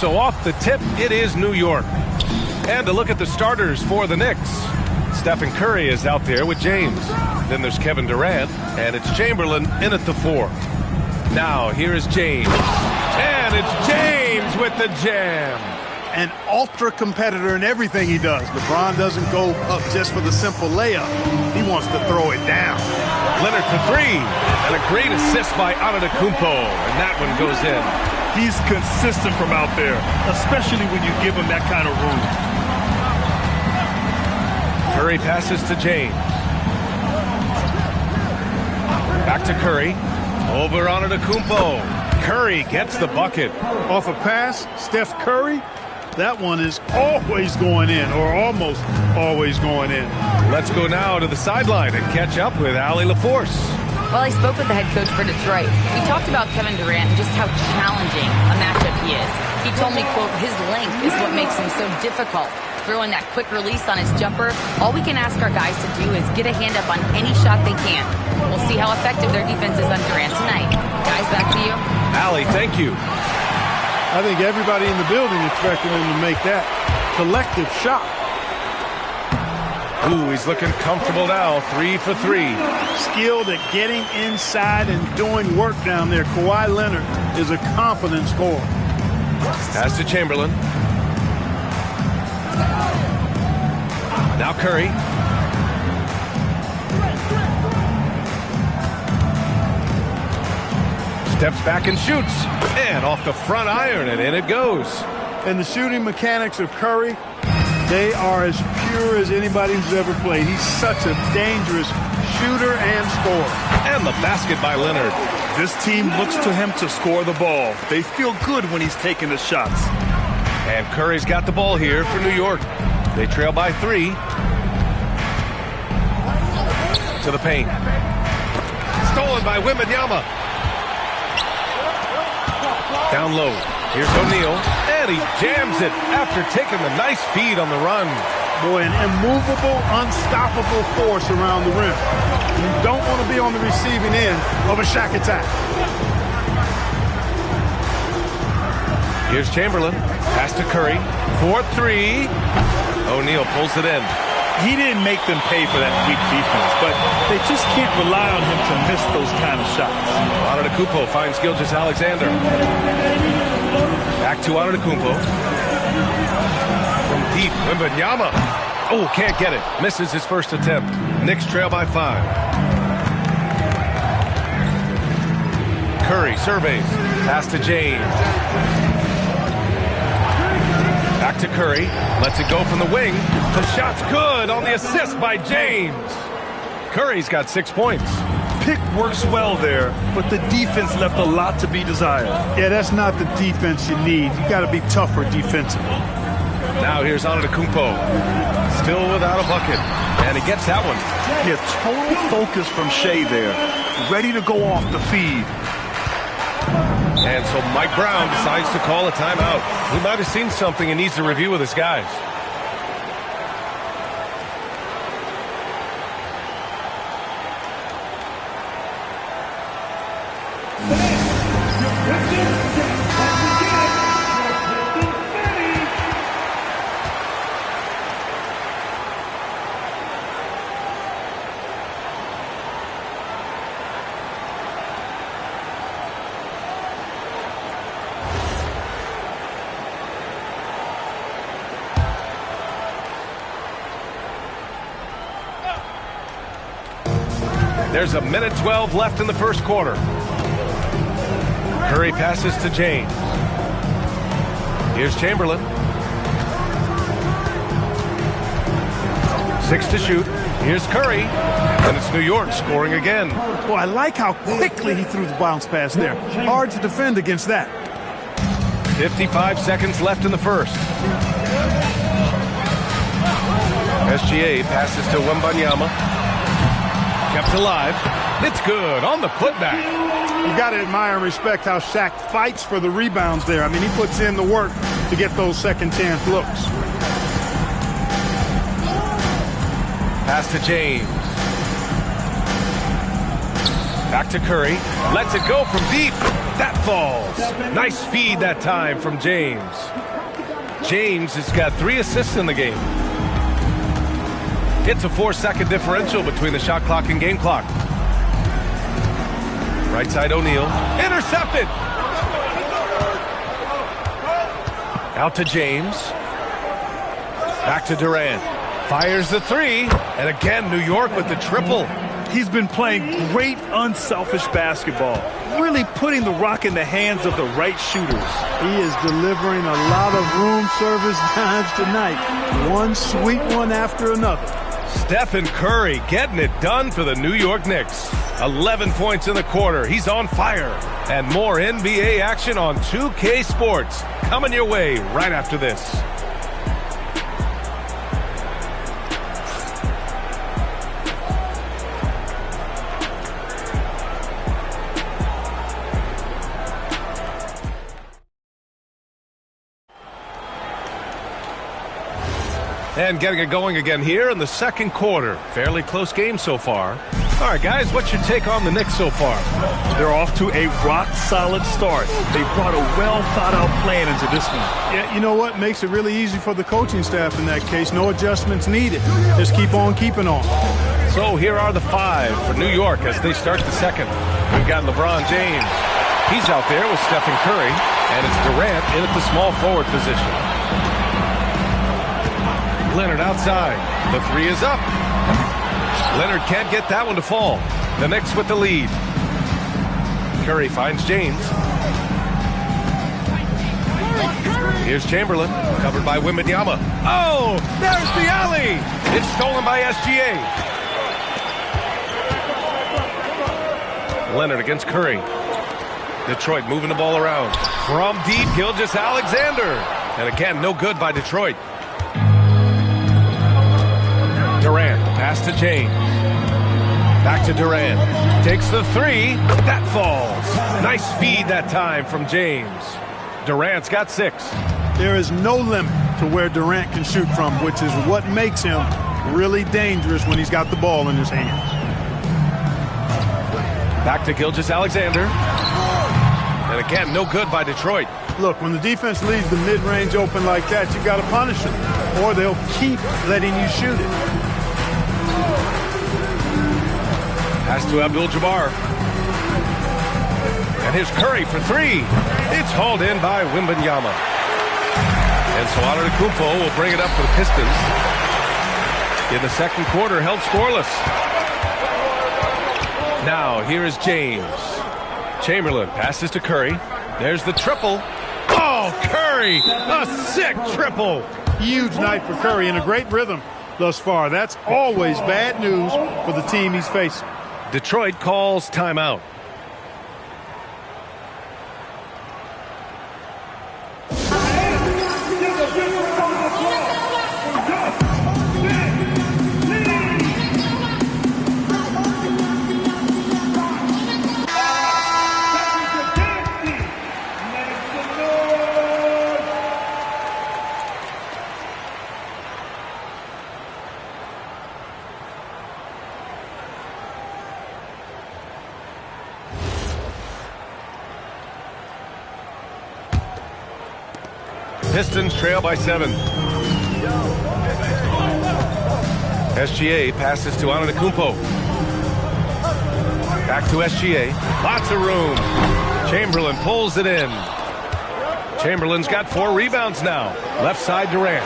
So off the tip, it is New York. And to look at the starters for the Knicks. Stephen Curry is out there with James. Then there's Kevin Durant, and it's Chamberlain in at the 4. Now, here is James. And it's James with the jam. An ultra competitor in everything he does. LeBron doesn't go up just for the simple layup. He wants to throw it down. Leonard for 3. And a great assist by Antetokounmpo. And that one goes in. He's consistent from out there, especially when you give him that kind of room. Curry passes to James. Back to Curry. Over Antetokounmpo. Curry gets the bucket. Off a pass, Steph Curry. That one is always going in, or almost always going in. Let's go now to the sideline and catch up with Allie LaForce. Well, I spoke with the head coach for Detroit. We talked about Kevin Durant and just how challenging a matchup he is. He told me, quote, his length is what makes him so difficult. Throwing that quick release on his jumper, all we can ask our guys to do is get a hand up on any shot they can. We'll see how effective their defense is on Durant tonight. Guys, back to you. Allie, thank you. I think everybody in the building expected him to make that collective shot. Ooh, he's looking comfortable now. 3 for 3. Skilled at getting inside and doing work down there. Kawhi Leonard is a confident scorer. Pass to Chamberlain. Now Curry. Steps back and shoots. And off the front iron, and in it goes. And the shooting mechanics of Curry, they are as pure as anybody who's ever played. He's such a dangerous shooter and scorer. And the basket by Leonard. This team looks to him to score the ball. They feel good when he's taking the shots. And Curry's got the ball here for New York. They trail by 3. To the paint. Stolen by Wembanyama. Down low. Here's O'Neal. And he jams it after taking the nice feed on the run. Boy, an immovable, unstoppable force around the rim. You don't want to be on the receiving end of a Shaq attack. Here's Chamberlain. Pass to Curry. 4-3. O'Neal pulls it in. He didn't make them pay for that weak defense, but they just can't rely on him to miss those kind of shots. Antetokounmpo finds Gilgeous-Alexander. Back to Antetokounmpo. From deep, Wembanyama. Oh, can't get it. Misses his first attempt. Knicks trail by 5. Curry surveys. Pass to James. Back to Curry. Lets it go from the wing. The shot's good on the assist by James. Curry's got 6 points. Pick works well there, but the defense left a lot to be desired. Yeah, that's not the defense you need. You got to be tougher defensively. Now here's Antetokounmpo. Still without a bucket. And he gets that one. Yeah, total focus from Shea there. Ready to go off the feed. And so Mike Brown decides to call a timeout. He might have seen something and needs to review with his guys. There's a minute 12 left in the first quarter. Curry passes to James. Here's Chamberlain. 6 to shoot. Here's Curry. And it's New York scoring again. Boy, I like how quickly he threw the bounce pass there. Hard to defend against that. 55 seconds left in the first. SGA passes to Wembanyama. Kept alive. It's good on the putback. You got to admire and respect how Shaq fights for the rebounds there. I mean, he puts in the work to get those second chance looks. Pass to James. Back to Curry. Lets it go from deep. That falls. Nice feed that time from James. James has got 3 assists in the game. It's a 4-second differential between the shot clock and game clock. Right side O'Neal. Intercepted. Out to James. Back to Durant. Fires the 3. And again, New York with the triple. He's been playing great unselfish basketball, really putting the rock in the hands of the right shooters. He is delivering a lot of room service dimes tonight. One sweet one after another. Stephen Curry getting it done for the New York Knicks. 11 points in the quarter. He's on fire. And more NBA action on 2K Sports coming your way right after this. And getting it going again here in the second quarter. Fairly close game so far. All right, guys, what's your take on the Knicks so far? They're off to a rock-solid start. They brought a well-thought-out plan into this one. Yeah, you know what? Makes it really easy for the coaching staff in that case. No adjustments needed. Just keep on keeping on. So here are the 5 for New York as they start the second. We've got LeBron James. He's out there with Stephen Curry. And it's Durant in at the small forward position. Leonard outside. The 3 is up. Leonard can't get that one to fall. The Knicks with the lead. Curry finds James. Here's Chamberlain, covered by Wembanyama. Oh, there's the alley. It's stolen by SGA. Leonard against Curry. Detroit moving the ball around. From deep, Gilgeous-Alexander. And again, no good by Detroit. Durant, pass to James. Back to Durant. Takes the 3. That falls. Nice feed that time from James. Durant's got 6. There is no limit to where Durant can shoot from, which is what makes him really dangerous when he's got the ball in his hands. Back to Gilgeous-Alexander. And again, no good by Detroit. Look, when the defense leaves the mid-range open like that, you got to punish them, or they'll keep letting you shoot it. Pass to Abdul-Jabbar. And here's Curry for 3. It's hauled in by Wembanyama. And so Antetokounmpo will bring it up for the Pistons. In the second quarter, held scoreless. Now, here is James. Chamberlain passes to Curry. There's the triple. Oh, Curry! A sick triple! Huge night for Curry and a great rhythm thus far. That's always bad news for the team he's facing. Detroit calls timeout. Pistons trail by 7. SGA passes to Antetokounmpo. Back to SGA. Lots of room. Chamberlain pulls it in. Chamberlain's got 4 rebounds now. Left side Durant.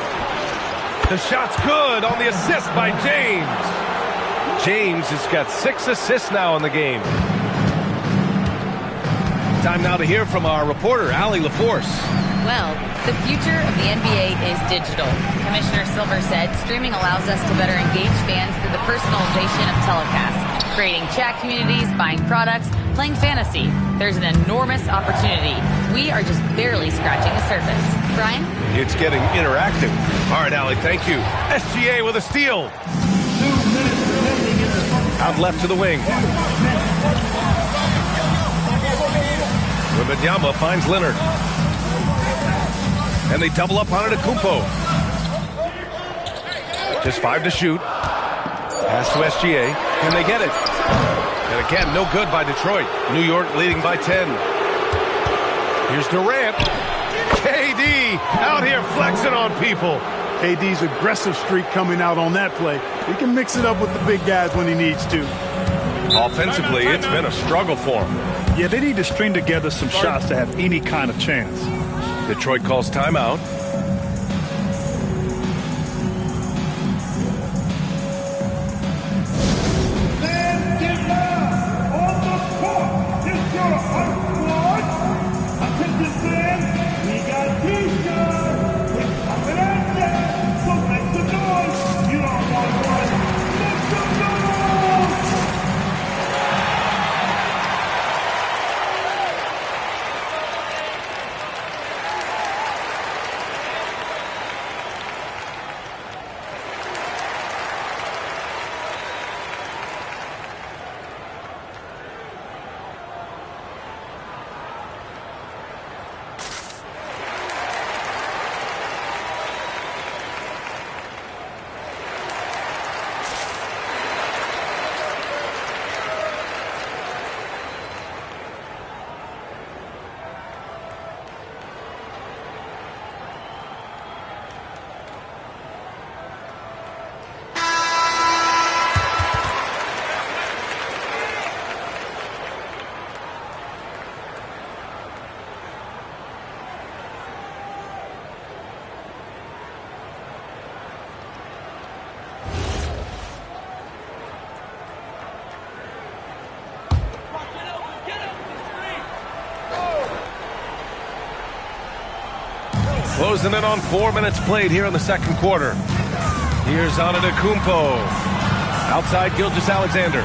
The shot's good on the assist by James. James has got 6 assists now in the game. Time now to hear from our reporter, Allie LaForce. Well, the future of the NBA is digital. Commissioner Silver said streaming allows us to better engage fans through the personalization of telecasts, creating chat communities, buying products, playing fantasy. There's an enormous opportunity. We are just barely scratching the surface. Brian? It's getting interactive. All right, Allie, thank you. SGA with a steal. Out left to the wing. Wembanyama finds Leonard. And they double up on Antetokounmpo. Just 5 to shoot. Pass to SGA. Can they get it? And again, no good by Detroit. New York leading by 10. Here's Durant. KD out here flexing on people. KD's aggressive streak coming out on that play. He can mix it up with the big guys when he needs to. Offensively, it's been a struggle for him. Yeah, they need to string together some shots to have any kind of chance. Detroit calls timeout. Closing in on 4 minutes played here in the second quarter. Here's Antetokounmpo. Outside Gilgeous-Alexander.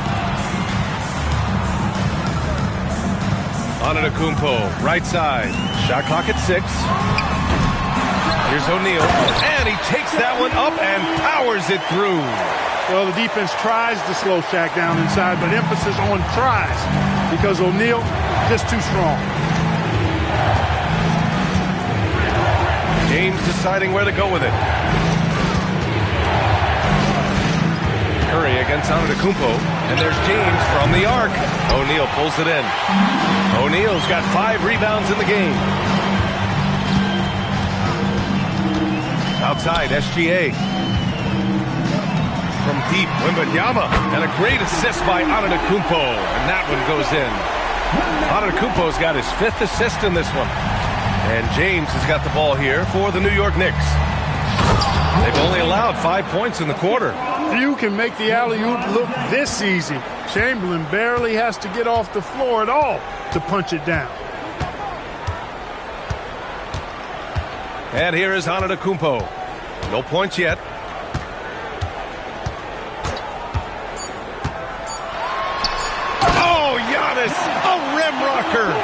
Antetokounmpo, right side. Shot clock at 6. Here's O'Neal. And he takes that one up and powers it through. Well, the defense tries to slow Shaq down inside, but emphasis on tries because O'Neal just too strong. James deciding where to go with it. Curry against Antetokounmpo, and there's James from the arc. O'Neal pulls it in. O'Neal's got 5 rebounds in the game. Outside, SGA. From deep, Wembanyama, and a great assist by Antetokounmpo, and that one goes in. Antetokounmpo's got his 5th assist in this one. And James has got the ball here for the New York Knicks. They've only allowed 5 points in the quarter. Few can make the alley-oop look this easy. Chamberlain barely has to get off the floor at all to punch it down. And here is Antetokounmpo. No points yet. Oh, Giannis, a rim rocker.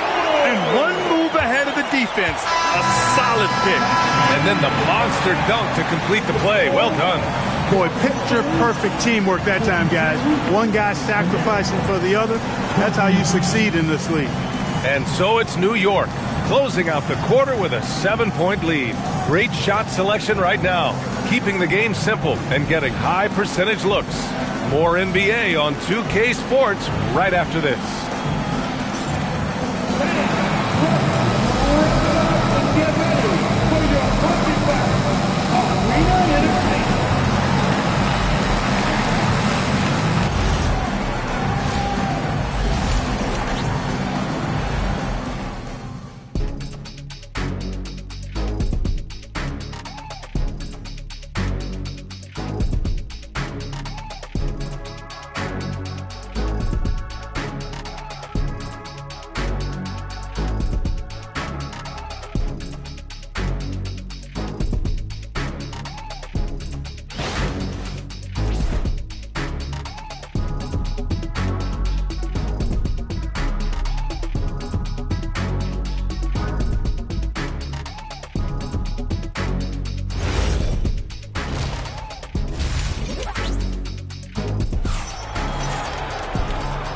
And one move ahead of the defense. A solid pick. And then the monster dunk to complete the play. Well done. Boy, picture-perfect teamwork that time, guys. One guy sacrificing for the other. That's how you succeed in this league. And so it's New York, closing out the quarter with a 7-point lead. Great shot selection right now, keeping the game simple and getting high percentage looks. More NBA on 2K Sports right after this.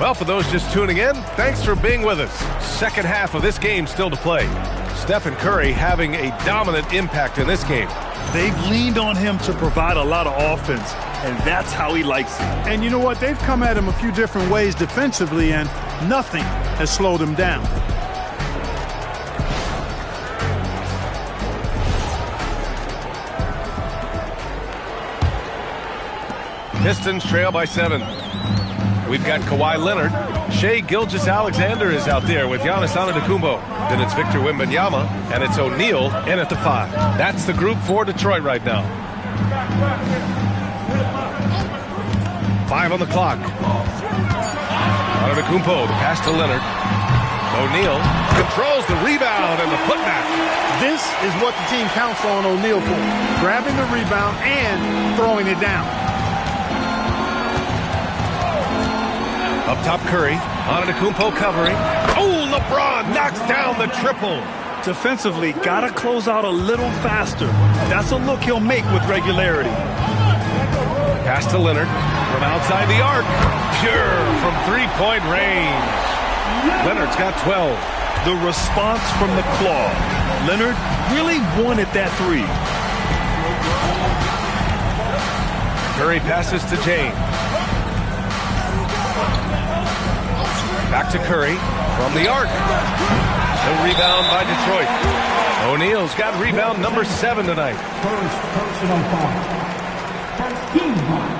Well, for those just tuning in, thanks for being with us. Second half of this game still to play. Stephen Curry having a dominant impact in this game. They've leaned on him to provide a lot of offense. and that's how he likes it. And you know what? They've come at him a few different ways defensively, and nothing has slowed him down. Pistons trail by 7. We've got Kawhi Leonard. Shai Gilgeous-Alexander is out there with Giannis Antetokounmpo. Then it's Victor Wembanyama, and it's O'Neal in at the 5. That's the group for Detroit right now. 5 on the clock. Antetokounmpo, the pass to Leonard. O'Neal controls the rebound and the putback. This is what the team counts on O'Neal for. Grabbing the rebound and throwing it down. Up top, Curry. Antetokounmpo covering. Oh, LeBron knocks down the triple. Defensively, got to close out a little faster. That's a look he'll make with regularity. Pass to Leonard from outside the arc. Pure from three-point range. Leonard's got 12. The response from the claw. Leonard really wanted that 3. Curry passes to James. Back to Curry from the arc. No rebound by Detroit. O'Neal's got rebound number 7 tonight. First personal foul. First team foul.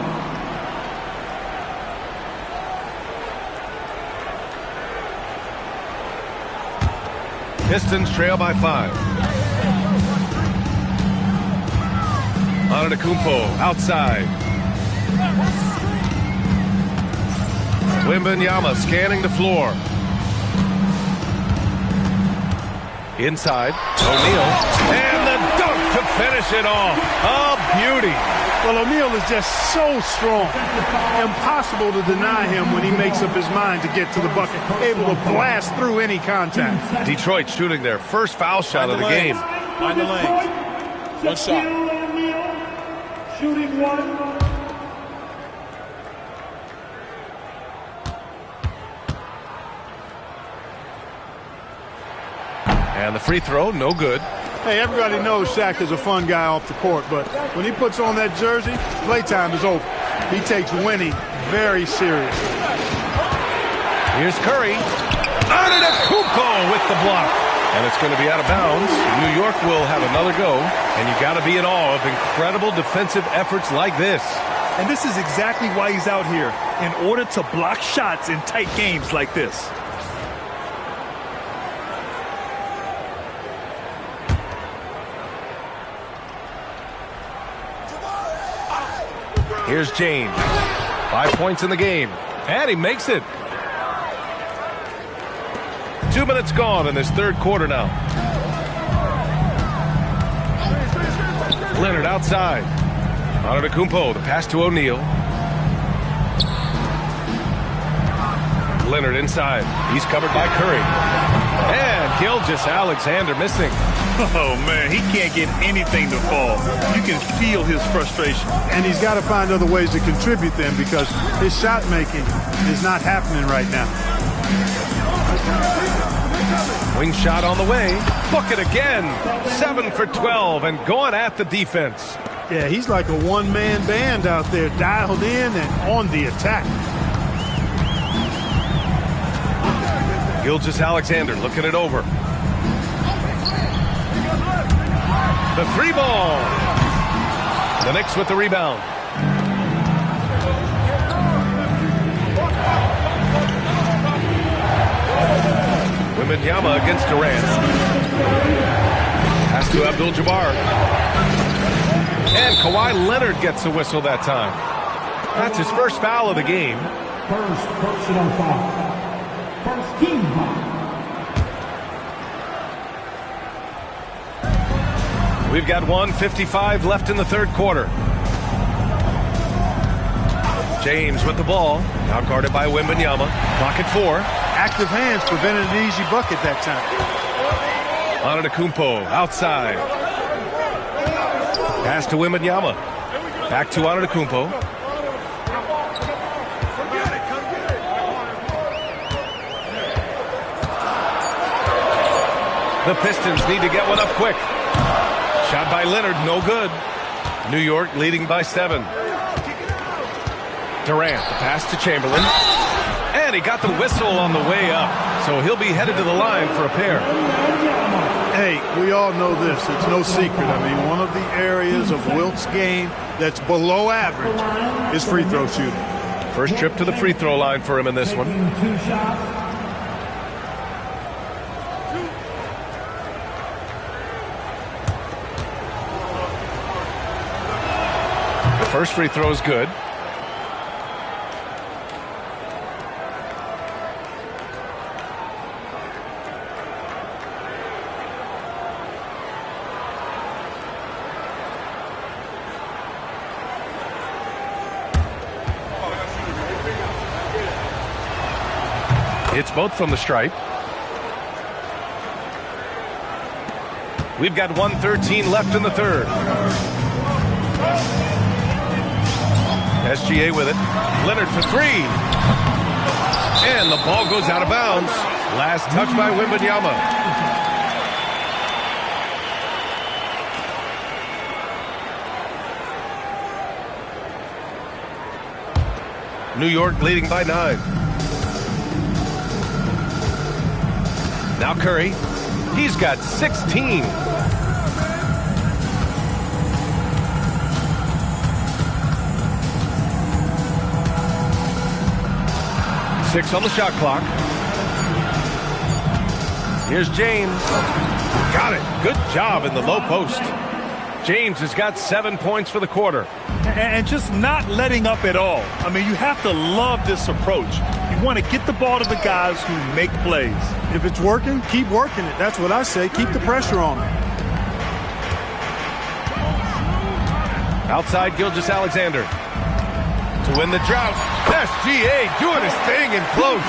Pistons trail by 5. Antetokounmpo outside. Wembanyama scanning the floor. Inside, O'Neal, and the dunk to finish it off. A beauty. Well, O'Neal is just so strong. Impossible to deny him when he makes up his mind to get to the bucket. Able to blast through any contact. Detroit shooting their first foul shot of the game. Find the lane. One shot. Shooting 1. And the free throw, no good. Hey, everybody knows Shaq is a fun guy off the court, but when he puts on that jersey, playtime is over. He takes winning very seriously. Here's Curry. Antetokounmpo with the block. And it's going to be out of bounds. New York will have another go. And you got to be in awe of incredible defensive efforts like this. And this is exactly why he's out here, in order to block shots in tight games like this. Here's James. 5 points in the game. And he makes it. 2 minutes gone in this third quarter now. Leonard outside. Antetokounmpo, the pass to O'Neal. Leonard inside. He's covered by Curry. And Gilgeous-Alexander missing. Oh, man, he can't get anything to fall. You can feel his frustration. And he's got to find other ways to contribute then, because his shot making is not happening right now. Wing shot on the way. Book it again. 7 for 12 and going at the defense. Yeah, he's like a one-man band out there, dialed in and on the attack. Gilgeous-Alexander looking it over. The 3 ball. The Knicks with the rebound. Wembanyama against Durant. Pass to Abdul-Jabbar. And Kawhi Leonard gets a whistle that time. That's his first foul of the game. First personal foul. First team foul. We've got 1:55 left in the third quarter. James with the ball. Now guarded by Wembanyama. Clock at 4. Active hands prevented an easy bucket that time. Antetokounmpo outside. Pass to Wembanyama. Back to Antetokounmpo. The Pistons need to get one up quick. Shot by Leonard, no good. New York leading by 7. Durant, the pass to Chamberlain. And he got the whistle on the way up. So he'll be headed to the line for a pair. Hey, we all know this. It's no secret. I mean, one of the areas of Wilt's game that's below average is free throw shooting. First trip to the free throw line for him in this one. The first free throw is good. Hits both from the stripe. We've got 1:13 left in the third. SGA with it. Leonard for three. And the ball goes out of bounds. Last touch by Wembanyama. New York leading by 9. Now Curry, he's got 16. Six on the shot clock. Here's James. Got it. Good job in the low post. James has got 7 points for the quarter. And just not letting up at all. I mean, you have to love this approach. You want to get the ball to the guys who make plays. If it's working, keep working it. That's what I say. Keep the pressure on them. Outside Gilgeous-Alexander. To win the drought. SGA doing his thing in close.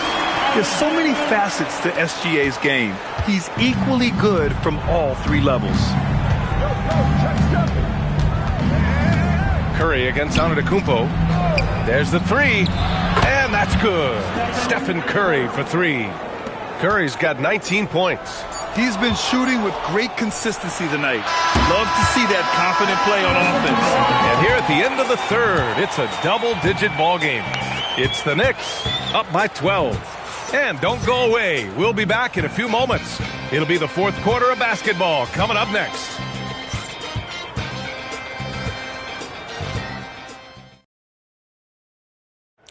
There's so many facets to SGA's game. He's equally good from all three levels. Curry against Antetokounmpo. There's the three. And that's good. Stephen Curry for three. Curry's got 19 points. He's been shooting with great consistency tonight. Love to see that confident play on offense. And here at the end of the third, it's a double-digit ball game. It's the Knicks up by 12. And don't go away. We'll be back in a few moments. It'll be the fourth quarter of basketball coming up next.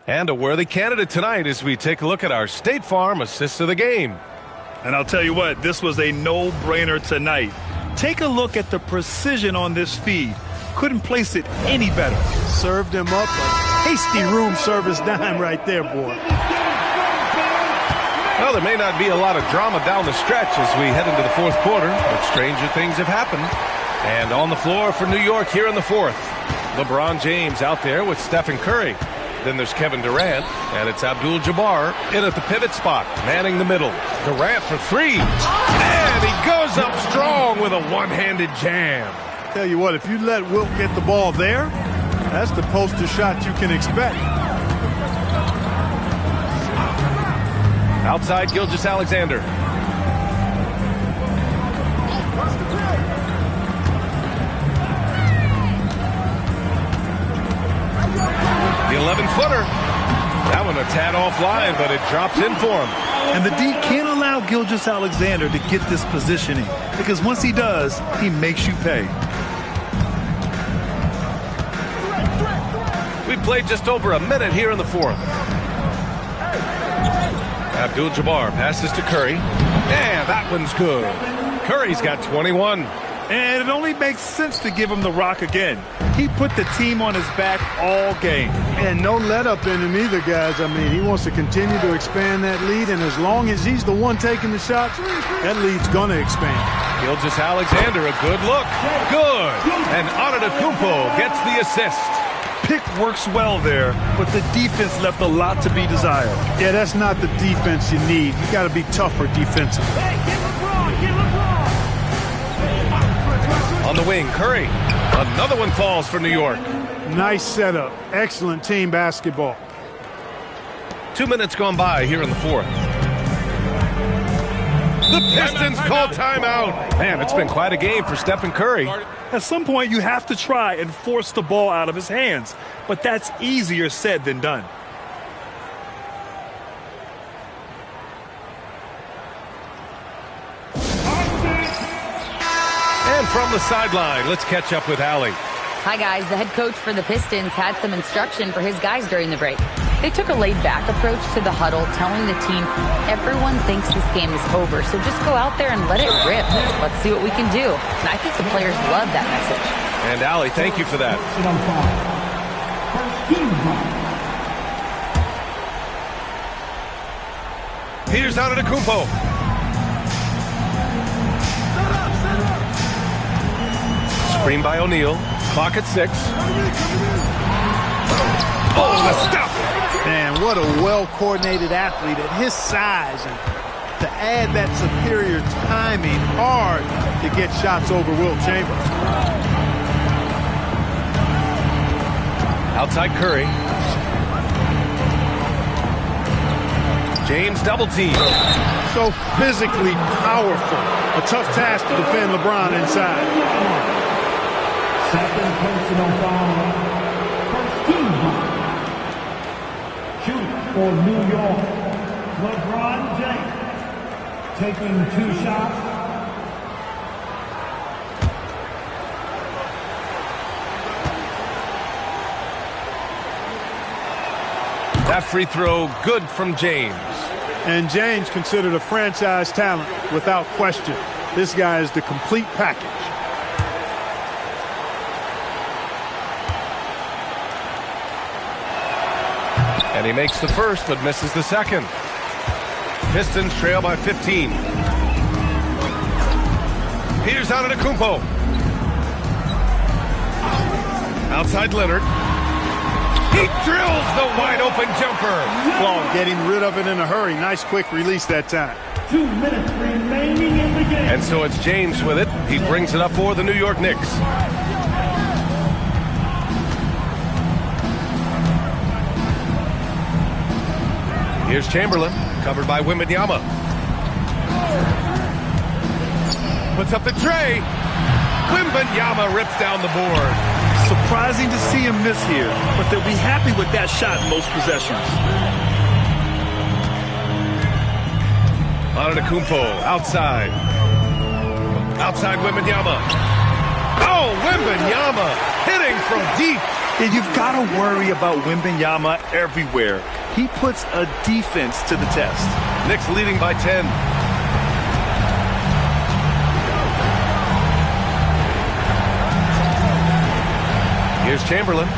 And a worthy candidate tonight as we take a look at our State Farm Assist of the Game. And I'll tell you what, this was a no-brainer tonight. Take a look at the precision on this feed. Couldn't place it any better. Served him up a tasty room service dime right there, boy. Well, there may not be a lot of drama down the stretch as we head into the fourth quarter, but stranger things have happened. And on the floor for New York here in the fourth, LeBron James out there with Stephen Curry. Then there's Kevin Durant, and it's Abdul-Jabbar in at the pivot spot, manning the middle. Durant for three, and he goes up strong with a one-handed jam. Tell you what, if you let Wilt get the ball there, that's the poster shot you can expect. Outside Gilgeous-Alexander. The 11-footer. That one a tad offline, but it drops in for him. And the D can't allow Gilgeous-Alexander to get this positioning, because once he does, he makes you pay. We played just over a minute here in the fourth. Abdul-Jabbar passes to Curry. And that one's good. Curry's got 21. And it only makes sense to give him the rock again. He put the team on his back all game. And no let up in him either, guys. I mean, he wants to continue to expand that lead, and as long as he's the one taking the shots, that lead's going to expand. Gilgeous-Alexander, a good look. Good. And Antetokounmpo gets the assist. Pick works well there, but the defense left a lot to be desired. Yeah, that's not the defense you need. You got to be tougher defensively. On the wing, Curry. Another one falls for New York. Nice setup. Excellent team basketball. 2 minutes gone by here in the fourth. The Pistons call timeout. Man, it's been quite a game for Stephen Curry. At some point, you have to try and force the ball out of his hands, but that's easier said than done. And from the sideline, let's catch up with Allie. Hi, guys. The head coach for the Pistons had some instruction for his guys during the break. They took a laid-back approach to the huddle, telling the team everyone thinks this game is over, so just go out there and let it rip. Let's see what we can do. And I think the players love that message. And Allie, thank you for that. Here's Antetokounmpo. Screen by O'Neal. Clock at 6. Oh, the stuff! Man, what a well-coordinated athlete at his size. And to add that superior timing, hard to get shots over Wilt Chamberlain. Outside Curry. James double team. So physically powerful. A tough task to defend LeBron inside. Second personal foul. First team foul. Shooting for New York, LeBron James. Taking 2 shots. That free throw good from James. And James considered a franchise talent without question. This guy is the complete package. And he makes the first, but misses the second. Pistons trail by 15. Here's Antetokounmpo. Outside Leonard. He drills the wide-open jumper. Well, getting rid of it in a hurry. Nice quick release that time. 2 minutes remaining in the game. And so it's James with it. He brings it up for the New York Knicks. Here's Chamberlain, covered by Wembanyama. Puts up the tray. Wembanyama rips down the board. Surprising to see him miss here, but they'll be happy with that shot most possessions. Antetokounmpo outside. Outside Wembanyama. Oh, Wembanyama hitting from deep. And you've got to worry about Wembanyama everywhere. He puts a defense to the test. Knicks leading by 10. Here's Chamberlain.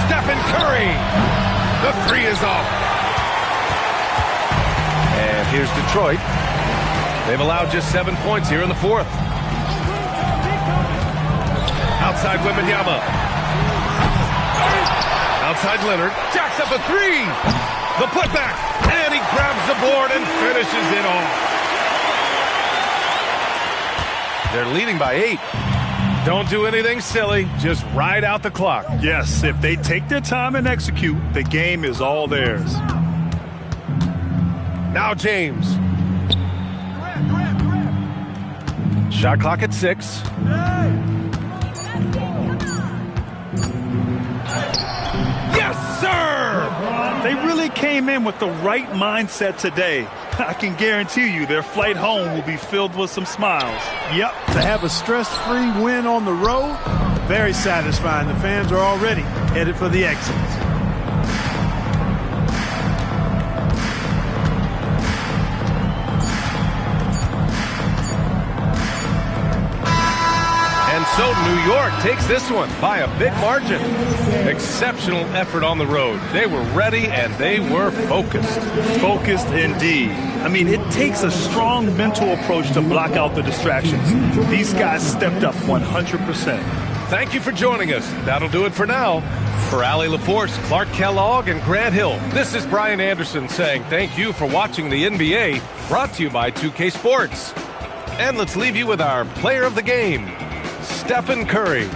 Stephen Curry. The 3 is off. And here's Detroit. They've allowed just 7 points here in the 4th. Outside Wembanyama. Outside Leonard. Jacks up a 3. The putback. And he grabs the board and finishes it off. They're leading by 8. Don't do anything silly. Just ride out the clock. Yes, if they take their time and execute, the game is all theirs. Now James. Shot clock at 6. Yes, sir! They really came in with the right mindset today. I can guarantee you their flight home will be filled with some smiles. Yep, to have a stress-free win on the road, very satisfying. The fans are already headed for the exits. And so New York takes this one by a big margin. Exceptional effort on the road. They were ready and they were focused. Focused indeed. I mean, it takes a strong mental approach to block out the distractions. These guys stepped up 100%. Thank you for joining us. That'll do it for now. For Allie LaForce, Clark Kellogg, and Grant Hill, this is Brian Anderson saying thank you for watching the NBA, brought to you by 2K Sports. And let's leave you with our player of the game, Stephen Curry.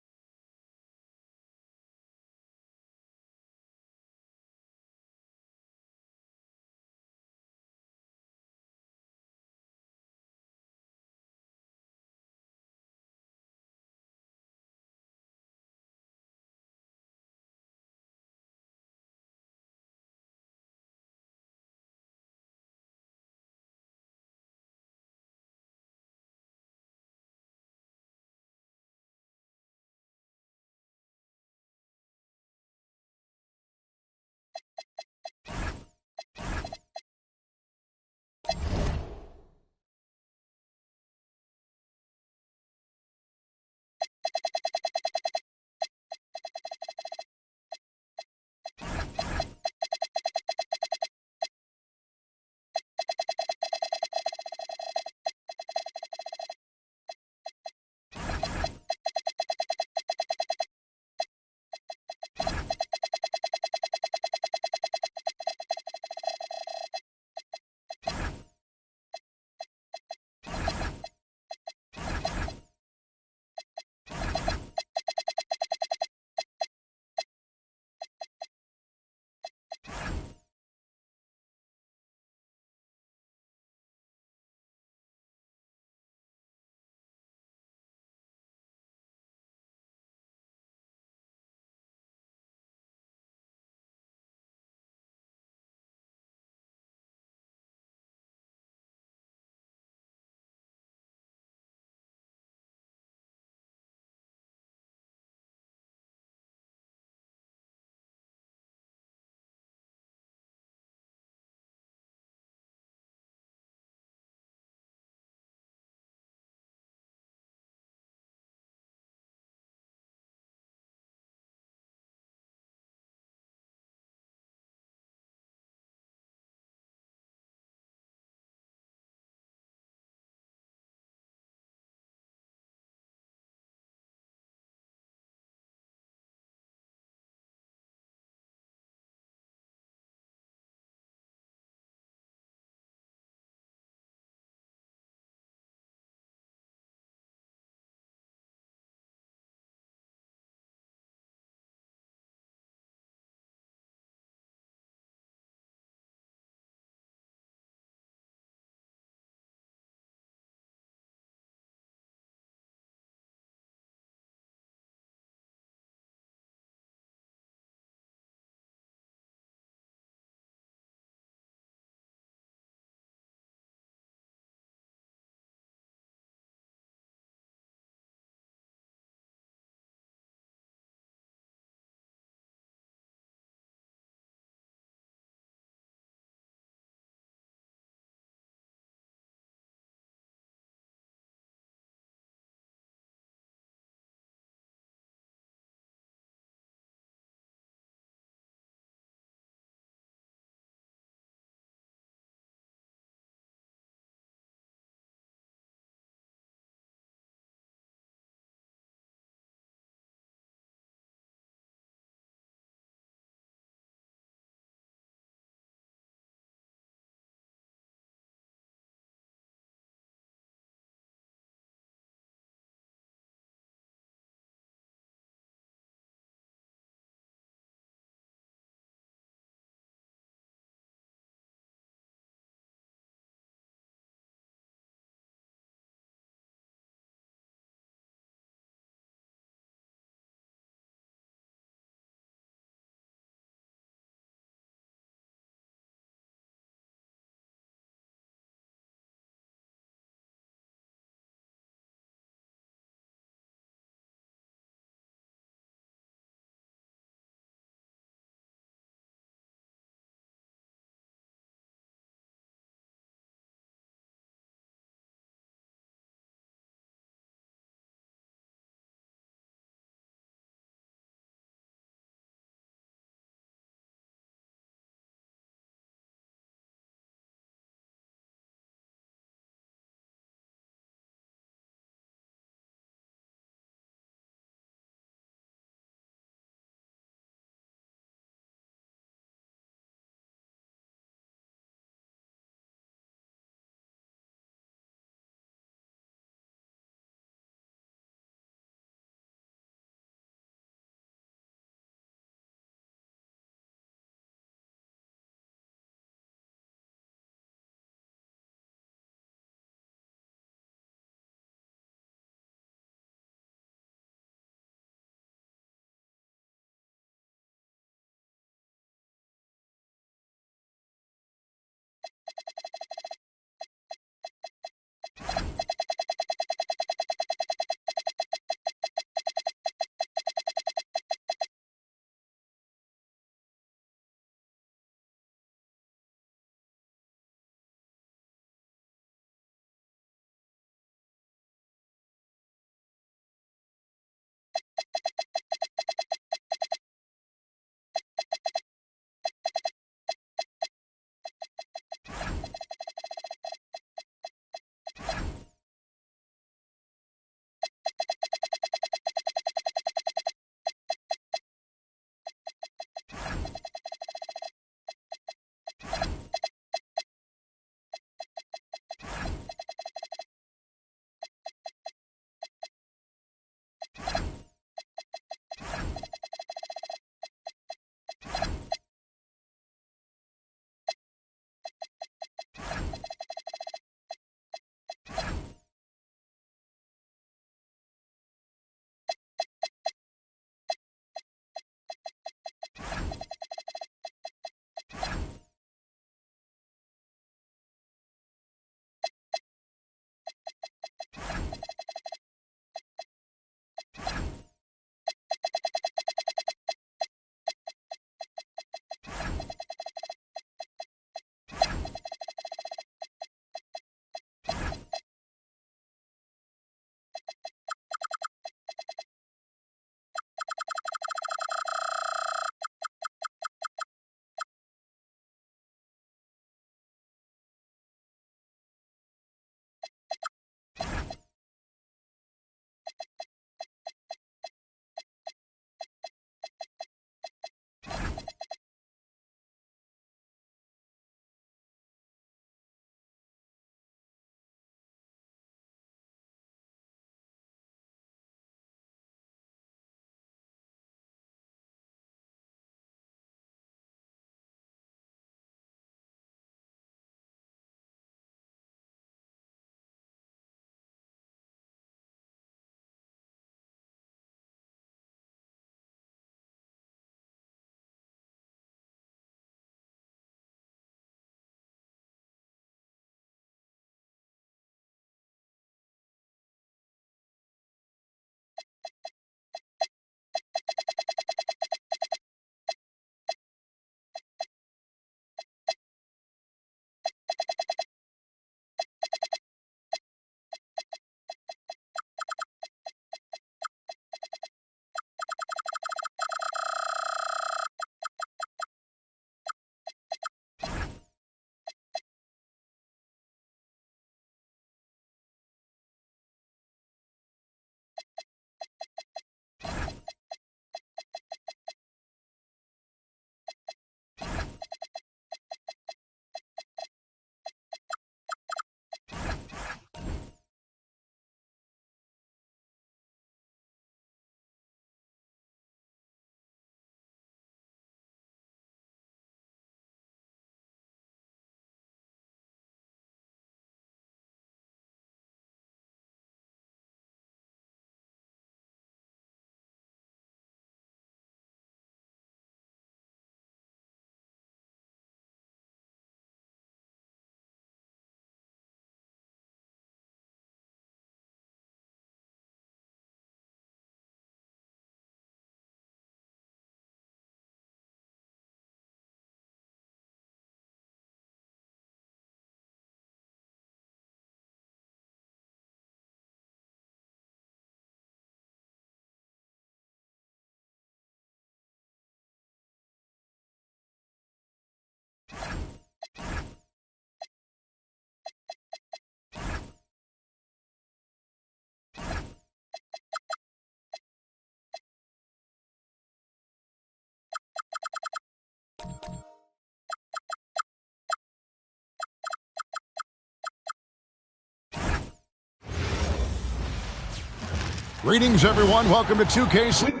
Greetings, everyone. Welcome to 2K.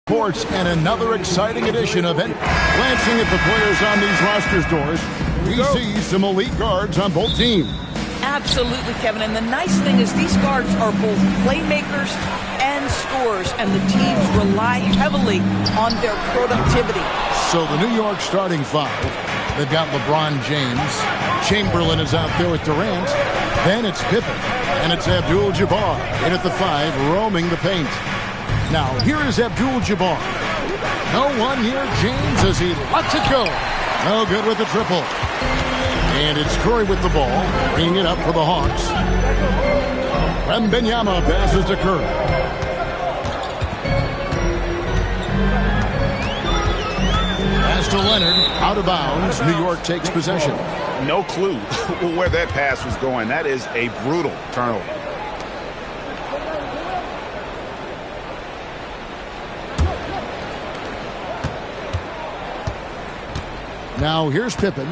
Sports and another exciting edition of it. Glancing at the players on these rosters, doors, we see some elite guards on both teams. Absolutely, Kevin. And the nice thing is these guards are both playmakers and scorers, and the teams rely heavily on their productivity. So the New York starting five, they've got LeBron James. Chamberlain is out there with Durant. Then it's Pippen. And it's Abdul-Jabbar in at the five, roaming the paint. Now, here is Abdul-Jabbar. No one near James as he lets it go. No good with the triple. And it's Curry with the ball, bringing it up for the Hawks. Wembanyama passes to Curry. Pass to Leonard, out of bounds. New York takes possession. No clue where that pass was going. That is a brutal turnover. Now here's Pippen.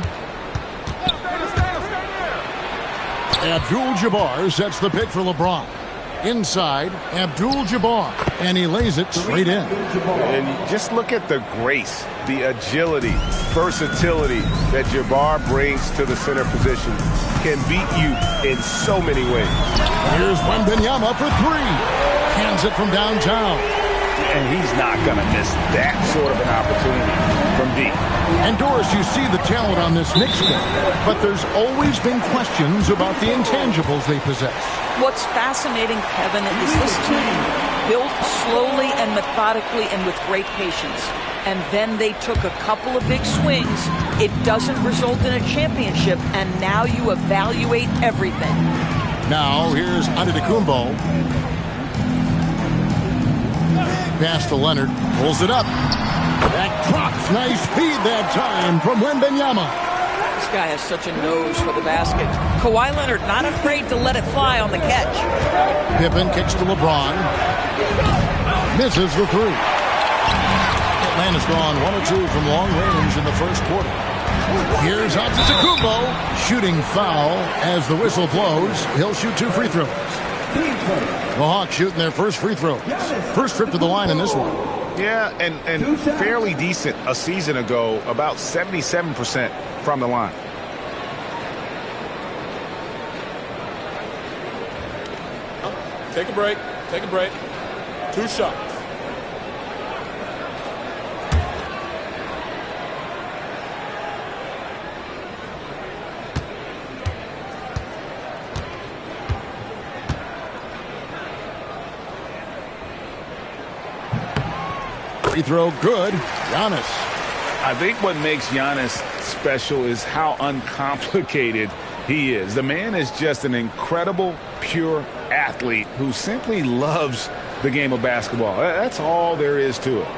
Abdul-Jabbar sets the pick for LeBron. Inside, Abdul-Jabbar, and he lays it straight in. And just look at the grace, the agility, versatility that Jabbar brings to the center position. Can beat you in so many ways. Here's Wembanyama for three. Hands it from downtown. And he's not going to miss that sort of an opportunity from deep. And Doris, you see the talent on this Knicks team, but there's always been questions about the intangibles they possess. What's fascinating, Kevin, is this team built slowly and methodically and with great patience. And then they took a couple of big swings. It doesn't result in a championship, and now you evaluate everything. Now here's Antetokounmpo. Pass to Leonard, pulls it up. That drops, nice feed that time from Wembanyama. This guy has such a nose for the basket. Kawhi Leonard not afraid to let it fly on the catch. Pippen kicks to LeBron. Misses the three. Atlanta's gone 1 or 2 from long range in the first quarter. Here's Antetokounmpo, shooting foul as the whistle blows. He'll shoot 2 free throws. The Hawks shooting their first free throws. First trip to the line in this one. Yeah, and fairly decent a season ago, about 77% from the line. Take a break. Take a break. 2 shots. Free throw good. Giannis. I think what makes Giannis special is how uncomplicated he is. The man is just an incredible, pure athlete who simply loves the game of basketball. That's all there is to it.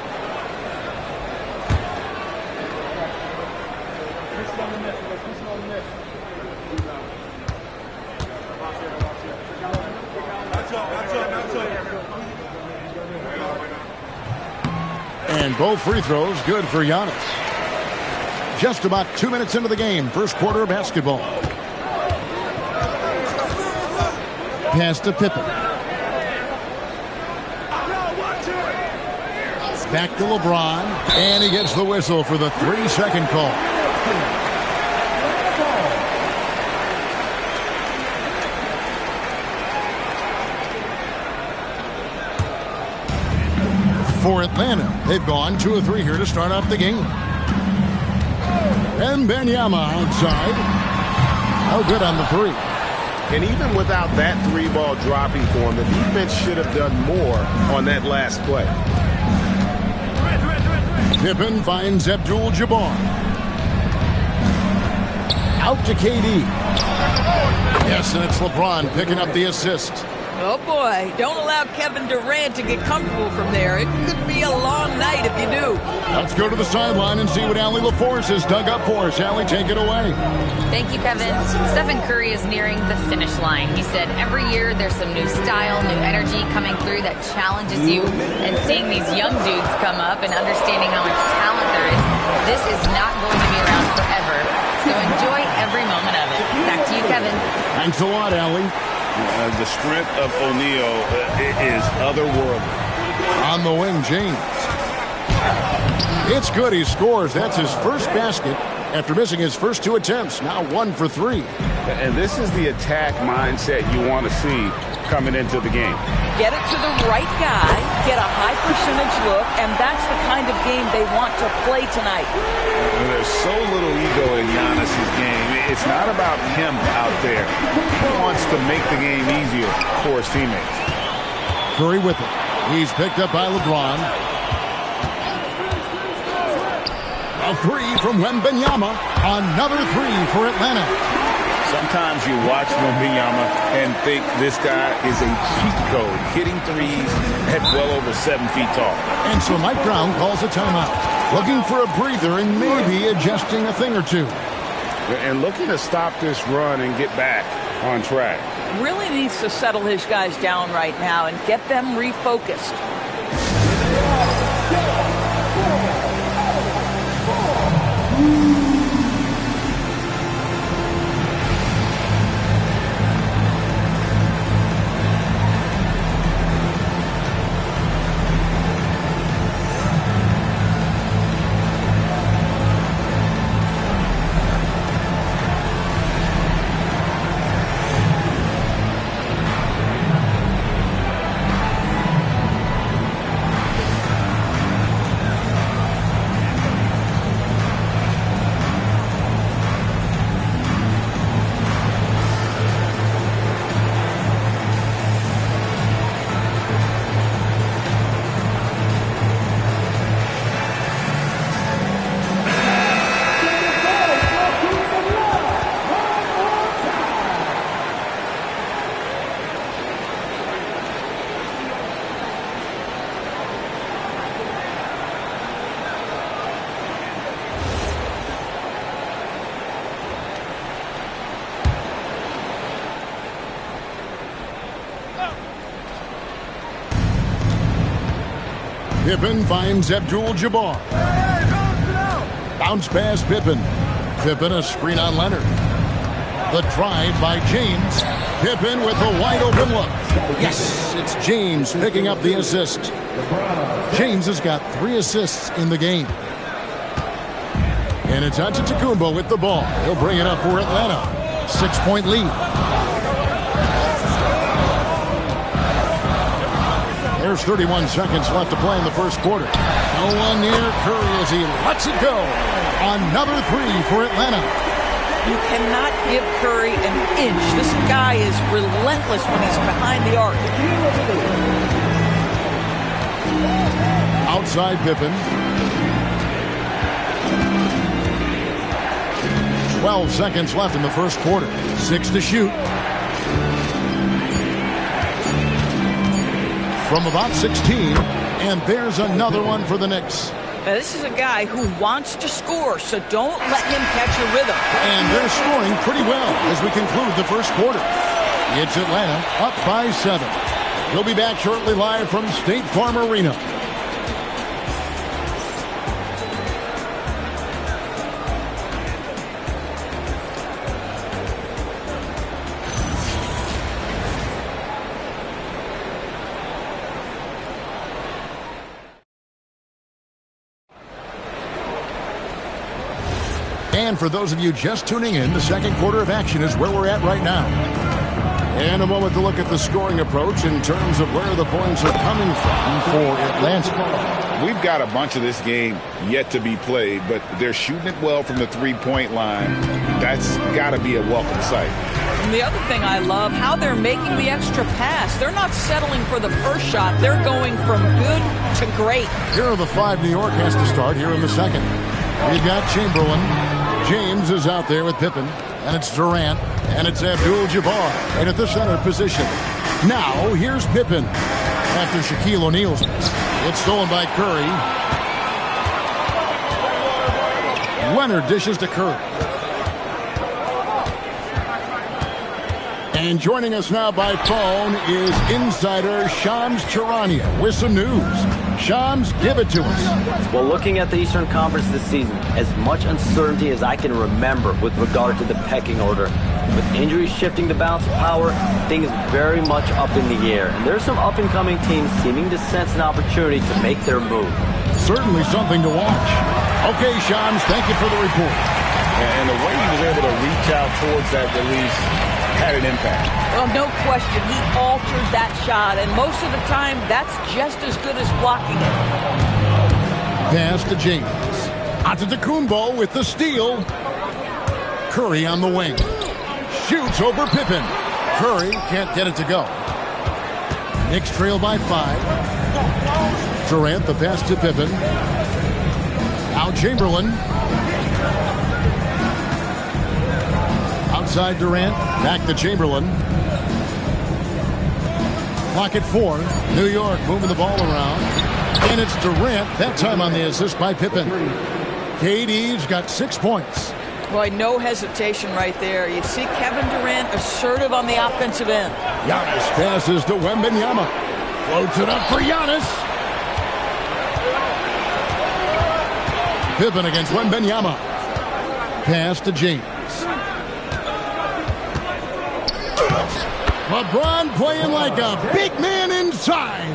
And both free throws good for Giannis. Just about 2 minutes into the game. First quarter of basketball. Pass to Pippen. Back to LeBron. And he gets the whistle for the 3-second call. For Atlanta, they've gone 2 of 3 here to start off the game. Wembanyama outside. No good on the 3. And even without that 3-ball dropping for him, the defense should have done more on that last play. Pippen finds Abdul-Jabbar. Out to KD. Yes, and it's LeBron picking up the assist. Oh, boy. Don't allow Kevin Durant to get comfortable from there. It could be a long night if you do. Let's go to the sideline and see what Allie LaForce has dug up for us. Allie, take it away. Thank you, Kevin. Stephen Curry is nearing the finish line. He said every year there's some new style, new energy coming through that challenges you. And seeing these young dudes come up and understanding how much talent there is, this is not going to be around forever. So enjoy every moment of it. Back to you, Kevin. Thanks a lot, Allie. The strength of O'Neal is otherworldly. On the wing, James. It's good. He scores. That's his first basket after missing his first 2 attempts. Now 1 for 3. And this is the attack mindset you want to see coming into the game. Get it to the right guy, get a high percentage look, and that's the kind of game they want to play tonight. There's so little ego in Giannis's game. It's not about him out there. He wants to make the game easier for his teammates. Curry with it. He's picked up by LeBron. A 3 from Wembanyama. Another 3 for Atlanta. Sometimes you watch Wembanyama and think this guy is a cheat code, hitting threes at well over 7 feet tall. And so Mike Brown calls a timeout, looking for a breather and maybe adjusting a thing or two. And looking to stop this run and get back on track. Really needs to settle his guys down right now and get them refocused. Pippen finds Abdul-Jabbar. Bounce pass Pippen. Pippen a screen on Leonard. The drive by James. Pippen with a wide open look. Yes, it's James picking up the assist. James has got 3 assists in the game. And it's Antetokounmpo with the ball. He'll bring it up for Atlanta. 6-point lead. There's 31 seconds left to play in the first quarter. No one near Curry as he lets it go. Another 3 for Atlanta. You cannot give Curry an inch. This guy is relentless when he's behind the arc. Outside Pippen. 12 seconds left in the first quarter. 6 to shoot. From about 16, and there's another one for the Knicks. Now, this is a guy who wants to score, so don't let him catch a rhythm. And they're scoring pretty well as we conclude the first quarter. It's Atlanta up by 7. We'll be back shortly live from State Farm Arena. And for those of you just tuning in, the second quarter of action is where we're at right now. And a moment to look at the scoring approach in terms of where the points are coming from for Atlanta. We've got a bunch of this game yet to be played, but they're shooting it well from the three-point line. That's got to be a welcome sight. And the other thing I love, how they're making the extra pass. They're not settling for the first shot. They're going from good to great. Here are the 5 New York has to start here in the second. We've got Chamberlain. James is out there with Pippen. And it's Durant. And it's Abdul-Jabbar. And at the center position. Now, here's Pippen. After Shaquille O'Neal's miss. It's stolen by Curry. Leonard dishes to Curry. And joining us now by phone is insider Shams Charania with some news. Shams, give it to us. Well, looking at the Eastern Conference this season, as much uncertainty as I can remember with regard to the pecking order. With injuries shifting the balance of power, things very much up in the air. And there's some up-and-coming teams seeming to sense an opportunity to make their move. Certainly something to watch. Okay, Shams, thank you for the report. And the way he was able to reach out towards that release had an impact. Well, no question. He altered that shot, and most of the time, that's just as good as blocking it. Pass to James. Antetokounmpo with the steal. Curry on the wing. Shoots over Pippen. Curry can't get it to go. Knicks trail by 5. Durant, the pass to Pippen. Now Chamberlain. Outside Durant. Back to Chamberlain. Clock at 4. New York moving the ball around. And it's Durant, that time on the assist by Pippen. KD's got 6 points. Boy, no hesitation right there. You see Kevin Durant assertive on the offensive end. Giannis passes to Wembanyama. Floats it up for Giannis. Pippen against Wembanyama. Pass to James. LeBron playing like a big man inside.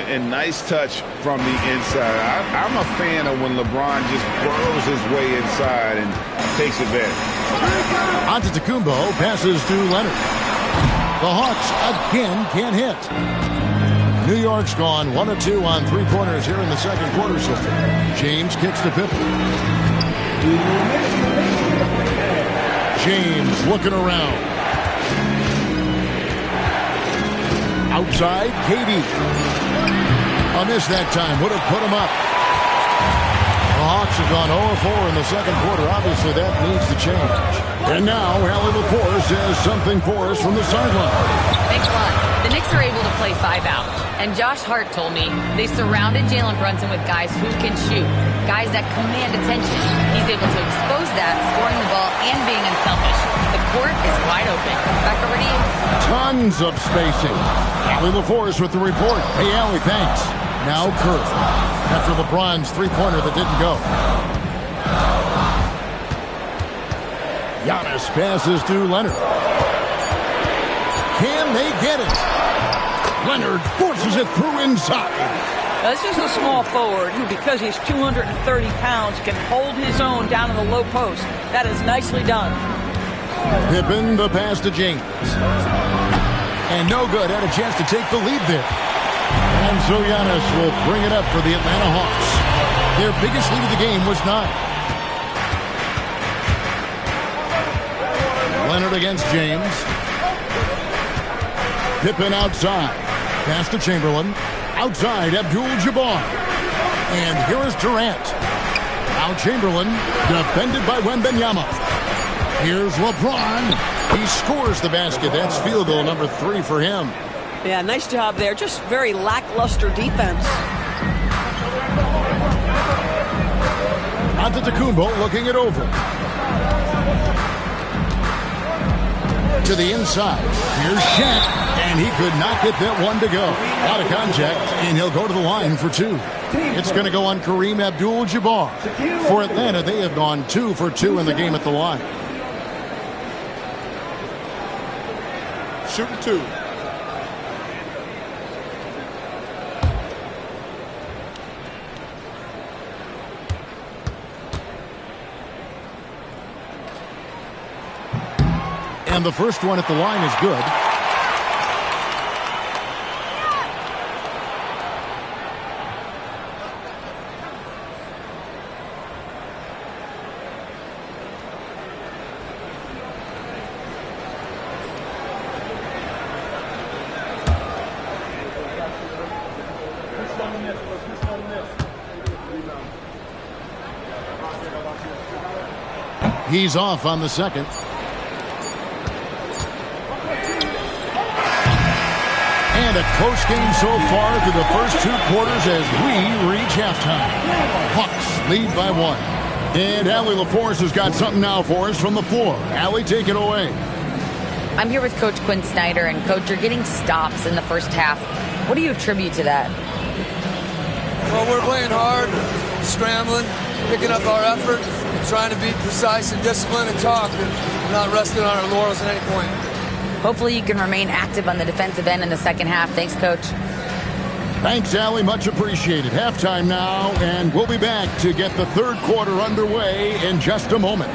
And nice touch from the inside. I'm a fan of when LeBron just burrows his way inside and takes advantage. Antetokounmpo passes to Leonard. The Hawks again can't hit. New York's gone 1 of 2 on 3-pointers here in the second quarter so far. James kicks to Pippen. James looking around. Outside, KD. A miss that time. Would have put him up. The Hawks have gone 0-4 in the second quarter. Obviously, that needs to change. And now, Allie LaForce says something for us from the sideline. Thanks a lot. The Knicks are able to play 5 out. And Josh Hart told me they surrounded Jalen Brunson with guys who can shoot, guys that command attention. He's able to expose that, scoring the ball and being unselfish. The court is wide open. Back over to you. Tons of spacing. Allie LaForce with the report. Hey, Allie, thanks. Now Curry. After LeBron's 3-pointer that didn't go. Giannis passes to Leonard. Can they get it? Leonard forces it through inside. Now, this is a small forward who, because he's 230 pounds, can hold his own down in the low post. That is nicely done. Pippen, the pass to James. And no good. Had a chance to take the lead there. And so Giannis will bring it up for the Atlanta Hawks. Their biggest lead of the game was 9. Leonard against James. Pippen outside. Pass to Chamberlain. Outside, Abdul-Jabbar. And here is Durant. Now Chamberlain, defended by Wembanyama. Here's LeBron. He scores the basket. That's field goal number 3 for him. Yeah, nice job there. Just very lackluster defense. Antetokounmpo looking it over. To the inside. Here's Shaq. And he could not get that one to go. Out of contact, and he'll go to the line for 2. It's going to go on Kareem Abdul-Jabbar. For Atlanta, they have gone 2 for 2 in the game at the line. Shooting 2. And the first one at the line is good. He's off on the second. And a close game so far through the first 2 quarters as we reach halftime. Hawks lead by 1. And Allie LaForce has got something now for us from the floor. Allie, take it away. I'm here with Coach Quinn Snyder, and Coach, you're getting stops in the first half. What do you attribute to that? Well, we're playing hard, scrambling, picking up our effort, trying to be precise and disciplined and talk, and not resting on our laurels at any point. Hopefully you can remain active on the defensive end in the second half. Thanks, Coach. Thanks, Allie. Much appreciated. Halftime now, and we'll be back to get the third quarter underway in just a moment.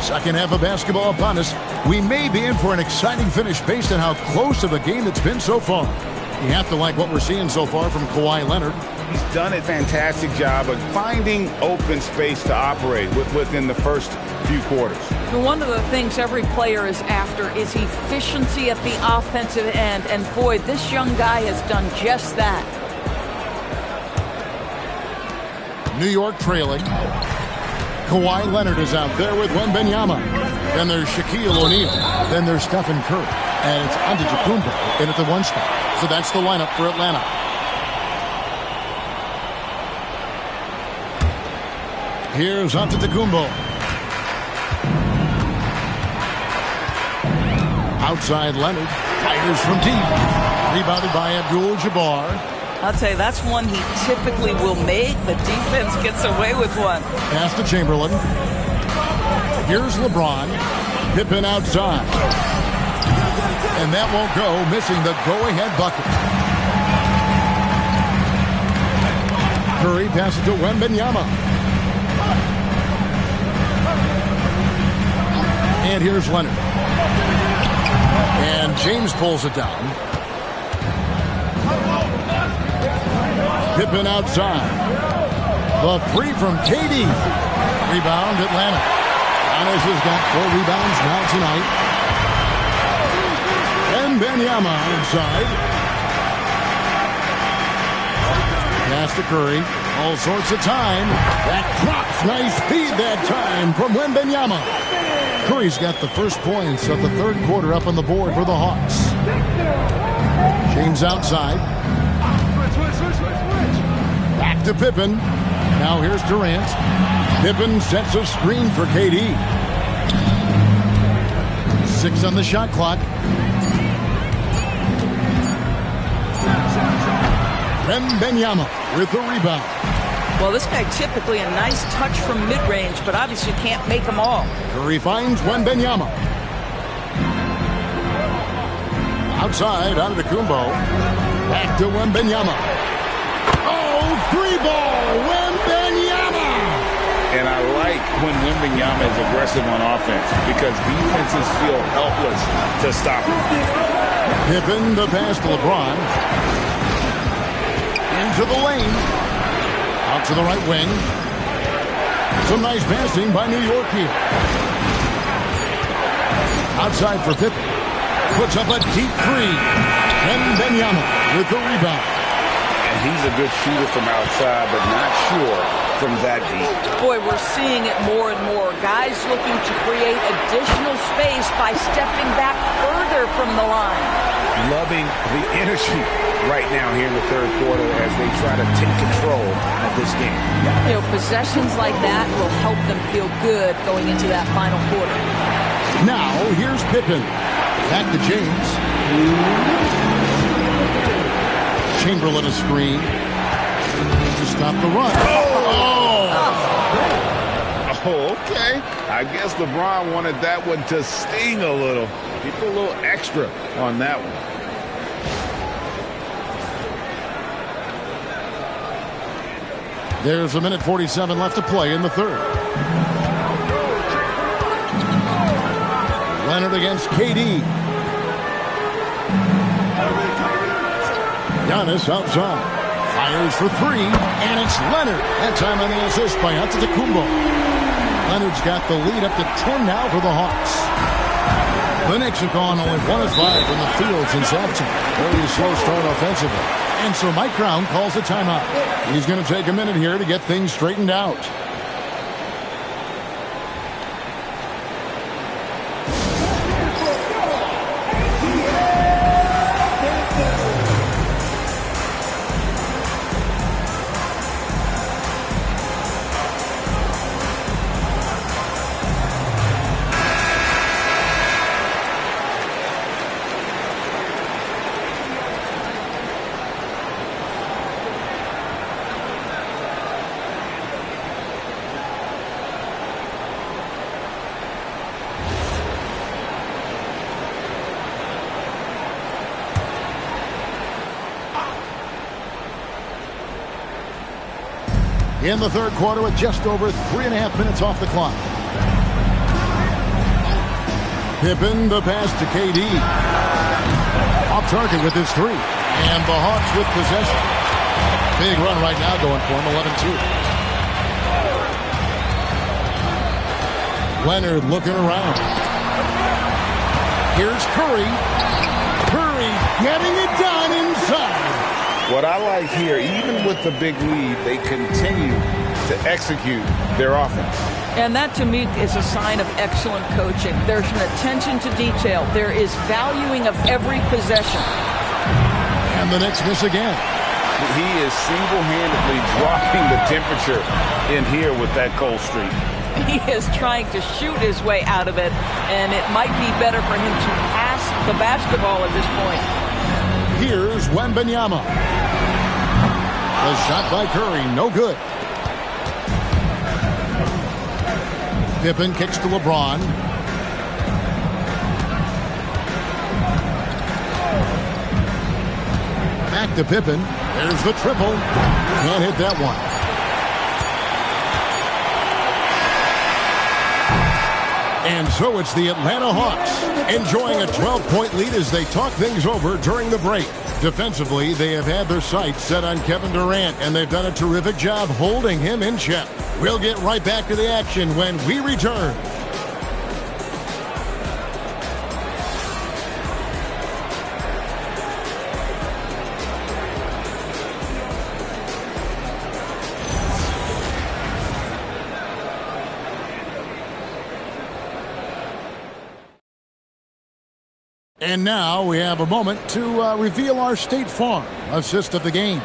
Second half of basketball upon us. We may be in for an exciting finish based on how close of a game it's been so far. You have to like what we're seeing so far from Kawhi Leonard. He's done a fantastic job of finding open space to operate within the first few quarters. One of the things every player is after is efficiency at the offensive end. And boy, this young guy has done just that. New York trailing. Kawhi Leonard is out there with Wembanyama. Then there's Shaquille O'Neal. Then there's Stephen Curry. And it's Antetokounmpo in at the 1 spot. So that's the lineup for Atlanta. Here's Antetokounmpo. Outside Leonard. Fires from deep. Rebounded by Abdul-Jabbar. I'll tell you, that's one he typically will make. The defense gets away with one. Pass to Chamberlain. Here's LeBron. Pippen outside. And that won't go, missing the go-ahead bucket. Curry passes to Wembanyama. And here's Leonard. And James pulls it down. Pippen outside. The three from KD. Rebound, Atlanta. Giannis has got 4 rebounds now tonight. And Wembanyama inside. Pass to Curry. All sorts of time. That drops. Nice feed that time from Wembanyama. Curry's got the first points of the third quarter up on the board for the Hawks. James outside. Back to Pippen. Now here's Durant. Pippen sets a screen for KD. 6 on the shot clock. Wembanyama with the rebound. Well, this guy typically a nice touch from mid-range, but obviously can't make them all. Curry finds Wembanyama. Outside, Antetokounmpo. Back to Wembanyama. Oh, 3-ball, Wembanyama! And I like when Wembanyama is aggressive on offense because defenses feel helpless to stop him. Pippen, the pass to LeBron. Into the lane. Out to the right wing. Some nice passing by New York here. Outside for Pippen. Puts up a deep three. Wembanyama with the rebound. And he's a good shooter from outside, but not sure from that deep. Boy, we're seeing it more and more. Guys looking to create additional space by stepping back further from the line. Loving the energy right now here in the third quarter as they try to take control of this game. You know, possessions like that will help them feel good going into that final quarter. Now, here's Pippen. Back to James. Chamberlain a screen. To stop the run. Oh, okay. I guess LeBron wanted that one to sting a little. He put a little extra on that one. There's 1:47 left to play in the third. Leonard against KD. Giannis outside. Fires for three, and it's Leonard. That time on the assist by Antetokounmpo. Leonard's got the lead up to 10 now for the Hawks. The Knicks have gone only 1 of 5 from the field since halftime. Very slow start offensively. And so Mike Brown calls a timeout. He's going to take a minute here to get things straightened out. In the third quarter with just over 3.5 minutes off the clock. Pippen, the pass to KD. Off target with his three. And the Hawks with possession. Big run right now going for him, 11-2. Leonard looking around. Here's Curry. Curry getting it done inside. What I like here, even with the big lead, they continue to execute their offense. And that, to me, is a sign of excellent coaching. There's an attention to detail. There is valuing of every possession. And the Knicks miss again. He is single-handedly dropping the temperature in here with that cold streak. He is trying to shoot his way out of it, and it might be better for him to pass the basketball at this point. Here's Wembanyama. The shot by Curry, no good. Pippen kicks to LeBron. Back to Pippen. There's the triple. Can't hit that one. And so it's the Atlanta Hawks enjoying a 12-point lead as they talk things over during the break. Defensively, they have had their sights set on Kevin Durant, and they've done a terrific job holding him in check. We'll get right back to the action when we return. And now we have a moment to reveal our State Farm assist of the game.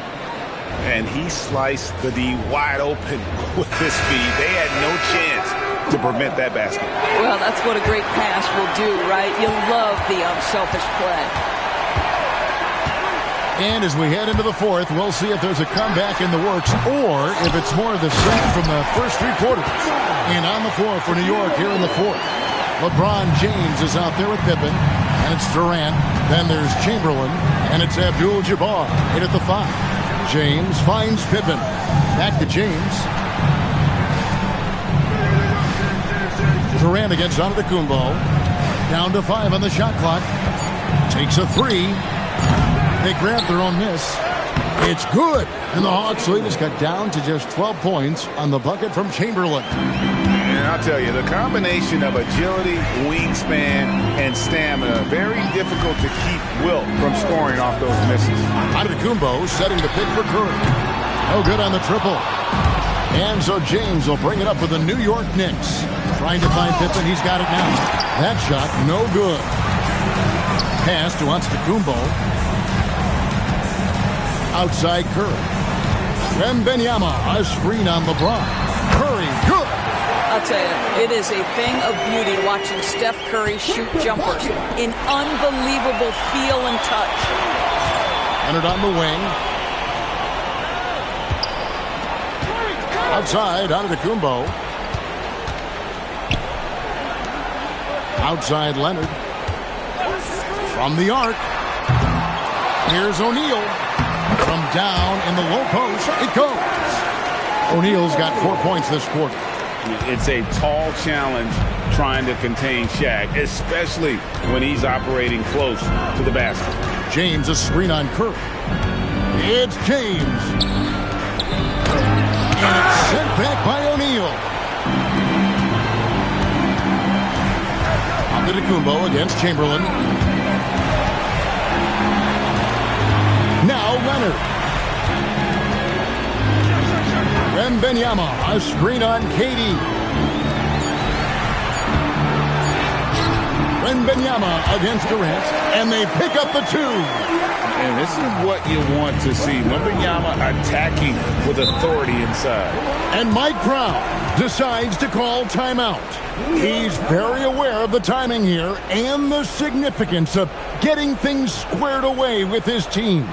And he sliced the D wide open with his speed. They had no chance to prevent that basket. Well, that's what a great pass will do, right? You love the unselfish play. And as we head into the fourth, we'll see if there's a comeback in the works or if it's more of the same from the first three quarters. And on the floor for New York here in the fourth. LeBron James is out there with Pippen. And it's Durant. Then there's Chamberlain. And it's Abdul-Jabbar in at the 5. James finds Pippen. Back to James. Durant against Antetokounmpo. Down to 5 on the shot clock. Takes a 3. They grab their own miss. It's good. And the Hawks lead is cut down to just 12 points on the bucket from Chamberlain. And I'll tell you, the combination of agility, wingspan, and stamina, very difficult to keep Wilt from scoring off those misses. Antetokounmpo setting the pick for Curry. No good on the triple. And So James will bring it up with the New York Knicks. Trying to find Pippen. He's got it now. That shot, no good. Pass to Antetokounmpo. Outside Curry. Wembanyama, a screen on LeBron. Curry, good. I'll tell you, it is a thing of beauty watching Steph Curry shoot jumpers in unbelievable feel and touch. Leonard on the wing. Outside, Antetokounmpo. Outside Leonard. From the arc. Here's O'Neal. From down in the low post, it goes. O'Neal's got 4 points this quarter. It's a tall challenge trying to contain Shaq, especially when he's operating close to the basket. James, a screen on Curry. It's James. And it's sent back by O'Neal. Antetokounmpo against Chamberlain. Now Leonard. Wembanyama, a screen on KD. Wembanyama against Durant, and they pick up the 2. And this is what you want to see. Wembanyama attacking with authority inside. And Mike Brown decides to call timeout. He's very aware of the timing here and the significance of getting things squared away with his team.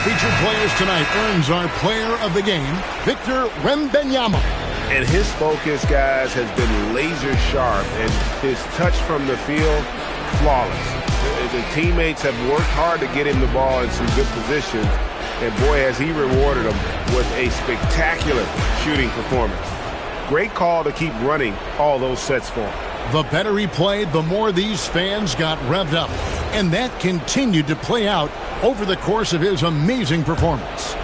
Featured players tonight earns our player of the game, Victor Wembanyama. And his focus, guys, has been laser sharp, and his touch from the field, flawless. The teammates have worked hard to get him the ball in some good positions, and boy, has he rewarded them with a spectacular shooting performance. Great call to keep running all those sets for him. The better he played, the more these fans got revved up, and that continued to play out over the course of his amazing performance.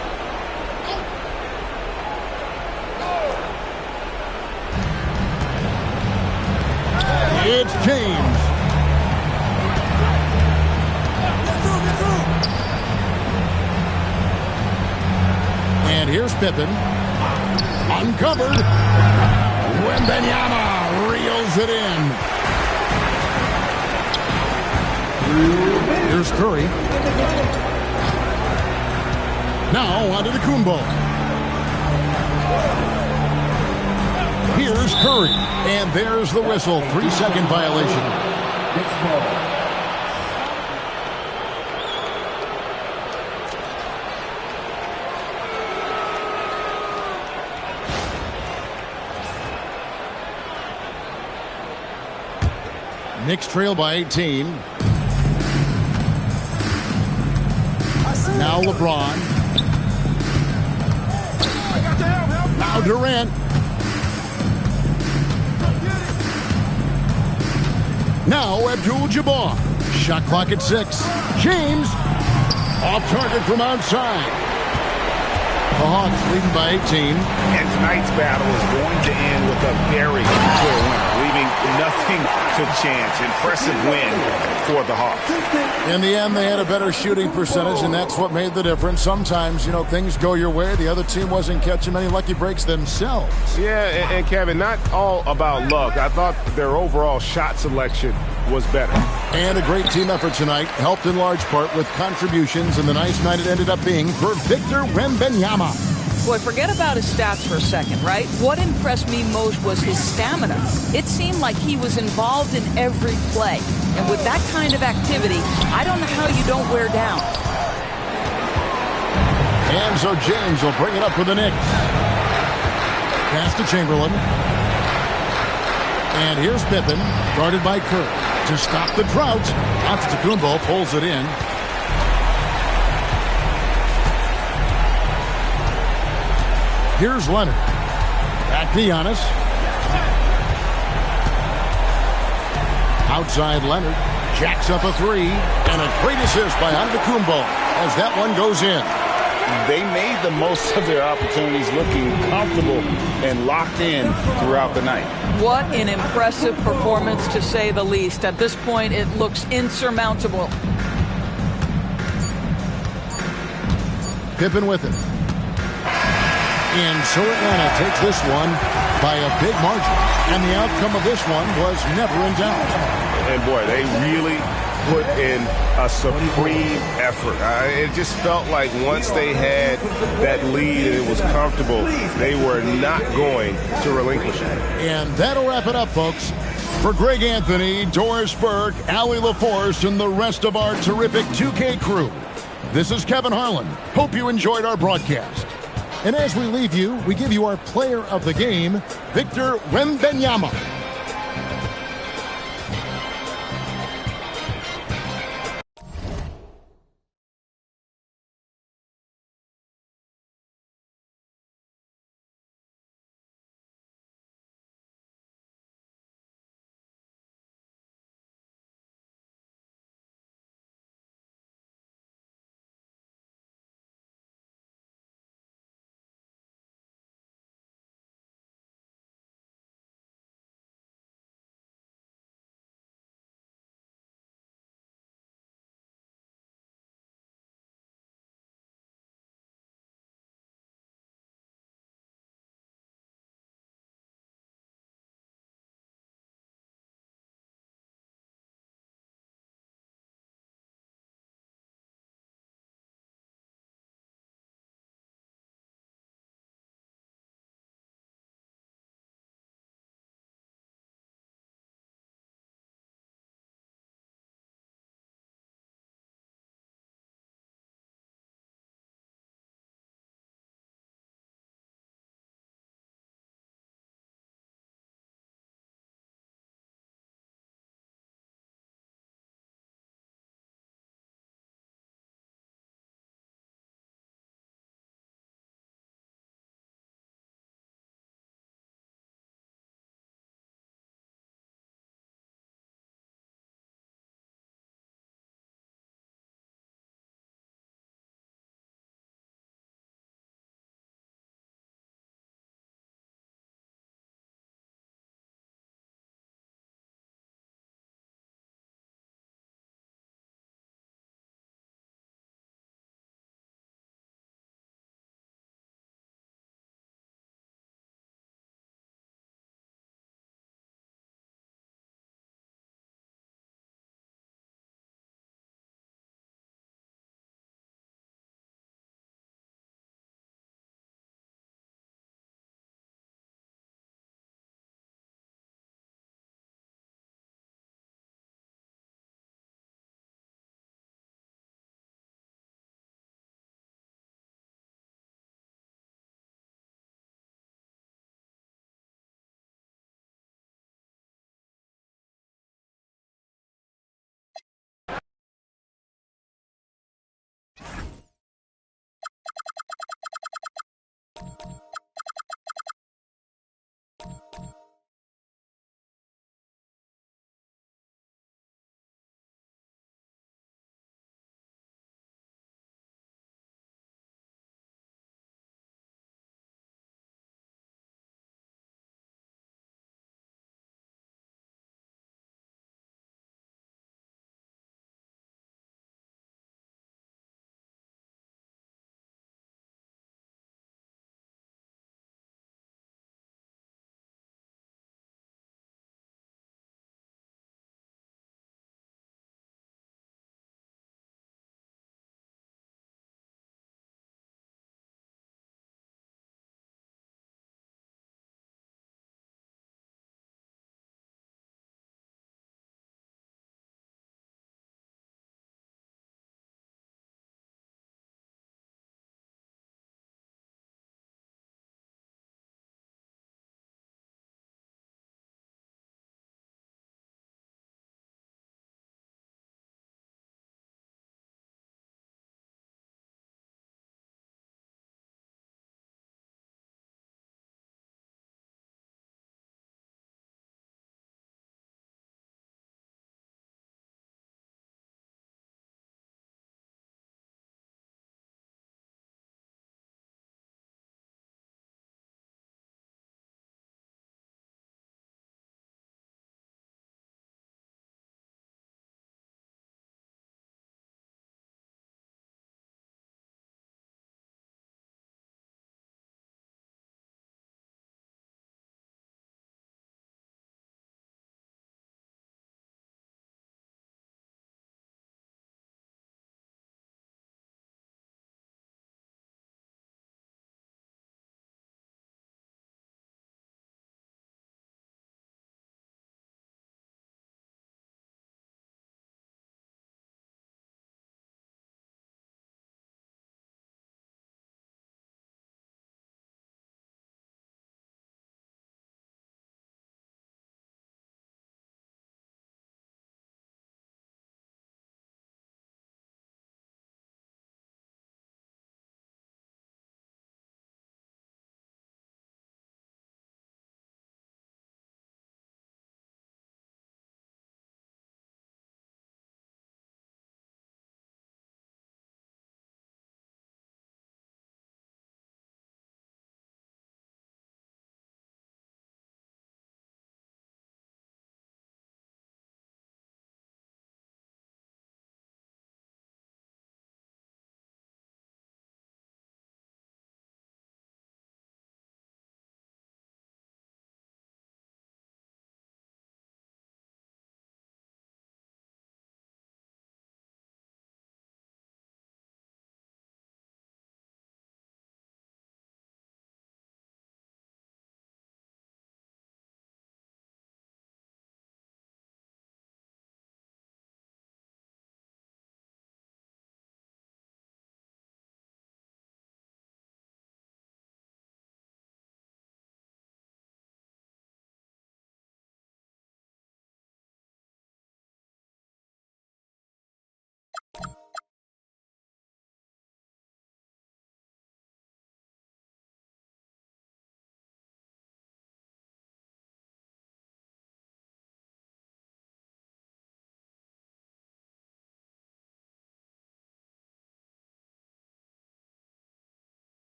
It's James. And here's Pippen. Uncovered. Wembanyama reels it in. Here's Curry. Now onto the Antetokounmpo. Here's Curry. And there's the whistle. 3-second violation. Knicks trail by 18. Now LeBron. Now Durant. Now Abdul-Jabbar. Shot clock at 6. James. Off target from outside. The Hawks leading by 18. And tonight's battle is going to end with a very clear winner. leaving nothing to chance. Impressive win for the Hawks. In the end, they had a better shooting percentage, and that's what made the difference. Sometimes, things go your way. The other team wasn't catching many lucky breaks themselves. Yeah, and Kevin, not all about luck. I thought their overall shot selection was better. And a great team effort tonight, helped in large part with contributions, and the nice night it ended up being for Victor Wembanyama. Boy, forget about his stats for a second, right? What impressed me most was his stamina. It seemed like he was involved in every play. And with that kind of activity, I don't know how you don't wear down. And so James will bring it up for the Knicks. Pass to Chamberlain. And here's Pippen, guarded by Kerr. To stop the drought, Antetokounmpo pulls it in. Here's Leonard. Back to Giannis. Outside Leonard. Jacks up a three. And a great assist by Antetokounmpo as that one goes in. They made the most of their opportunities, looking comfortable and locked in throughout the night. What an impressive performance, to say the least. At this point, it looks insurmountable. Pippen with it. And so Atlanta takes this one by a big margin. And the outcome of this one was never in doubt. And boy, they really put in a supreme effort. It just felt like once they had that lead and it was comfortable, they were not going to relinquish it. And that'll wrap it up, folks. For Greg Anthony, Doris Burke, Allie LaForce, and the rest of our terrific 2K crew, this is Kevin Harlan. Hope you enjoyed our broadcast. And as we leave you, we give you our player of the game, Victor Wembanyama.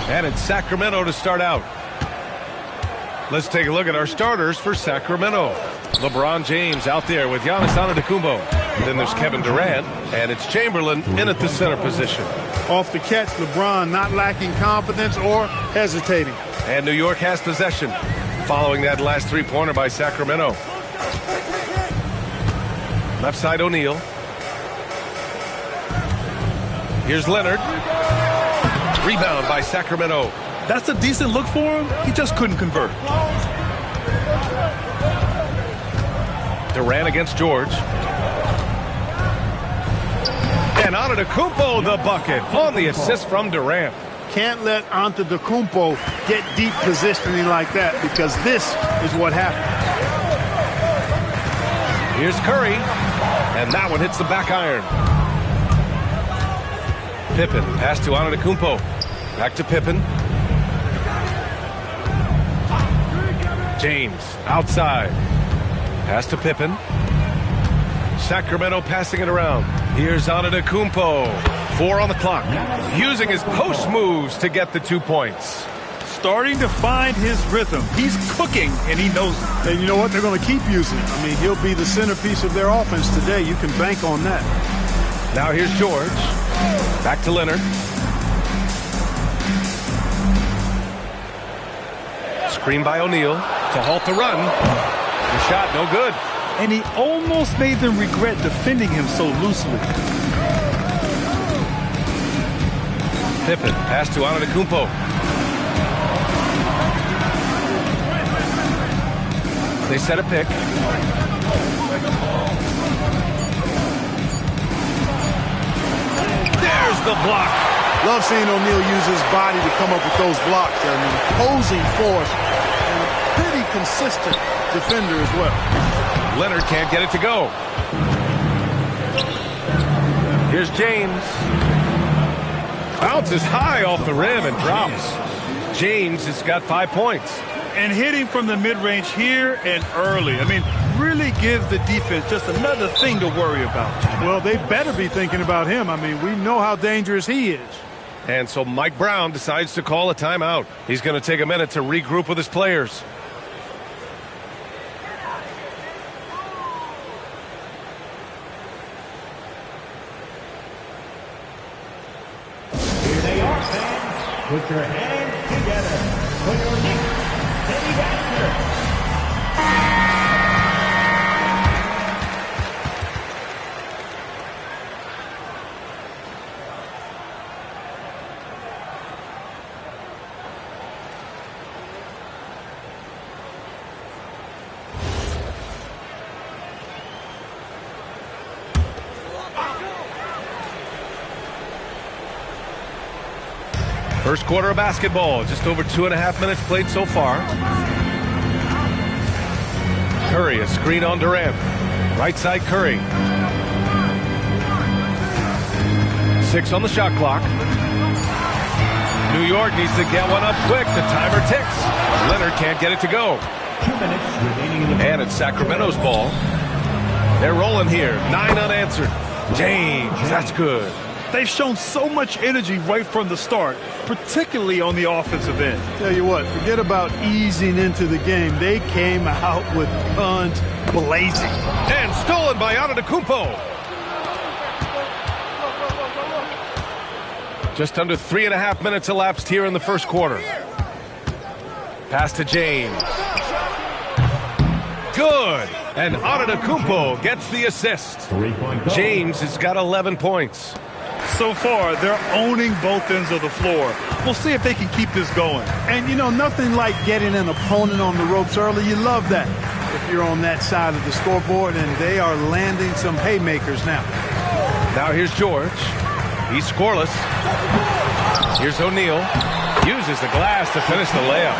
And it's Sacramento to start out. Let's take a look at our starters for Sacramento. LeBron James out there with Giannis Antetokounmpo. Then there's Kevin Durant, and it's Chamberlain in at the center position. Off the catch, LeBron not lacking confidence or hesitating. And New York has possession following that last three-pointer by Sacramento. Left side O'Neal. Here's Leonard. Rebound by Sacramento. That's a decent look for him. He just couldn't convert. Durant against George. And Antetokounmpo the bucket on the assist from Durant. Can't let Antetokounmpo get deep positioning like that, because this is what happens. Here's Curry. And that one hits the back iron. Pippen, pass to Antetokounmpo. Back to Pippen. James, outside. Pass to Pippen. Sacramento passing it around. Here's Antetokounmpo. 4 on the clock. Using his post moves to get the 2 points. Starting to find his rhythm. He's cooking, and he knows it. And you know what? They're going to keep using it. I mean, he'll be the centerpiece of their offense today. You can bank on that. Now here's George. Back to Leonard. Screen by O'Neal to halt the run. The shot, no good. And he almost made them regret defending him so loosely. Pippen, pass to Antetokounmpo. They set a pick. There's the block. Love seeing O'Neal use his body to come up with those blocks. They're an imposing force and a pretty consistent defender as well. Leonard can't get it to go. Here's James. Bounces high off the rim and drops. James has got 5 points. And hitting from the mid-range here and early. I mean, really gives the defense just another thing to worry about. Well, they better be thinking about him. I mean, we know how dangerous he is. And so Mike Brown decides to call a timeout. He's going to take a minute to regroup with his players. Here they are, fans. Put your hands together for your Knicks City Dancer. First quarter of basketball, just over 2.5 minutes played so far. Curry, a screen on Durant. Right side Curry. 6 on the shot clock. New York needs to get one up quick. The timer ticks. Leonard can't get it to go. 2 minutes remaining in the And it's Sacramento's ball. They're rolling here. 9 unanswered. James, that's good. They've shown so much energy right from the start, particularly on the offensive end. Tell you what, forget about easing into the game. They came out with guns blazing. And stolen by Antetokounmpo. Just under 3.5 minutes elapsed here in the first quarter. Pass to James. Good. And Antetokounmpo gets the assist. 3-point goal. James has got 11 points. So far, they're owning both ends of the floor. We'll see if they can keep this going. And, you know, nothing like getting an opponent on the ropes early. You love that if you're on that side of the scoreboard, and they are landing some haymakers now. Now here's George. He's scoreless. Here's O'Neal. Uses the glass to finish the layup.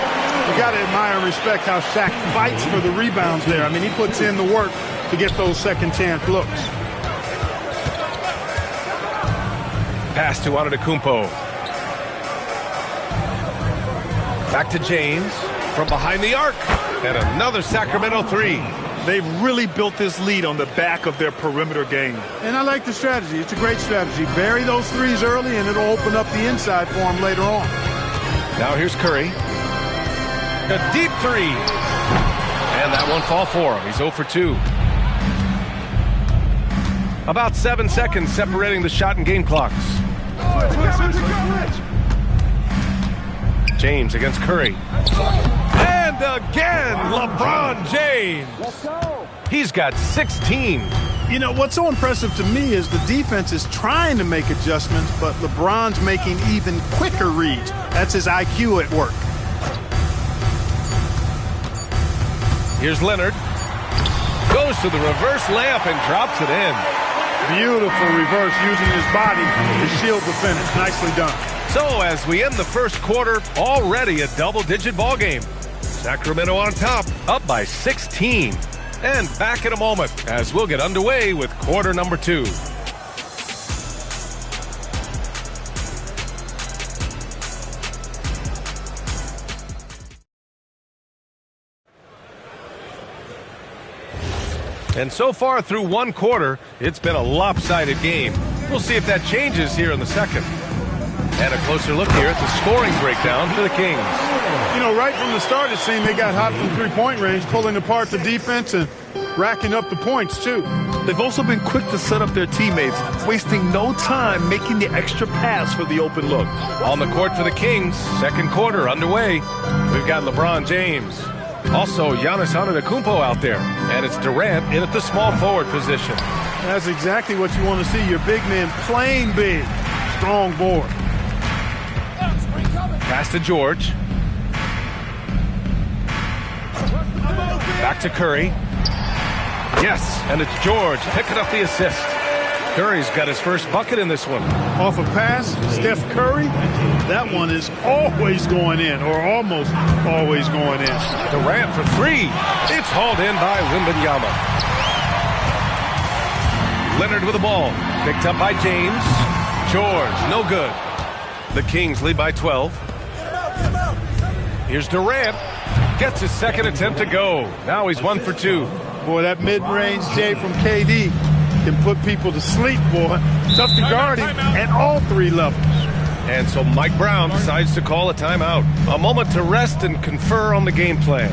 You got to admire and respect how Shaq fights for the rebounds there. I mean, he puts in the work to get those second chance looks. Pass to Antetokounmpo. Back to James from behind the arc. And another Sacramento three. They've really built this lead on the back of their perimeter game. And I like the strategy. It's a great strategy. Bury those threes early, and it'll open up the inside for them later on. Now here's Curry. A deep three. And that won't fall for him. He's 0 for 2. About 7 seconds separating the shot and game clocks. James against Curry. And again, LeBron James. He's got 16. You know, what's so impressive to me is the defense is trying to make adjustments, but LeBron's making even quicker reads. That's his IQ at work. Here's Leonard. Goes to the reverse layup and drops it in. Beautiful reverse using his body to shield the finish. Nicely done. So as we end the first quarter, already a double-digit ball game. Sacramento on top, up by 16. And back in a moment as we'll get underway with quarter number 2. And so far through one quarter, it's been a lopsided game. We'll see if that changes here in the second. And a closer look here at the scoring breakdown for the Kings. You know, right from the start, it seemed they got hot from three-point range, pulling apart the defense and racking up the points, too. They've also been quick to set up their teammates, wasting no time making the extra pass for the open look. On the court for the Kings, second quarter underway. We've got LeBron James. Also, Giannis Antetokounmpo out there. And it's Durant in at the small forward position. That's exactly what you want to see, your big man playing big. Strong board. Pass to George. Back to Curry. Yes, and it's George picking up the assist. Curry's got his first bucket in this one. Off a pass, Steph Curry. That one is always going in, or almost always going in. Durant for 3. It's hauled in by Wembanyama. Leonard with the ball. Picked up by James. George, no good. The Kings lead by 12. Here's Durant. Gets his second attempt to go. Now he's 1 for 2. Boy, that mid-range J from KD can put people to sleep, boy. Tough to guard him at all 3 levels. And so Mike Brown decides to call a timeout. A moment to rest and confer on the game plan.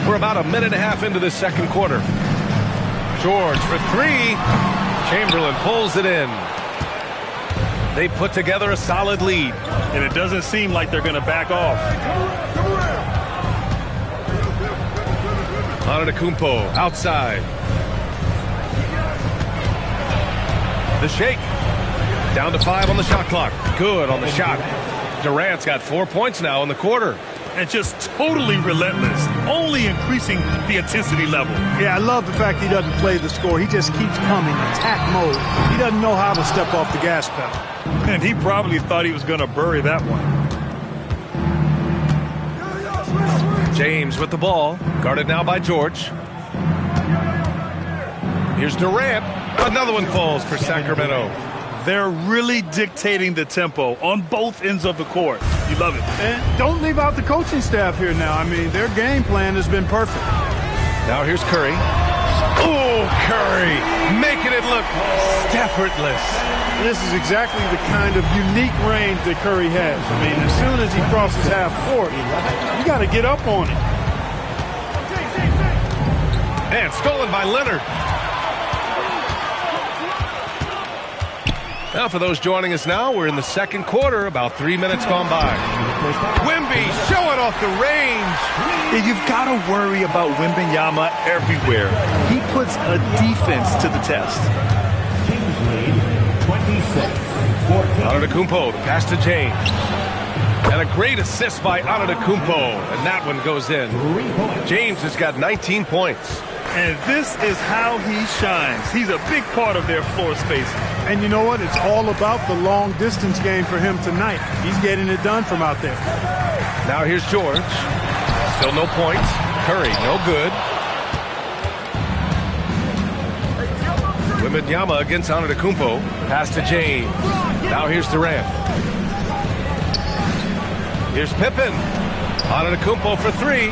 We're about a minute and a half into the second quarter. George for 3. Chamberlain pulls it in. They put together a solid lead. And it doesn't seem like they're going to back off. Antetokounmpo outside. The shake. Down to 5 on the shot clock. Good on the shot. Durant's got 4 points now in the quarter. And just totally relentless, only increasing the intensity level. Yeah, I love the fact he doesn't play the score. He just keeps coming, attack mode. He doesn't know how to step off the gas pedal. And he probably thought he was going to bury that one. James with the ball, guarded now by George. Here's Durant. Another one falls for Sacramento. They're really dictating the tempo on both ends of the court. You love it. And don't leave out the coaching staff here now. I mean, their game plan has been perfect. Now here's Curry. Oh, Curry, making it look effortless. This is exactly the kind of unique range that Curry has. I mean, as soon as he crosses half court, you got to get up on him. And stolen by Leonard. Now, for those joining us now, we're in the second quarter, about 3 minutes gone by. Wemby showing off the range. Yeah, you've got to worry about Wembanyama everywhere. He puts a defense to the test. Kings lead 26-14. Antetokounmpo, the pass to James. And a great assist by Antetokounmpo, and that one goes in. James has got 19 points. And this is how he shines. He's a big part of their floor space. And you know what? It's all about the long distance game for him tonight. He's getting it done from out there. Now here's George. Still no points. Curry, no good. Wembanyama against Antetokounmpo. Pass to James. Now here's Durant. Here's Pippen. Antetokounmpo for three.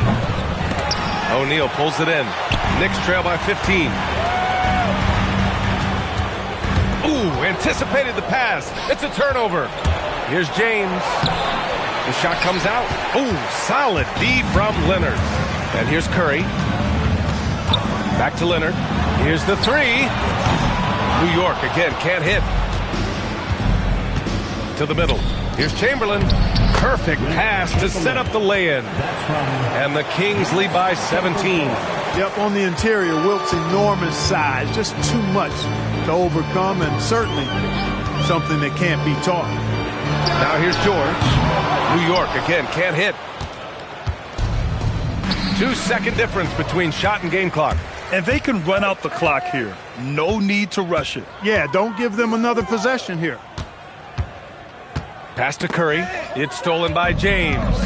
O'Neal pulls it in. Knicks trail by 15. Ooh, anticipated the pass. It's a turnover. Here's James. The shot comes out. Ooh, solid D from Leonard. And here's Curry. Back to Leonard. Here's the three. New York again can't hit. To the middle. Here's Chamberlain. Perfect pass to set up the lay-in. And the Kings lead by 17. Yep, on the interior, Wilt's enormous size. Just too much to overcome, and certainly something that can't be taught. Now here's George. New York again can't hit. 2-second difference between shot and game clock. And they can run out the clock here. No need to rush it. Yeah, don't give them another possession here. Pass to Curry. It's stolen by James.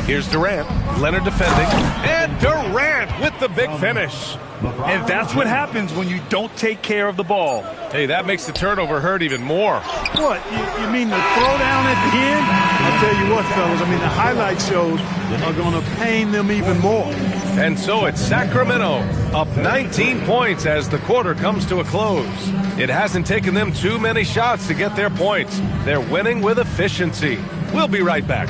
Here's Durant. Leonard defending. And Durant with the big finish. And that's what happens when you don't take care of the ball. Hey, that makes the turnover hurt even more. What? You mean the throwdown at the end? I'll tell you what, fellas. I mean, the highlight shows are going to pain them even more. And so it's Sacramento up 19 points as the quarter comes to a close. It hasn't taken them too many shots to get their points. They're winning with efficiency. We'll be right back.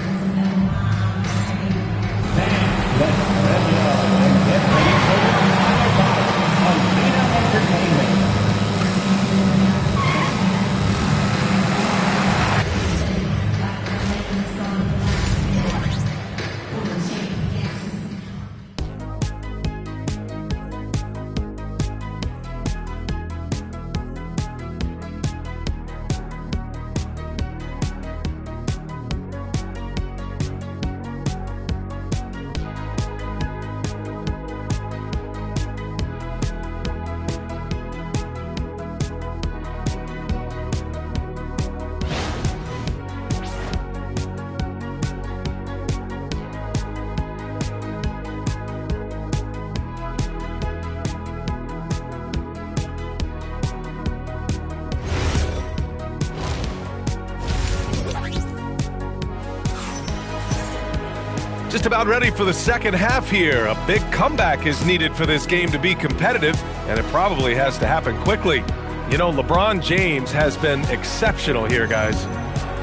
Just about ready for the second half here. A big comeback is needed for this game to be competitive, and it probably has to happen quickly. You know, LeBron James has been exceptional here, guys.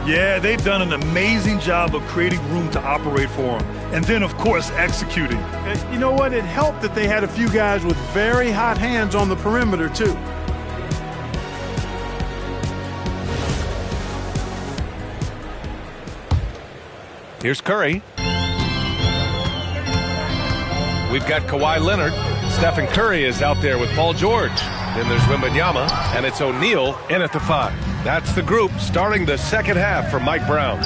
Yeah, they've done an amazing job of creating room to operate for him. And then, of course, executing. You know what? It helped that they had a few guys with very hot hands on the perimeter, too. Here's Curry. We've got Kawhi Leonard. Stephen Curry is out there with Paul George. Then there's Wembanyama, and it's O'Neal in at the 5. That's the group starting the second half for Mike Brown.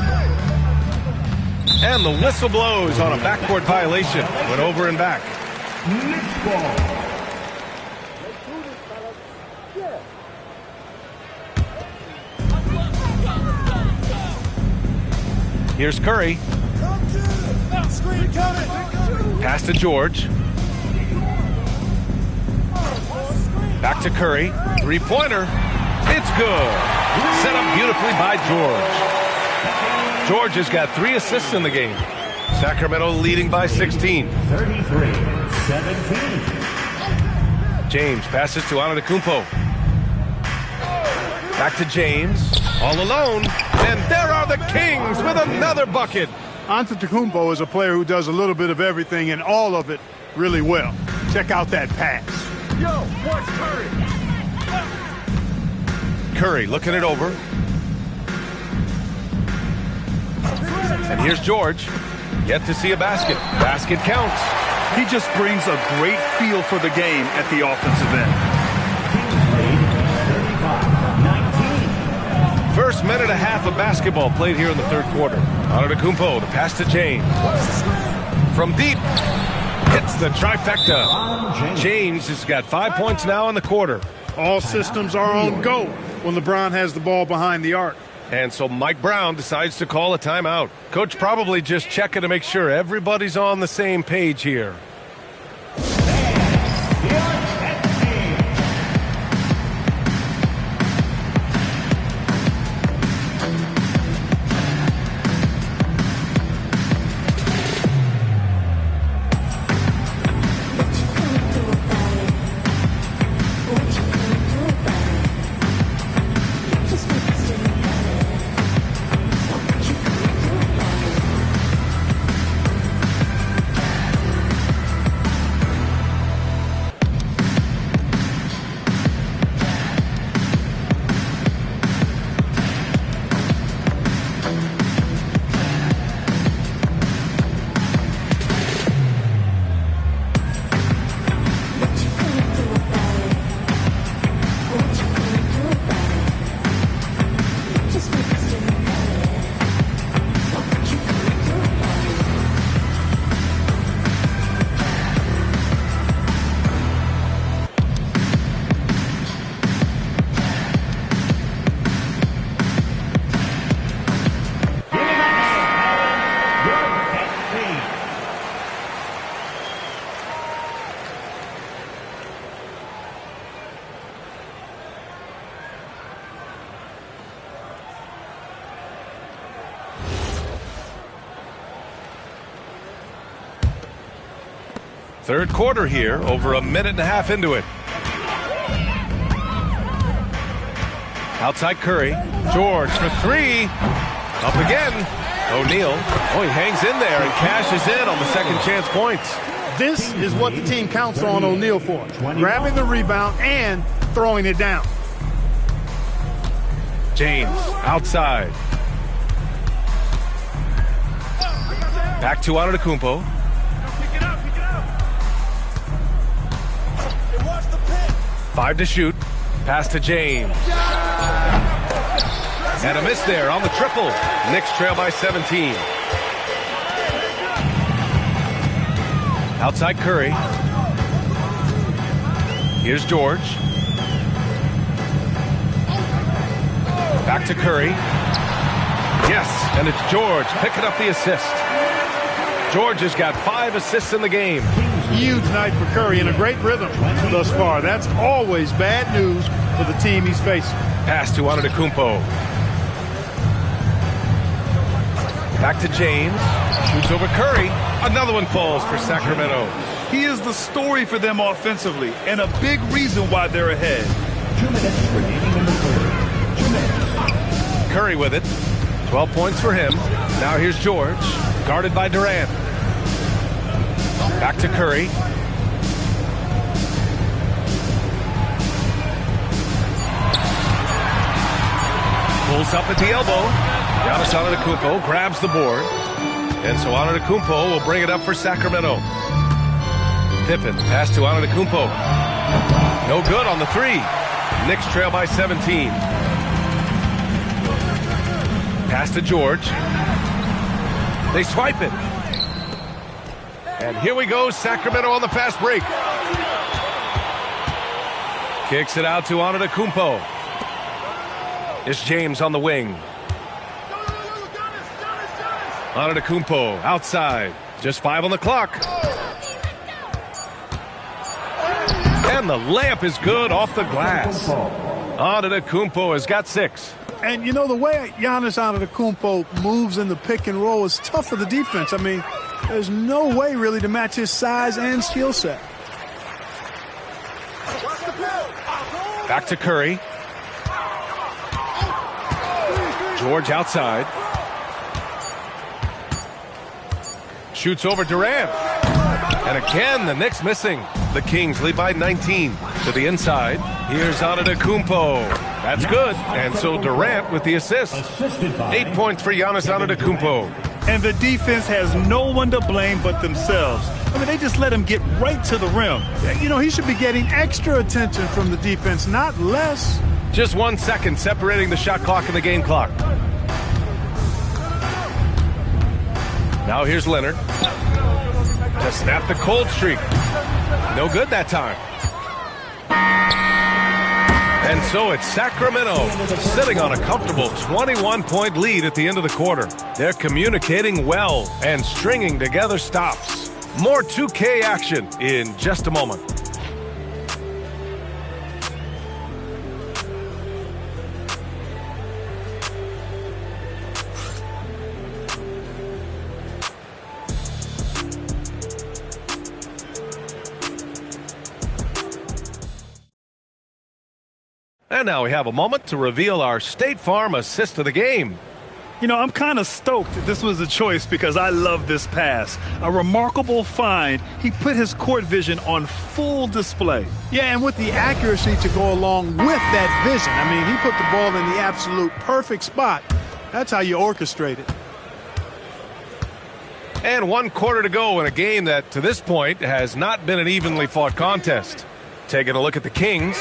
And the whistle blows on a backcourt violation. Went over and back. Here's Curry. Pass to George. Back to Curry. Three-pointer. It's good. Set up beautifully by George. George has got 3 assists in the game. Sacramento leading by 16. 33-17. James passes to Antetokounmpo. Back to James. All alone. And there are the Kings with another bucket. Antetokounmpo is a player who does a little bit of everything and all of it really well. Check out that pass. Yo, watch Curry. Curry looking it over. And here's George. Yet to see a basket. Basket counts. He just brings a great feel for the game at the offensive end. First minute and a half of basketball played here in the third quarter. Antetokounmpo, the pass to James. From deep. Hits the trifecta. James has got 5 points now in the quarter. All systems are on go when LeBron has the ball behind the arc. And so Mike Brown decides to call a timeout. Coach probably just checking to make sure everybody's on the same page here. Third quarter here, over a minute and a half into it. Outside Curry. George for three. Up again. O'Neal. Oh, he hangs in there and cashes in on the second chance points. This is what the team counts on O'Neal for. Grabbing the rebound and throwing it down. James outside. Back to Antetokounmpo. 5 to shoot. Pass to James. And a miss there on the triple. Knicks trail by 17. Outside Curry. Here's George. Back to Curry. Yes, and it's George picking up the assist. George has got 5 assists in the game. Huge night for Curry and a great rhythm thus far. That's always bad news for the team he's facing. Pass to Antetokounmpo. Back to James. Shoots over Curry. Another one falls for Sacramento. He is the story for them offensively and a big reason why they're ahead. 2 minutes remaining in the third. 2 minutes. Curry with it. 12 points for him. Now here's George. Guarded by Durant. Back to Curry. Pulls up at the elbow. Giannis Antetokounmpo grabs the board. And so Antetokounmpo will bring it up for Sacramento. Pippen, pass to Antetokounmpo. No good on the three. Knicks trail by 17. Pass to George. They swipe it. And here we go, Sacramento on the fast break. Kicks it out to Antetokounmpo. It's James on the wing. Antetokounmpo outside. Just 5 on the clock. And the layup is good off the glass. Antetokounmpo has got 6. And, you know, the way Giannis Antetokounmpo moves in the pick and roll is tough for the defense. I mean, there's no way really to match his size and skill set. Back to Curry. George outside. Shoots over Durant. And again, the Knicks missing. The Kings lead by 19 to the inside. Here's Antetokounmpo. That's good. And so Durant with the assist. 8 points for Giannis Antetokounmpo. And the defense has no one to blame but themselves. I mean, they just let him get right to the rim. You know, he should be getting extra attention from the defense, not less. Just 1 second separating the shot clock and the game clock. Now here's Leonard. to snap the cold streak. No good that time. And so it's Sacramento sitting on a comfortable 21-point lead at the end of the quarter. They're communicating well and stringing together stops. More 2K action in just a moment. And now we have a moment to reveal our State Farm assist of the game. You know, I'm kind of stoked that this was a choice because I love this pass. A remarkable find. He put his court vision on full display. Yeah, and with the accuracy to go along with that vision. I mean, he put the ball in the absolute perfect spot. That's how you orchestrate it. And 1 quarter to go in a game that, to this point, has not been an evenly fought contest. Taking a look at the Kings,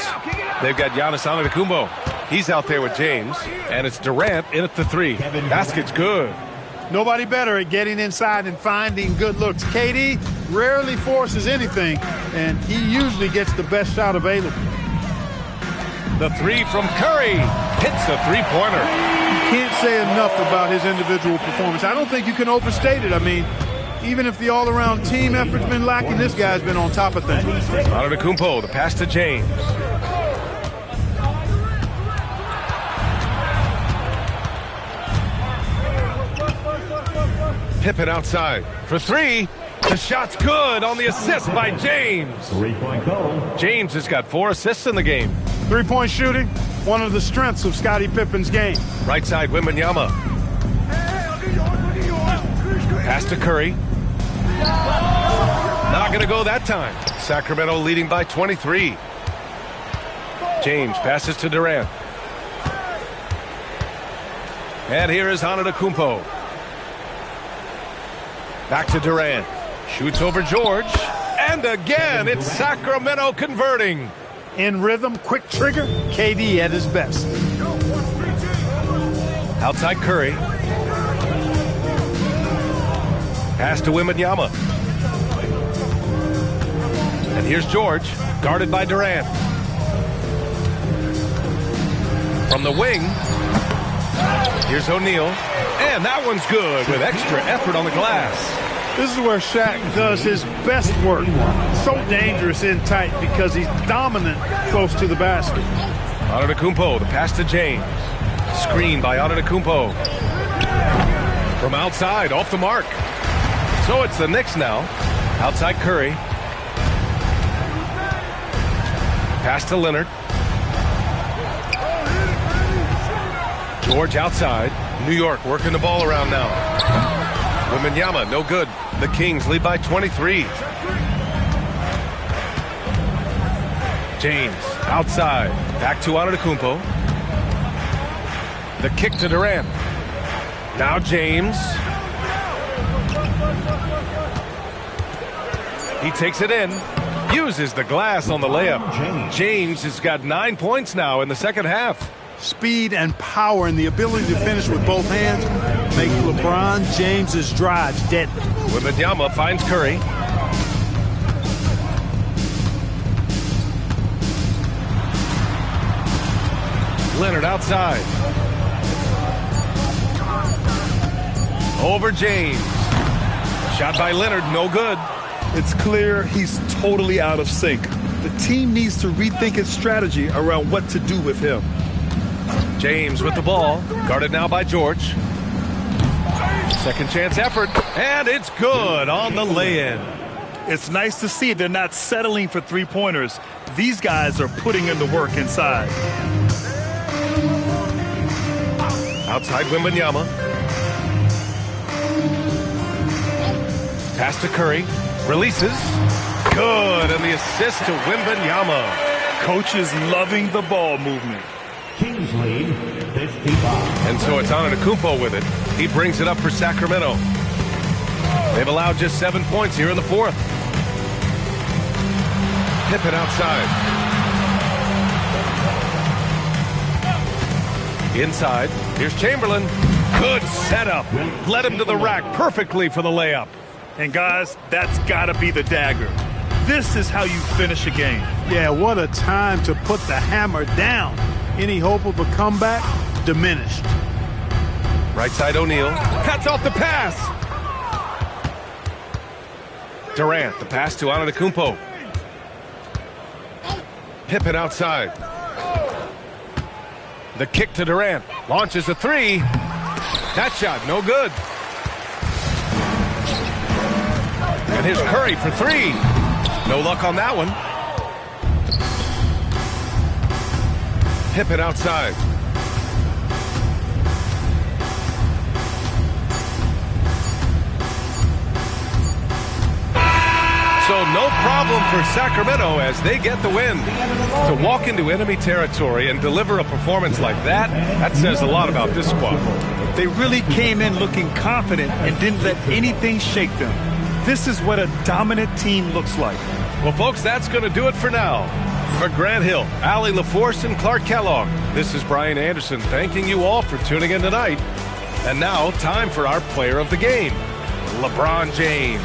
they've got Giannis Antetokounmpo. He's out there with James, and it's Durant in at the 3. Basket's good. Nobody better at getting inside and finding good looks. KD rarely forces anything, and he usually gets the best shot available. The 3 from Curry hits a three-pointer. You can't say enough about his individual performance. I don't think you can overstate it. I mean, even if the all-around team effort's been lacking, this guy's been on top of things. Antetokounmpo, the pass to James. Pippen outside for 3. The shot's good on the assist by James. 3-point goal. James has got 4 assists in the game. 3-point shooting, one of the strengths of Scottie Pippen's game. Right side, Wembanyama. Pass to Curry. Not going to go that time. Sacramento leading by 23. James passes to Durant. And here is Antetokounmpo. Back to Durant. Shoots over George. And again, it's Sacramento converting. In rhythm, quick trigger, KD at his best. Outside Curry. Pass to Wembanyama. And here's George, guarded by Durant. From the wing, here's O'Neal. And that one's good with extra effort on the glass. This is where Shaq does his best work. So dangerous in tight because he's dominant close to the basket. Antetokounmpo, the pass to James. Screen by Antetokounmpo. From outside, off the mark. So it's the Knicks now. Outside Curry. Pass to Leonard. George outside. New York working the ball around now. Wembanyama, no good. The Kings lead by 23. James outside. Back to Antetokounmpo. The kick to Durant. Now James. He takes it in. Uses the glass on the layup. James has got 9 points now in the second half. Speed and power and the ability to finish with both hands make LeBron James's drives deadly. Wembanyama finds Curry. Leonard outside. Over James. Shot by Leonard, no good. It's clear he's totally out of sync. The team needs to rethink its strategy around what to do with him. James with the ball, guarded now by George. Second chance effort, and it's good on the lay-in. It's nice to see they're not settling for three-pointers. These guys are putting in the work inside. Outside Wembanyama. Pass to Curry. Releases. Good, and the assist to Wembanyama. Coach is loving the ball movement. Kings lead 55. And so it's Antetokounmpo with it. He brings it up for Sacramento. They've allowed just 7 points here in the fourth. Pippen outside. Inside. Here's Chamberlain. Good setup. Led him to the rack perfectly for the layup. And guys, that's got to be the dagger. This is how you finish a game. Yeah, what a time to put the hammer down. Any hope of a comeback diminished. Right side O'Neal. Cuts off the pass. Durant, the pass to Antetokounmpo. Pippen outside. The kick to Durant. Launches a three. That shot, no good. And here's Curry for three. No luck on that one. Pippen outside. So no problem for Sacramento as they get the win. To walk into enemy territory and deliver a performance like that says a lot about this squad. They really came in looking confident and didn't let anything shake them. This is what a dominant team looks like. Well, folks, that's going to do it for now. For Grant Hill, Allie LaForce, and Clark Kellogg, this is Brian Anderson thanking you all for tuning in tonight. And now, time for our player of the game, LeBron James.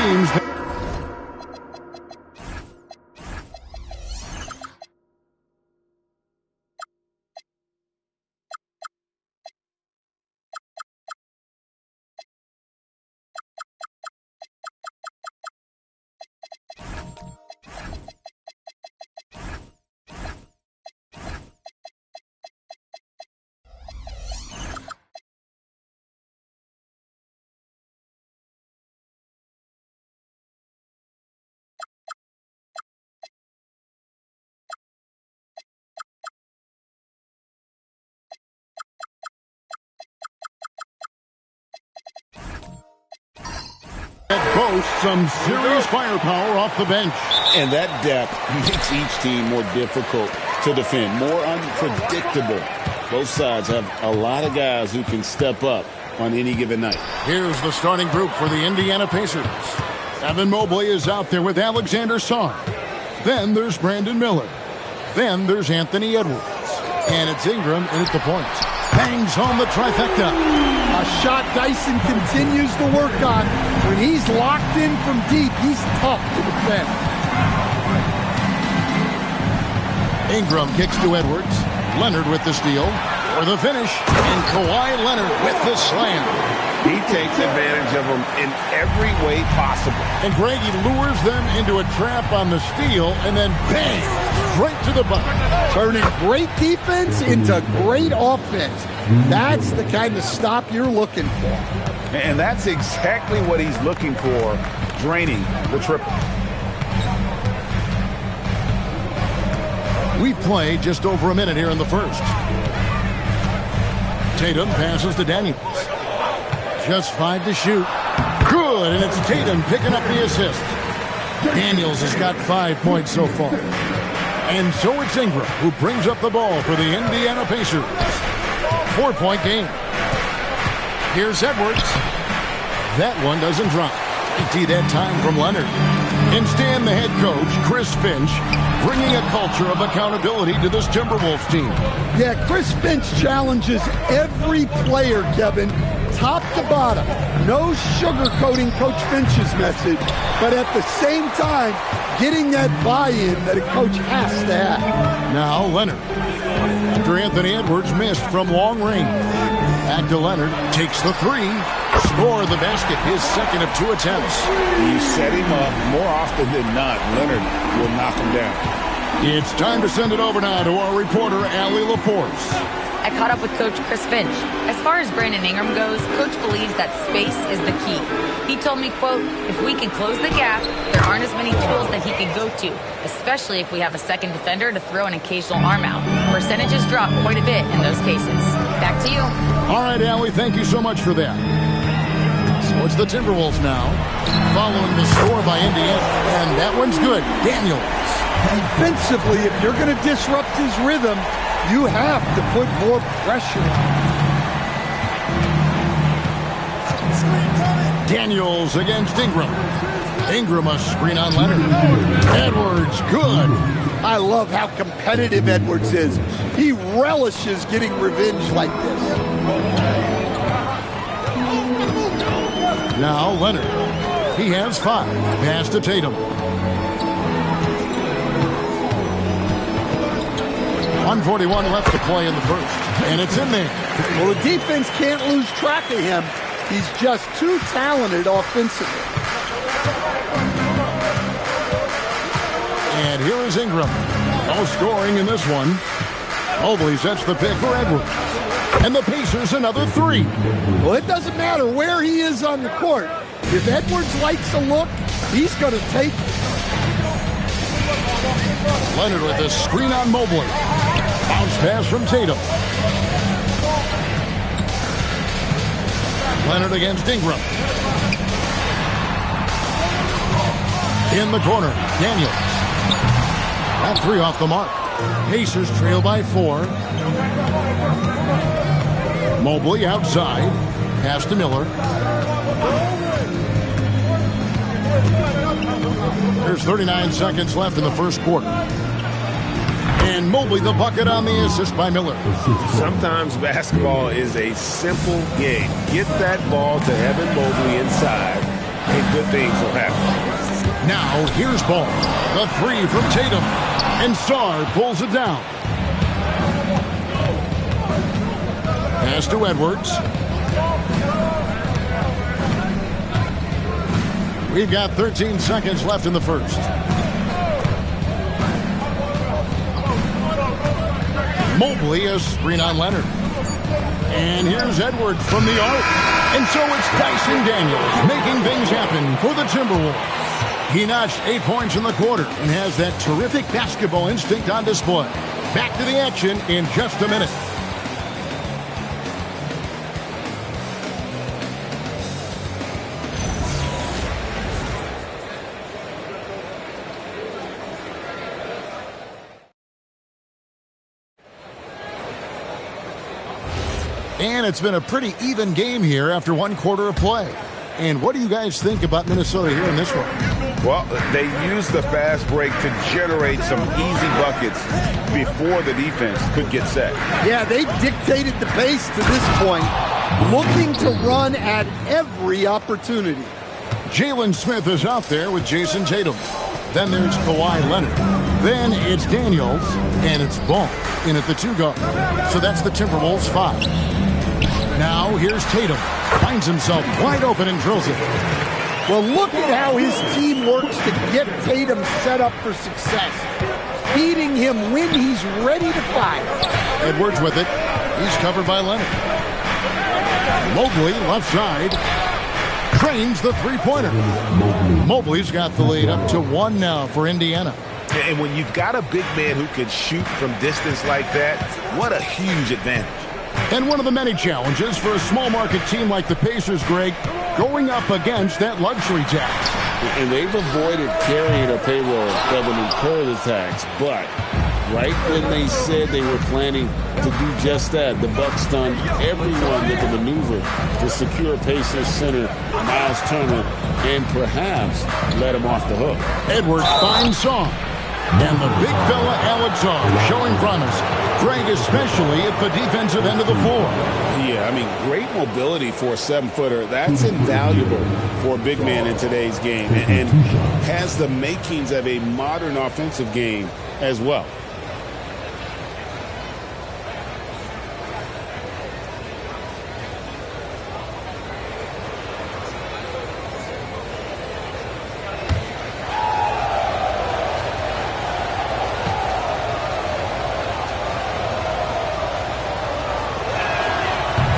teams. Boasts some serious firepower off the bench. And that depth makes each team more difficult to defend, more unpredictable. Both sides have a lot of guys who can step up on any given night. Here's the starting group for the Indiana Pacers. Evan Mobley is out there with Alexander Sarr. Then there's Brandon Miller. Then there's Anthony Edwards. And it's Ingram in at the point. Bangs home the trifecta. A shot Dyson continues to work on. When he's locked in from deep, he's tough to defend. Ingram kicks to Edwards. Leonard with the steal. For the finish. And Kawhi Leonard with the slam. He takes advantage of them in every way possible. And Greg, he lures them into a trap on the steal, and then bang, straight to the bucket. Turning great defense into great offense. That's the kind of stop you're looking for. And that's exactly what he's looking for, draining the triple. We've played just over a minute here in the first. Tatum passes to Daniels. Just 5 to shoot. Good, and it's Tatum picking up the assist. Daniels has got 5 points so far. And so it's Ingram who brings up the ball for the Indiana Pacers. 4-point game. Here's Edwards. That one doesn't drop. Empty that time from Leonard. Instead, the head coach, Chris Finch, bringing a culture of accountability to this Timberwolves team. Yeah, Chris Finch challenges every player, Kevin, top to bottom. No sugarcoating Coach Finch's message, but at the same time, getting that buy-in that a coach has to have. Now Leonard. After Anthony Edwards missed from long range. Back to Leonard. Takes the three. Score the basket. His second of 2 attempts. You set him up more often than not. Leonard will knock him down. It's time to send it over now to our reporter, Allie LaForce. I caught up with Coach Chris Finch. As far as Brandon Ingram goes, Coach believes that space is the key. He told me, quote, if we can close the gap, there aren't as many tools that he can go to, especially if we have a second defender to throw an occasional arm out. Percentages drop quite a bit in those cases. Back to you. All right, Allie, thank you so much for that. So it's the Timberwolves now, following the score by Indiana, and that one's good. Daniels. Defensively, if you're going to disrupt his rhythm, you have to put more pressure on. Daniels against Ingram. Ingram a screen on Leonard. Edwards, good. I love how competitive Edwards is. He relishes getting revenge like this. Now Leonard. He has 5. Pass to Tatum. 141 left to play in the first. And it's in there. Well, the defense can't lose track of him. He's just too talented offensively. And here is Ingram. No scoring in this one. Mobley sets the pick for Edwards. And the Pacers another 3. Well, it doesn't matter where he is on the court. If Edwards likes a look, he's going to take it. Leonard with a screen on Mobley. Bounce pass from Tatum. Leonard against Ingram. In the corner, Daniels. That 3 off the mark. Pacers trail by 4. Mobley outside. Pass to Miller. There's 39 seconds left in the first quarter. And Mobley the bucket on the assist by Miller. Sometimes basketball is a simple game. Get that ball to Evan Mobley inside, and good things will happen. Now here's Ball. The three from Tatum. And Sarr pulls it down. Pass to Edwards. We've got 13 seconds left in the first. Mobley, a screen on Leonard. And here's Edwards from the arc. And so it's Dyson Daniels making things happen for the Timberwolves. He notched 8 points in the quarter and has that terrific basketball instinct on display. Back to the action in just a minute. And it's been a pretty even game here after one quarter of play. And what do you guys think about Minnesota here in this one? Well, they used the fast break to generate some easy buckets before the defense could get set. Yeah, they dictated the pace to this point, looking to run at every opportunity. Jalen Smith is out there with Jason Tatum. Then there's Kawhi Leonard. Then it's Daniels, and it's Ball in at the 2 guard. So that's the Timberwolves 5. Now here's Tatum. Finds himself wide open and drills it. Well, look at how his team works to get Tatum set up for success. Feeding him when he's ready to fire. Edwards with it. He's covered by Leonard. Mobley, left side. Trains the three-pointer. Mobley's got the lead up to 1 now for Indiana. And when you've got a big man who can shoot from distance like that, what a huge advantage. And one of the many challenges for a small market team like the Pacers, Greg, going up against that luxury tax. And they've avoided carrying a payroll that would incur the tax. But right when they said they were planning to do just that, the Bucks done everyone that could maneuver to secure Pacers center Miles Turner and perhaps let him off the hook. Edwards finds Song. And the big fella Alex Song showing promise. Greg, especially at the defensive end of the floor. Yeah, I mean, great mobility for a 7-footer. That's invaluable for a big man in today's game and has the makings of a modern offensive game as well.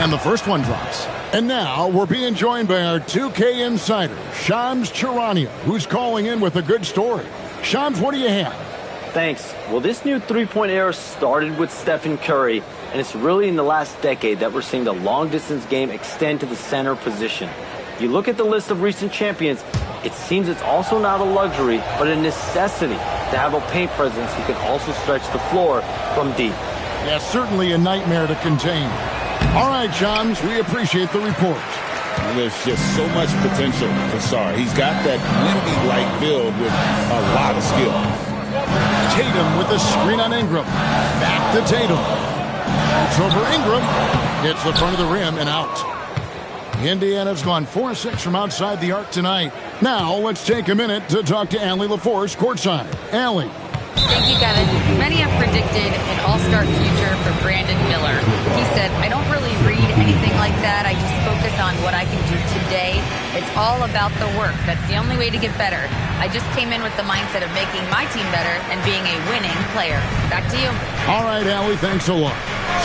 And the first one drops. And now we're being joined by our 2K insider, Shams Charania, who's calling in with a good story. Shams, what do you have? Thanks. Well, this new three-point era started with Stephen Curry, and it's really in the last decade that we're seeing the long-distance game extend to the center position. You look at the list of recent champions, it seems it's also not a luxury, but a necessity to have a paint presence who can also stretch the floor from deep. Yeah, certainly a nightmare to contain. All right, Shams, we appreciate the report. There's just so much potential for Sarr. He's got that Wemby-like build with a lot of skill. Tatum with the screen on Ingram. Back to Tatum. It's over Ingram. Hits the front of the rim and out. Indiana's gone 4-6 from outside the arc tonight. Now let's take a minute to talk to Allie LaForce courtside. Allie. Thank you, Kevin. Many have predicted an all-star future for Brandon Miller. He said, I don't really read anything like that. I just focus on what I can do today. It's all about the work. That's the only way to get better. I just came in with the mindset of making my team better and being a winning player. Back to you. All right, Allie, thanks a lot.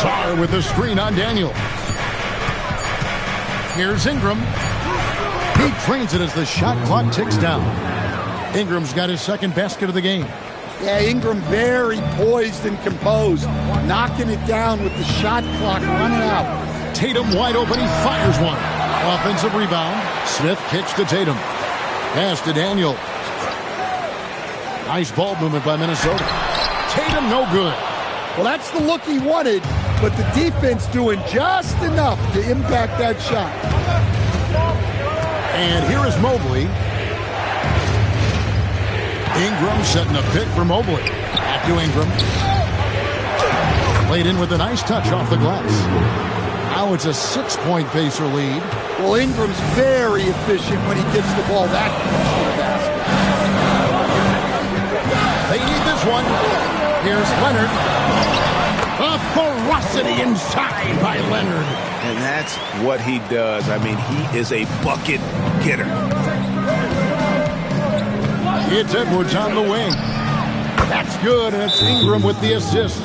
Sarr with the screen on Daniel. Here's Ingram. He trains it as the shot clock ticks down. Ingram's got his second basket of the game. Yeah, Ingram very poised and composed, knocking it down with the shot clock running out. Tatum wide open, he fires one. Offensive rebound. Smith kicks to Tatum. Pass to Daniel. Nice ball movement by Minnesota. Tatum no good. Well, that's the look he wanted, but the defense doing just enough to impact that shot. And here is Mobley. Ingram setting a pick for Mobley. Back to Ingram. Laid in with a nice touch off the glass. Now it's a 6-point Pacer lead. Well, Ingram's very efficient when he gets the ball that close to the basket. one. Here's Leonard. A ferocity inside by Leonard. And that's what he does. I mean, he is a bucket getter. It's Edwards on the wing. That's good, and it's Ingram with the assist.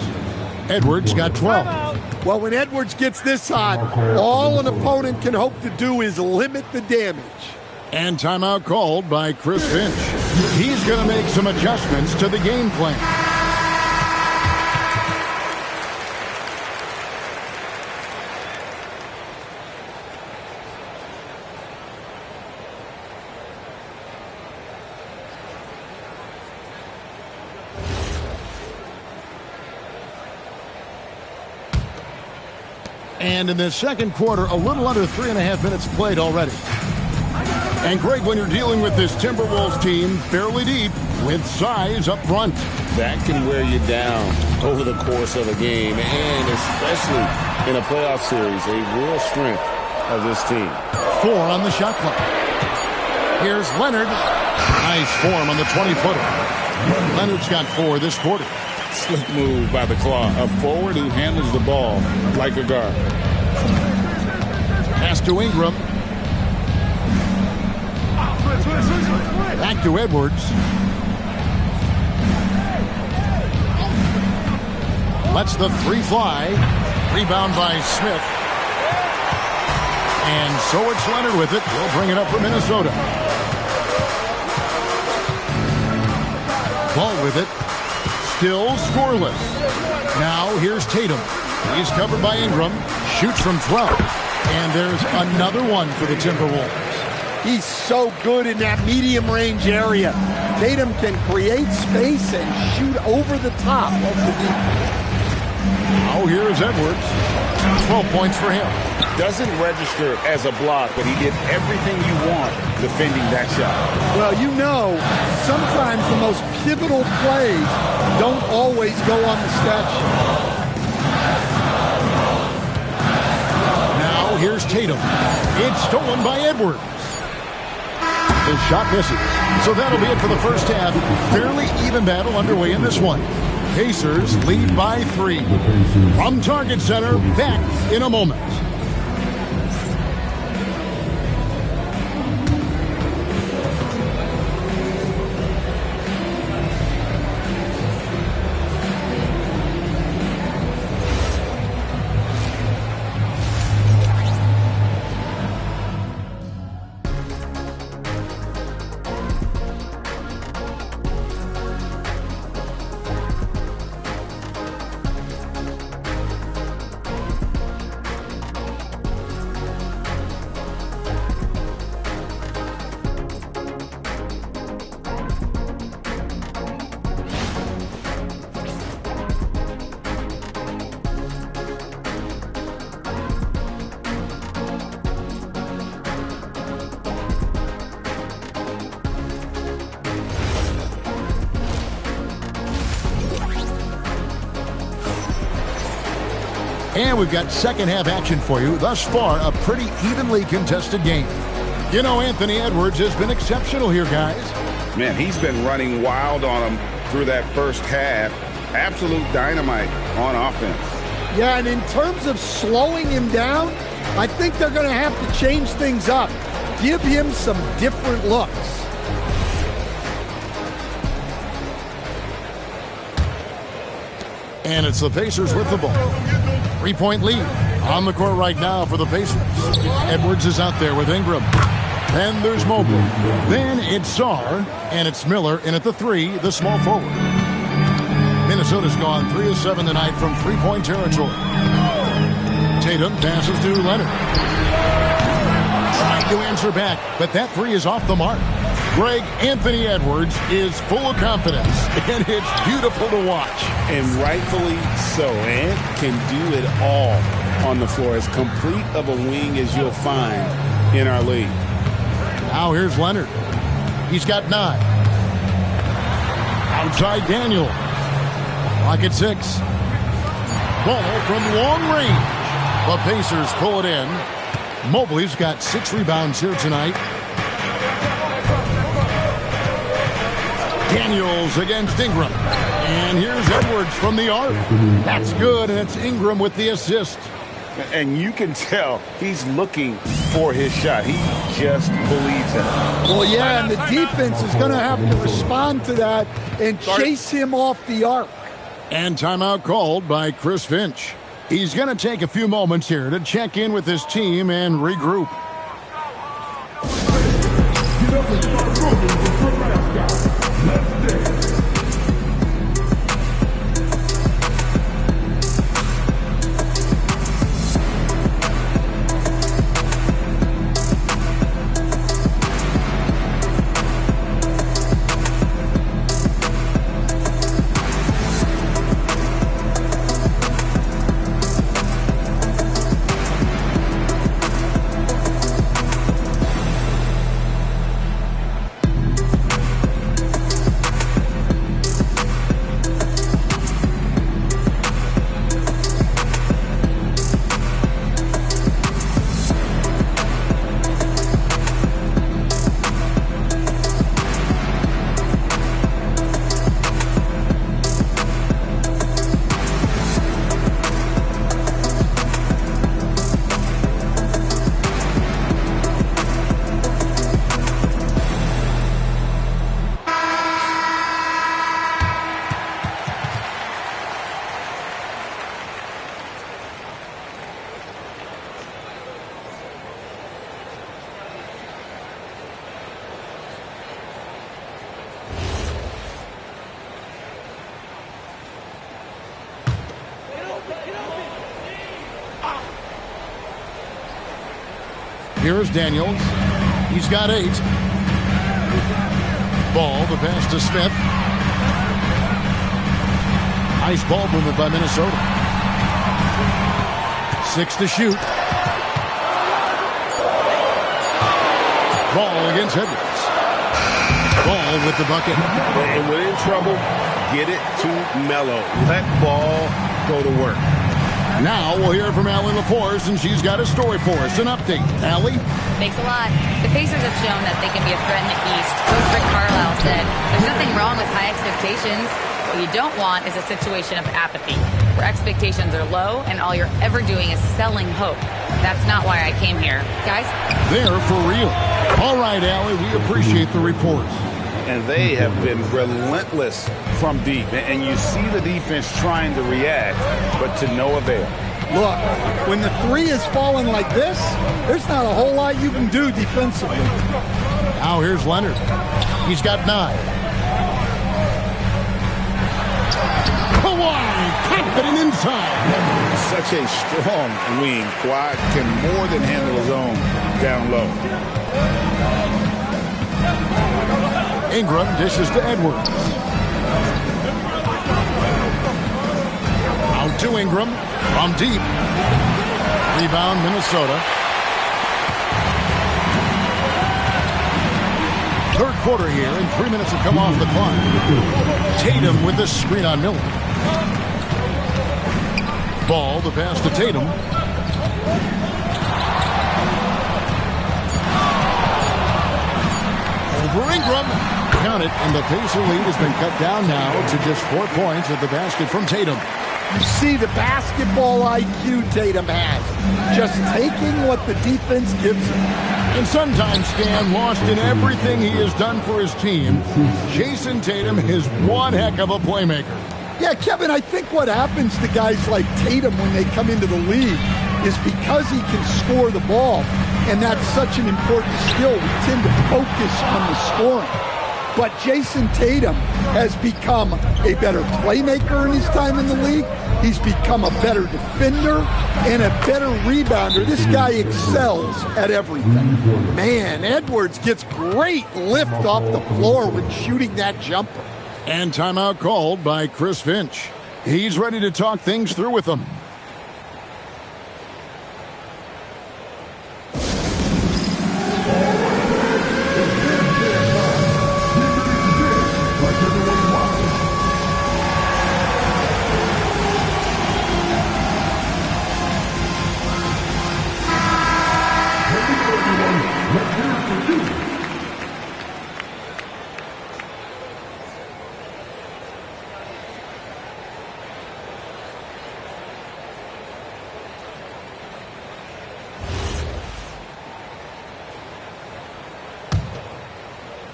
Edwards got 12. Well, when Edwards gets this hot, all an opponent can hope to do is limit the damage. And timeout called by Chris Finch. He's going to make some adjustments to the game plan. And in the second quarter, a little under 3.5 minutes played already. And Greg, when you're dealing with this Timberwolves team fairly deep with size up front, that can wear you down over the course of a game, and especially in a playoff series, a real strength of this team. 4 on the shot clock. Here's Leonard. Nice form on the 20-footer. Leonard's got 4 this quarter. Slick move by the Claw, a forward who handles the ball like a guard. Pass to Ingram. Back to Edwards. Lets the 3 fly. Rebound by Smith. And so it's Leonard with it. He'll bring it up for Minnesota. Ball with it. Still scoreless. Now here's Tatum. He's covered by Ingram. Shoots from 12. And there's another one for the Timberwolves. He's so good in that medium range area. Tatum can create space and shoot over the top of the defense. Now here's Edwards. 12 points for him. Doesn't register as a block, but he did everything you want defending that shot. Well, you know, sometimes the most pivotal plays don't always go on the stat sheet. Now here's Tatum. It's stolen by Edwards. His shot misses. So that'll be it for the first half. Fairly even battle underway in this one. Pacers lead by 3. From Target Center, back in a moment. And we've got second half action for you. Thus far, a pretty evenly contested game. You know, Anthony Edwards has been exceptional here, guys. Man, he's been running wild on him through that first half. Absolute dynamite on offense. Yeah, and in terms of slowing him down, I think they're going to have to change things up. Give him some different looks. And it's the Pacers with the ball. 3-point lead on the court right now for the Pacers. Edwards is out there with Ingram. Then there's Mobley. Then it's Sarr. And it's Miller in at the 3, the small forward. Minnesota's gone 3 of 7 tonight from 3-point territory. Tatum passes to Leonard. Trying to answer back, but that 3 is off the mark. Greg, Anthony Edwards is full of confidence, and it's beautiful to watch. And rightfully so. Ant can do it all on the floor. As complete of a wing as you'll find in our league. Now here's Leonard. He's got 9. Outside Daniel. Clock at 6. Ball from long range. The Pacers pull it in. Mobley's got 6 rebounds here tonight. Daniels against Ingram. And here's Edwards from the arc. That's good, and it's Ingram with the assist. And you can tell he's looking for his shot. He just believes in it. Well, yeah, and the defense is going to have to respond to that and chase him off the arc. And timeout called by Chris Finch. He's going to take a few moments here to check in with his team and regroup. Here's Daniels. He's got 8. Ball, the pass to Smith. Nice ball movement by Minnesota. 6 to shoot. Ball against Edwards. Ball with the bucket. And when in trouble, get it to Melo. Let ball go to work. Now we'll hear from Allie LaForce, and she's got a story for us. An update. Allie? Thanks a lot. The Pacers have shown that they can be a threat in the East. Coach Rick Carlisle said, there's nothing wrong with high expectations. What you don't want is a situation of apathy, where expectations are low and all you're ever doing is selling hope. That's not why I came here. Guys? They're for real. All right, Allie, we appreciate the report. And they have been relentless from deep. And you see the defense trying to react, but to no avail. Look, when the 3 is falling like this, there's not a whole lot you can do defensively. Now here's Leonard. He's got 9. Kawhi, confident inside. Such a strong wing. Kawhi can more than handle his own down low. Ingram dishes to Edwards. Out to Ingram from deep. Rebound Minnesota. Third quarter here, and 3 minutes have come off the clock. Tatum with the screen on Miller. Ball, the pass to Tatum. Over Ingram. Count it, and the Pacer lead has been cut down now to just 4 points at the basket from Tatum. You see the basketball IQ Tatum has. Just taking what the defense gives him. And sometimes, Stan, lost in everything he has done for his team, Jason Tatum is one heck of a playmaker. Yeah, Kevin, I think what happens to guys like Tatum when they come into the league is because he can score the ball, and that's such an important skill, we tend to focus on the scoring. But Jason Tatum has become a better playmaker in his time in the league. He's become a better defender and a better rebounder. This guy excels at everything. Man, Edwards gets great lift off the floor when shooting that jumper. And timeout called by Chris Finch. He's ready to talk things through with them.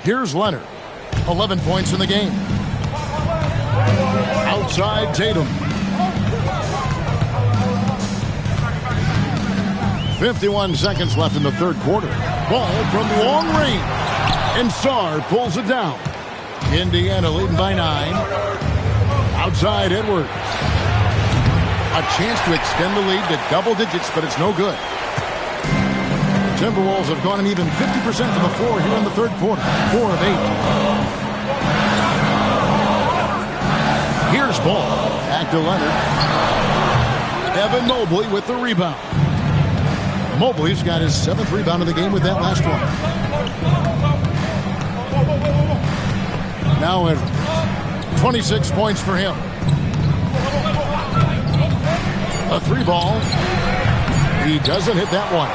Here's Leonard. 11 points in the game. Outside Tatum. 51 seconds left in the third quarter. Ball from long range. And Sarr pulls it down. Indiana leading by 9. Outside Edwards. A chance to extend the lead to double digits, but it's no good. The Timberwolves have gone an even 50% from the floor here in the third quarter. 4 of 8. Here's ball. Back to Leonard. Evan Mobley with the rebound. Mobley's got his 7th rebound of the game with that last one. Now Edwards. 26 points for him. A 3 ball. He doesn't hit that one.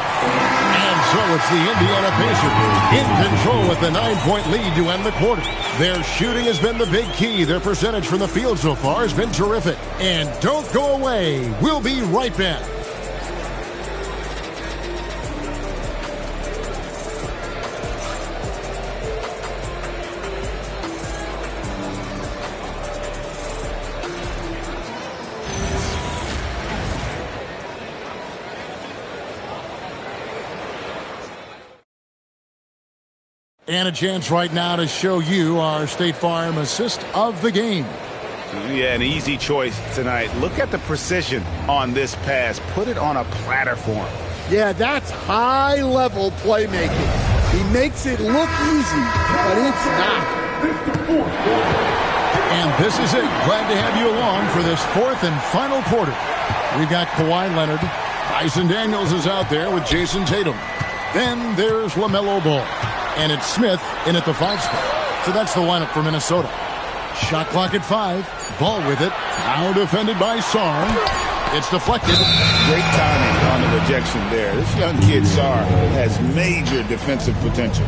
And so it's the Indiana Pacers in control with the 9-point lead to end the quarter. Their shooting has been the big key. Their percentage from the field so far has been terrific. And don't go away. We'll be right back. And a chance right now to show you our State Farm assist of the game. Yeah, an easy choice tonight. Look at the precision on this pass. Put it on a platter for him. Yeah, that's high-level playmaking. He makes it look easy, but it's not. And this is it. Glad to have you along for this 4th and final quarter. We've got Kawhi Leonard. Dyson Daniels is out there with Jason Tatum. Then there's LaMelo Ball. And it's Smith in at the 5 spot. So that's the lineup for Minnesota. Shot clock at 5. Ball with it. Now defended by Sarr. It's deflected. Great timing on the rejection there. This young kid, Sarr, has major defensive potential.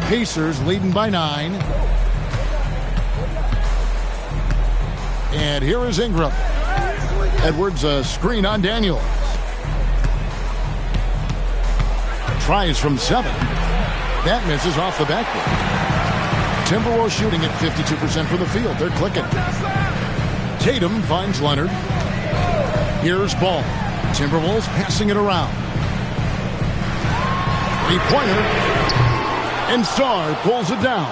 Pacers leading by 9. And here is Ingram. Edwards, a screen on Daniels. Tries from 7. That misses off the backboard. Timberwolves shooting at 52% from the field. They're clicking. Tatum finds Leonard. Here's Ball. Timberwolves passing it around. 3-pointer. And Sarr pulls it down.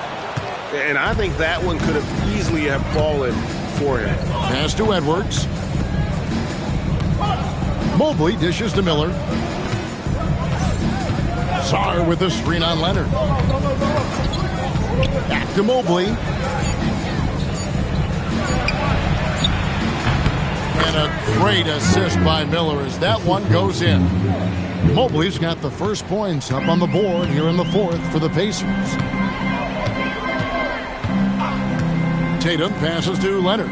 And I think that one could have easily have fallen for him. Pass to Edwards. Mobley dishes to Miller. Sarr with the screen on Leonard. Back to Mobley. And a great assist by Miller as that one goes in. Mobley's got the first points up on the board here in the 4th for the Pacers. Tatum passes to Leonard.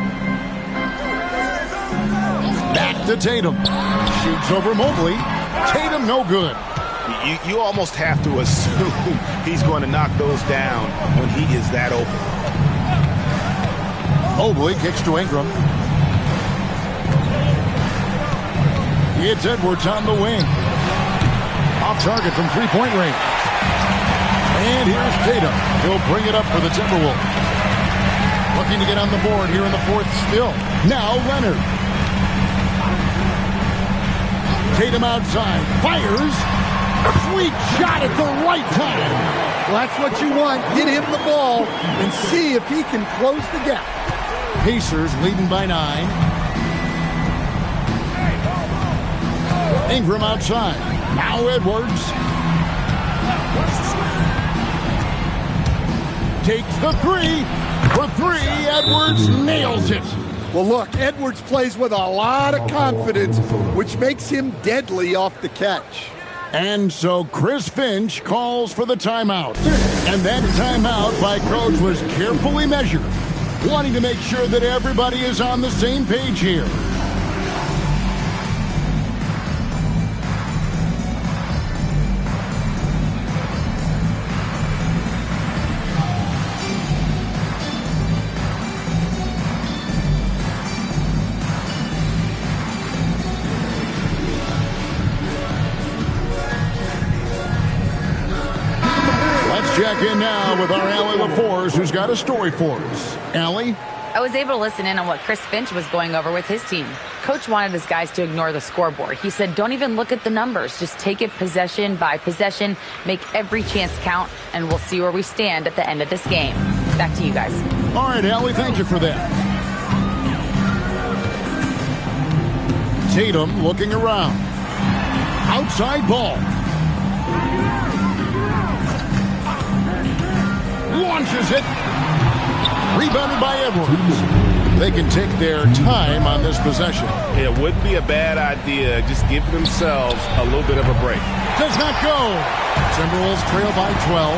Back to Tatum. Shoots over Mobley. Tatum no good. You almost have to assume he's going to knock those down when he is that open. Mobley kicks to Ingram. It's Edwards on the wing. Off target from 3-point range. And here's Tatum. He'll bring it up for the Timberwolves. Looking to get on the board here in the 4th still. Now Leonard. Tatum outside. Fires. Sweet shot at the right time. Well, that's what you want. Get him the ball and see if he can close the gap. Pacers leading by 9. Ingram outside. Now Edwards. Takes the 3. For 3, Edwards nails it. Well, look, Edwards plays with a lot of confidence, which makes him deadly off the catch. And so Chris Finch calls for the timeout. And that timeout by Coach was carefully measured, wanting to make sure that everybody is on the same page here. Let's check in now with our Allie LaForce, who's got a story for us. Allie? I was able to listen in on what Chris Finch was going over with his team. Coach wanted his guys to ignore the scoreboard. He said, don't even look at the numbers. Just take it possession by possession, make every chance count, and we'll see where we stand at the end of this game. Back to you guys. All right, Allie, thank you for that. Tatum looking around. Outside ball. Launches it. Rebounded by Edwards. They can take their time on this possession. It wouldn't be a bad idea. Just give themselves a little bit of a break. Does not go. Timberwolves trail by 12.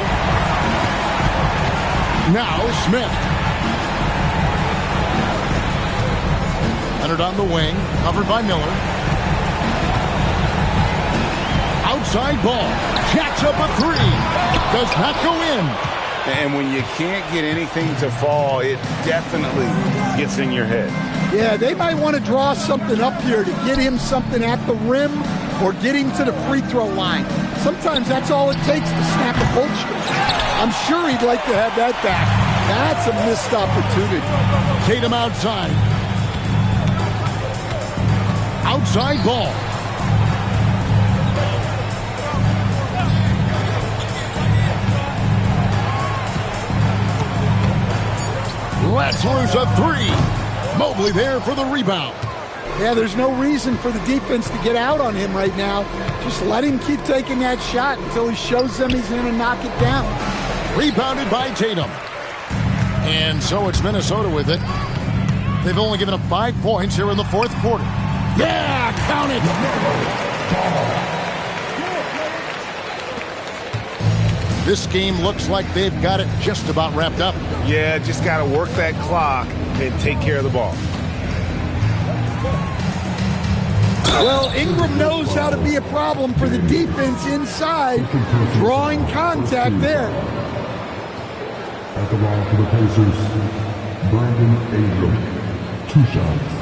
Now Smith. Leonard on the wing. Covered by Miller. Outside ball. Jacks up a three. Does not go in. And when you can't get anything to fall, it definitely gets in your head. Yeah, they might want to draw something up here to get him something at the rim or get him to the free throw line. Sometimes that's all it takes to snap a cold streak. I'm sure he'd like to have that back. That's a missed opportunity. Tatum outside. Outside ball. Let's lose a three. Mobley there for the rebound. Yeah, there's no reason for the defense to get out on him right now. Just let him keep taking that shot until he shows them he's going to knock it down. Rebounded by Tatum. And so it's Minnesota with it. They've only given up 5 points here in the fourth quarter. Yeah, count it. This game looks like they've got it just about wrapped up. Yeah, just got to work that clock and take care of the ball. Well, Ingram knows how to be a problem for the defense inside, drawing contact there. At the line for the Pacers, Brandon Ingram. 2 shots.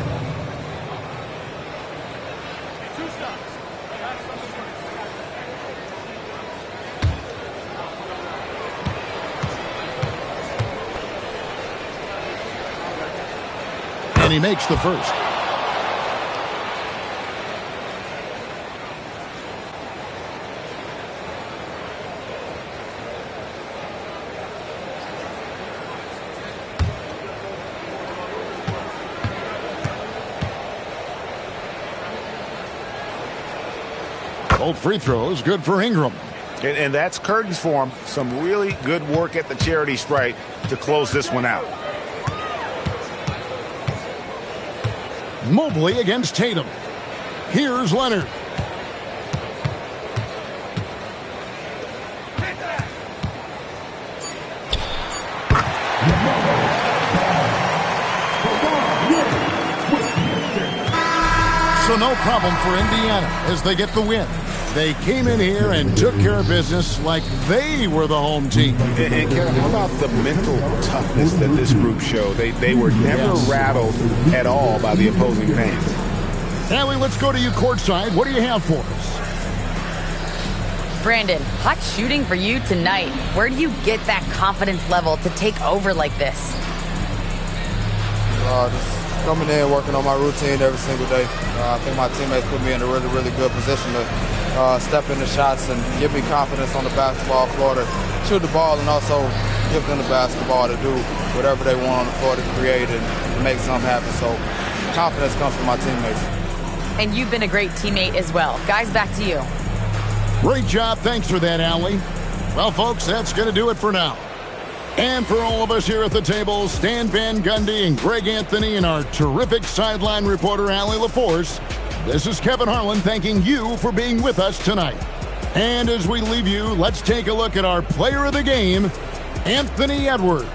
And he makes the first. Both free throws, good for Ingram. And that's curtains for him. Some really good work at the charity stripe to close this one out. Mobley against Tatum. Here's Leonard. So no problem for Indiana as they get the win. They came in here and took care of business like they were the home team. And Kevin, how about the mental toughness that this group showed? They were never rattled at all by the opposing fans. Allie, let's go to you courtside. What do you have for us? Brandon, hot shooting for you tonight. Where do you get that confidence level to take over like this? Just coming in, working on my routine every single day. I think my teammates put me in a really, really good position to step in the shots and give me confidence on the basketball floor to shoot the ball and also give them the basketball to do whatever they want on the floor to create and make something happen. So confidence comes from my teammates. And you've been a great teammate as well. Guys, back to you. Great job. Thanks for that, Allie. Well, folks, that's going to do it for now. And for all of us here at the table, Stan Van Gundy and Greg Anthony and our terrific sideline reporter, Allie LaForce, this is Kevin Harlan thanking you for being with us tonight. And as we leave you, let's take a look at our player of the game, Anthony Edwards.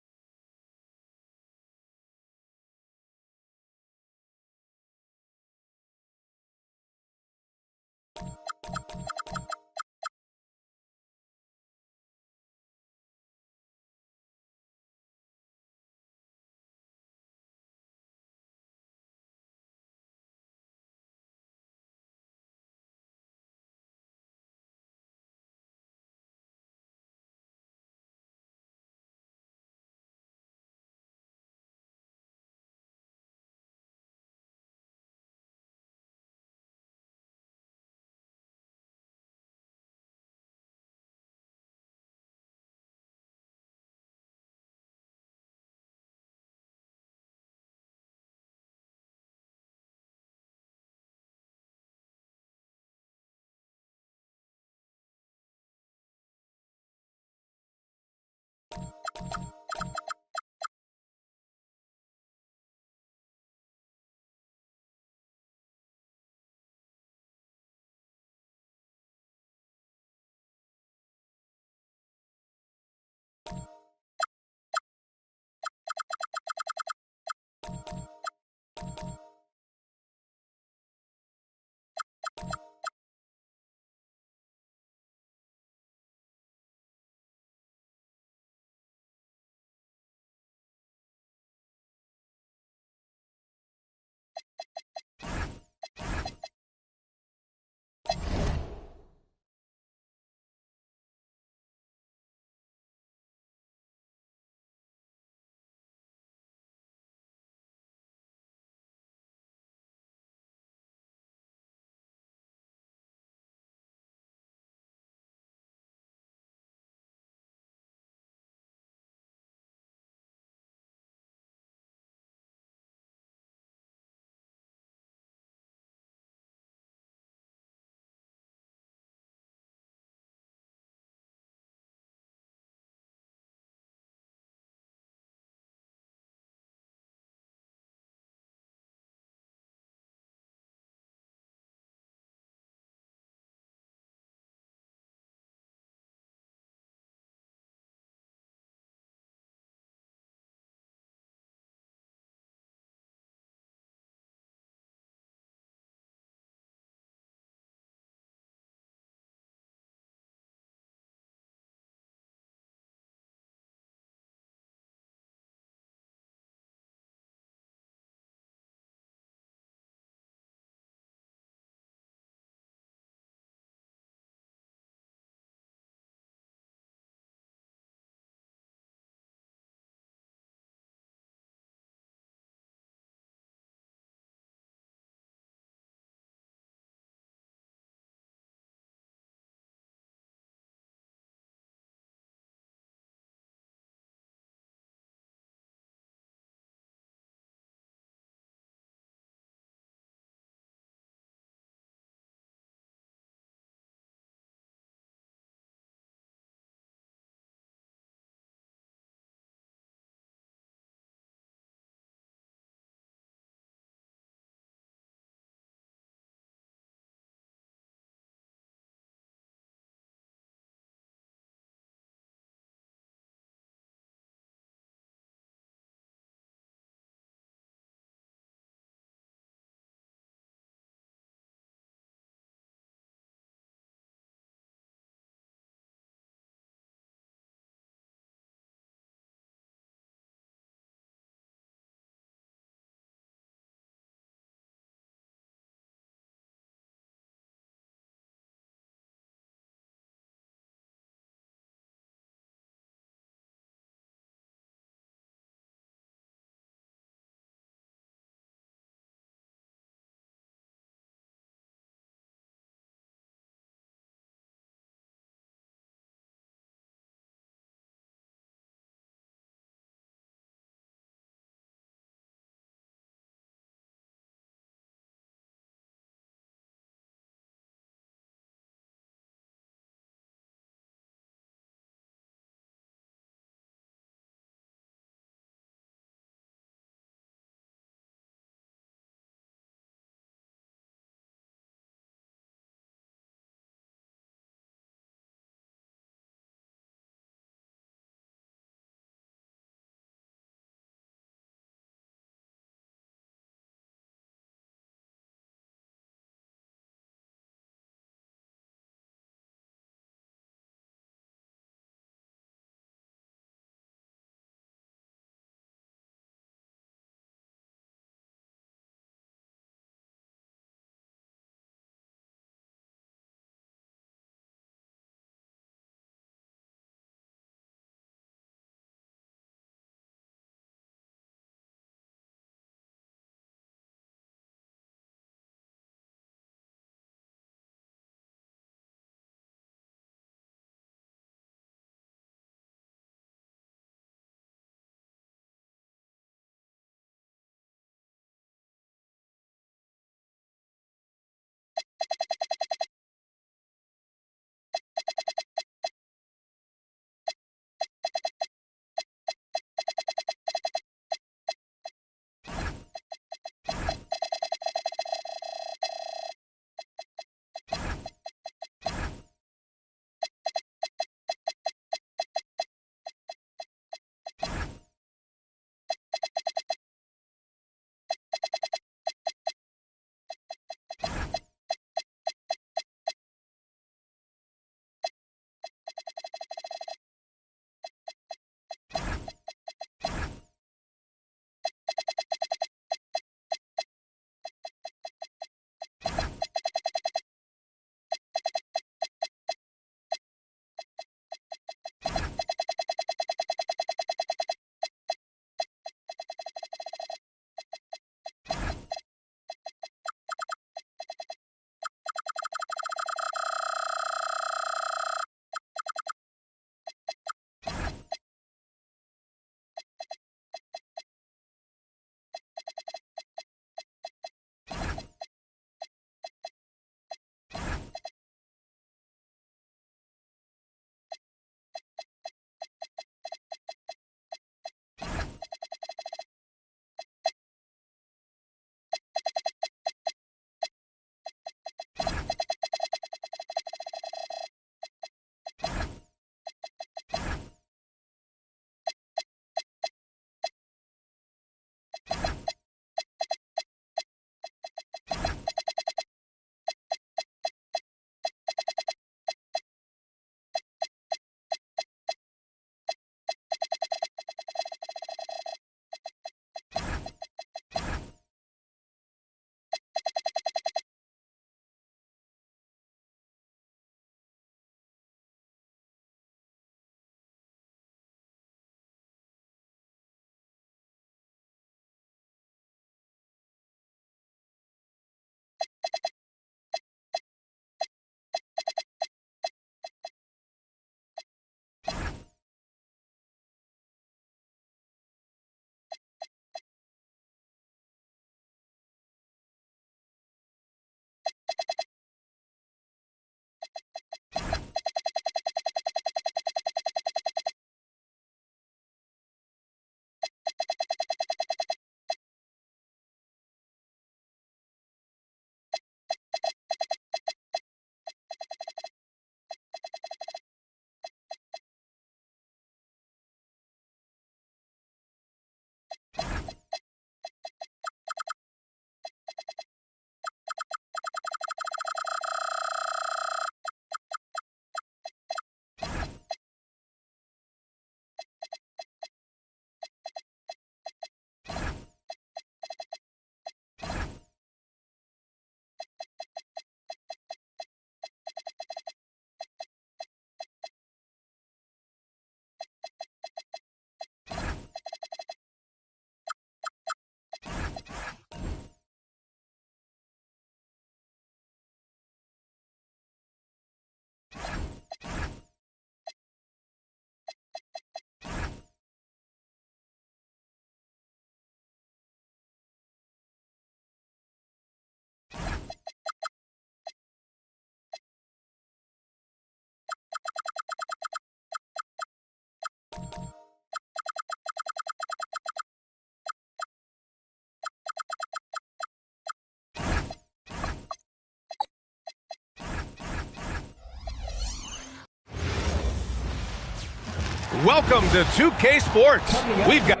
welcome to 2K Sports. We've got...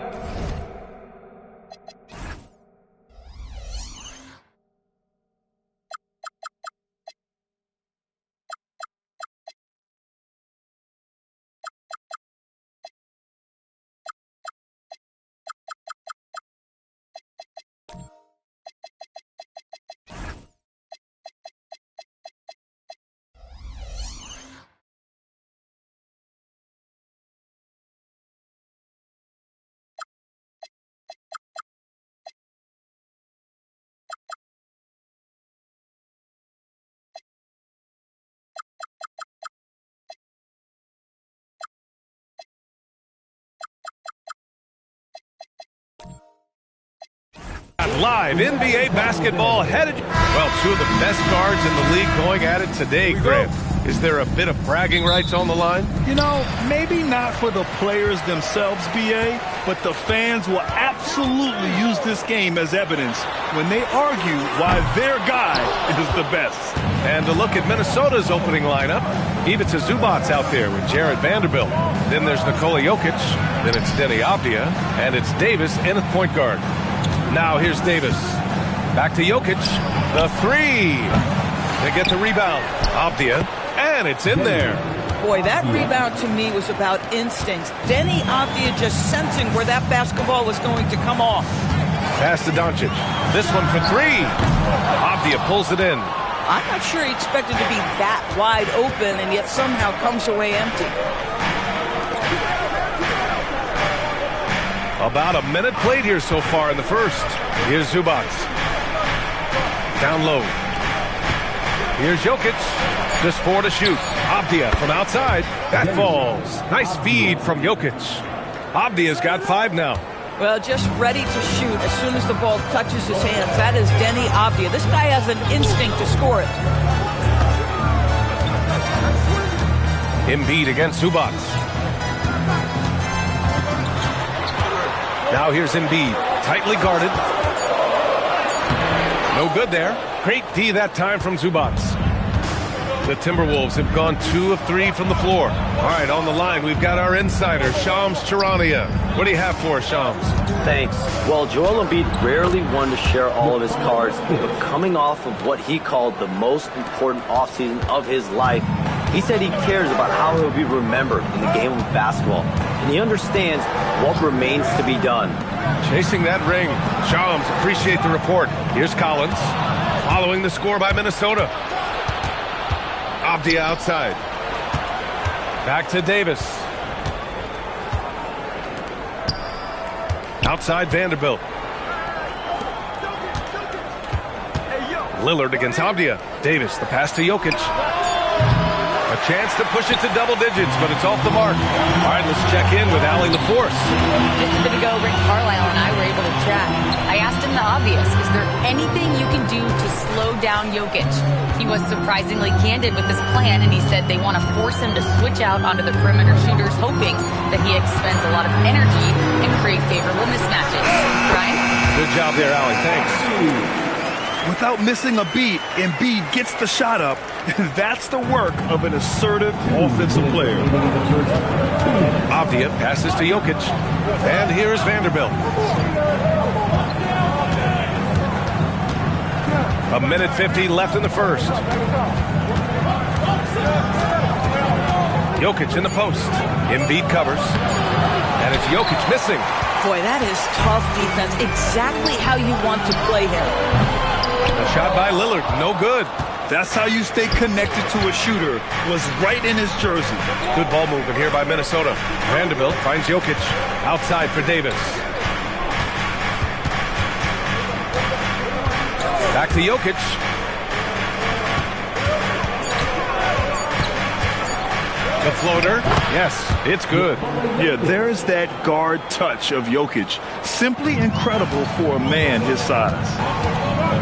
Live NBA basketball headed. Well, two of the best guards in the league going at it today, Grant. Is there a bit of bragging rights on the line? You know, maybe not for the players themselves, BA, but the fans will absolutely use this game as evidence when they argue why their guy is the best. And to look at Minnesota's opening lineup, Ivica Zubac's out there with Jared Vanderbilt. Then there's Nikola Jokic. Then it's Deni Avdija. And it's Davis in at point guard. Now here's Davis. Back to Jokic. The three. They get the rebound. Avdija. And it's in there. Boy, that rebound to me was about instincts. Deni Avdija just sensing where that basketball was going to come off. Pass to Doncic. This one for three. Avdija pulls it in. I'm not sure he expected to be that wide open and yet somehow comes away empty. About a minute played here so far in the first. Here's Zubac. Down low. Here's Jokic. Just four to shoot. Avdija from outside. That falls. Nice feed from Jokic. Avdija's got 5 now. Well, just ready to shoot as soon as the ball touches his hands. That is Deni Avdija. This guy has an instinct to score it. Embiid against Zubac. Now here's Embiid. Tightly guarded. No good there. Great D that time from Zubac. The Timberwolves have gone 2 of 3 from the floor. All right, on the line, we've got our insider, Shams Charania. What do you have for us, Shams? Thanks. Well, Joel Embiid rarely wanted to share all of his cards, but coming off of what he called the most important offseason of his life, he said he cares about how he'll be remembered in the game of basketball, and he understands what remains to be done. Chasing that ring. Shams, appreciate the report. Here's Collins, following the score by Minnesota. Avdija outside. Back to Davis. Outside Vanderbilt. Lillard against Avdija. Davis, the pass to Jokic. A chance to push it to double digits, but it's off the mark. All right, let's check in with Allie LaForce. Just a bit ago, Rick Carlisle and I were able to chat. I asked him the obvious. Is there anything you can do to slow down Jokic? He was surprisingly candid with this plan, and he said they want to force him to switch out onto the perimeter shooters, hoping that he expends a lot of energy and create favorable mismatches. Brian? Good job there, Allie. Thanks. Without missing a beat, Embiid gets the shot up. That's the work of an assertive offensive player. Avdija passes to Jokic. And here's Vanderbilt. A minute 50 left in the first. Jokic in the post. Embiid covers. And it's Jokic missing. Boy, that is tough defense. Exactly how you want to play him. A shot by Lillard, no good. That's how you stay connected to a shooter. Was right in his jersey. Good ball movement here by Minnesota. Vanderbilt finds Jokic outside for Davis. Back to Jokic. The floater. Yes, it's good. Yeah, there's that guard touch of Jokic. Simply incredible for a man his size.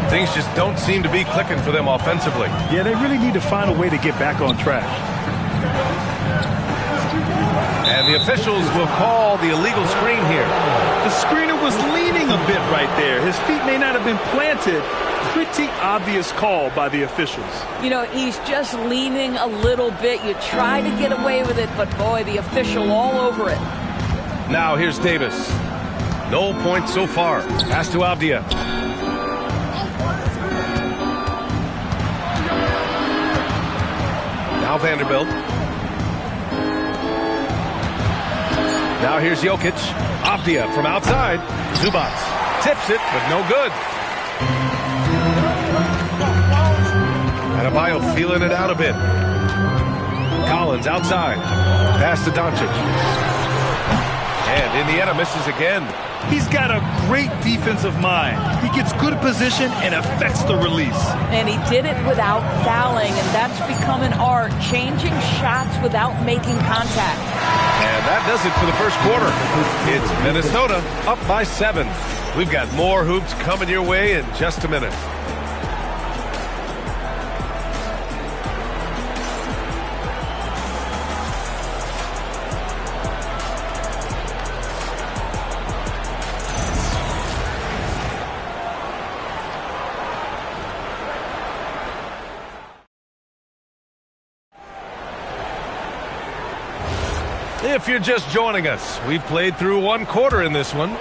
Things just don't seem to be clicking for them offensively. Yeah, they really need to find a way to get back on track. And the officials will call the illegal screen here. The screener was leaning a bit right there. His feet may not have been planted. Pretty obvious call by the officials. You know, he's just leaning a little bit. You try to get away with it, but boy, the official all over it. Now here's Davis. No points so far. Pass to Avdia. Now Vanderbilt. Now here's Jokic. Avdia from outside. Zubac tips it, but no good. Adebayo feeling it out a bit. Collins outside. Pass to Doncic. And Indiana misses again. He's got a great defensive mind. He gets good position and affects the release. And he did it without fouling, and that's become an art, changing shots without making contact. And that does it for the first quarter. It's Minnesota up by 7. We've got more hoops coming your way in just a minute. If you're just joining us, we played through one quarter in this one.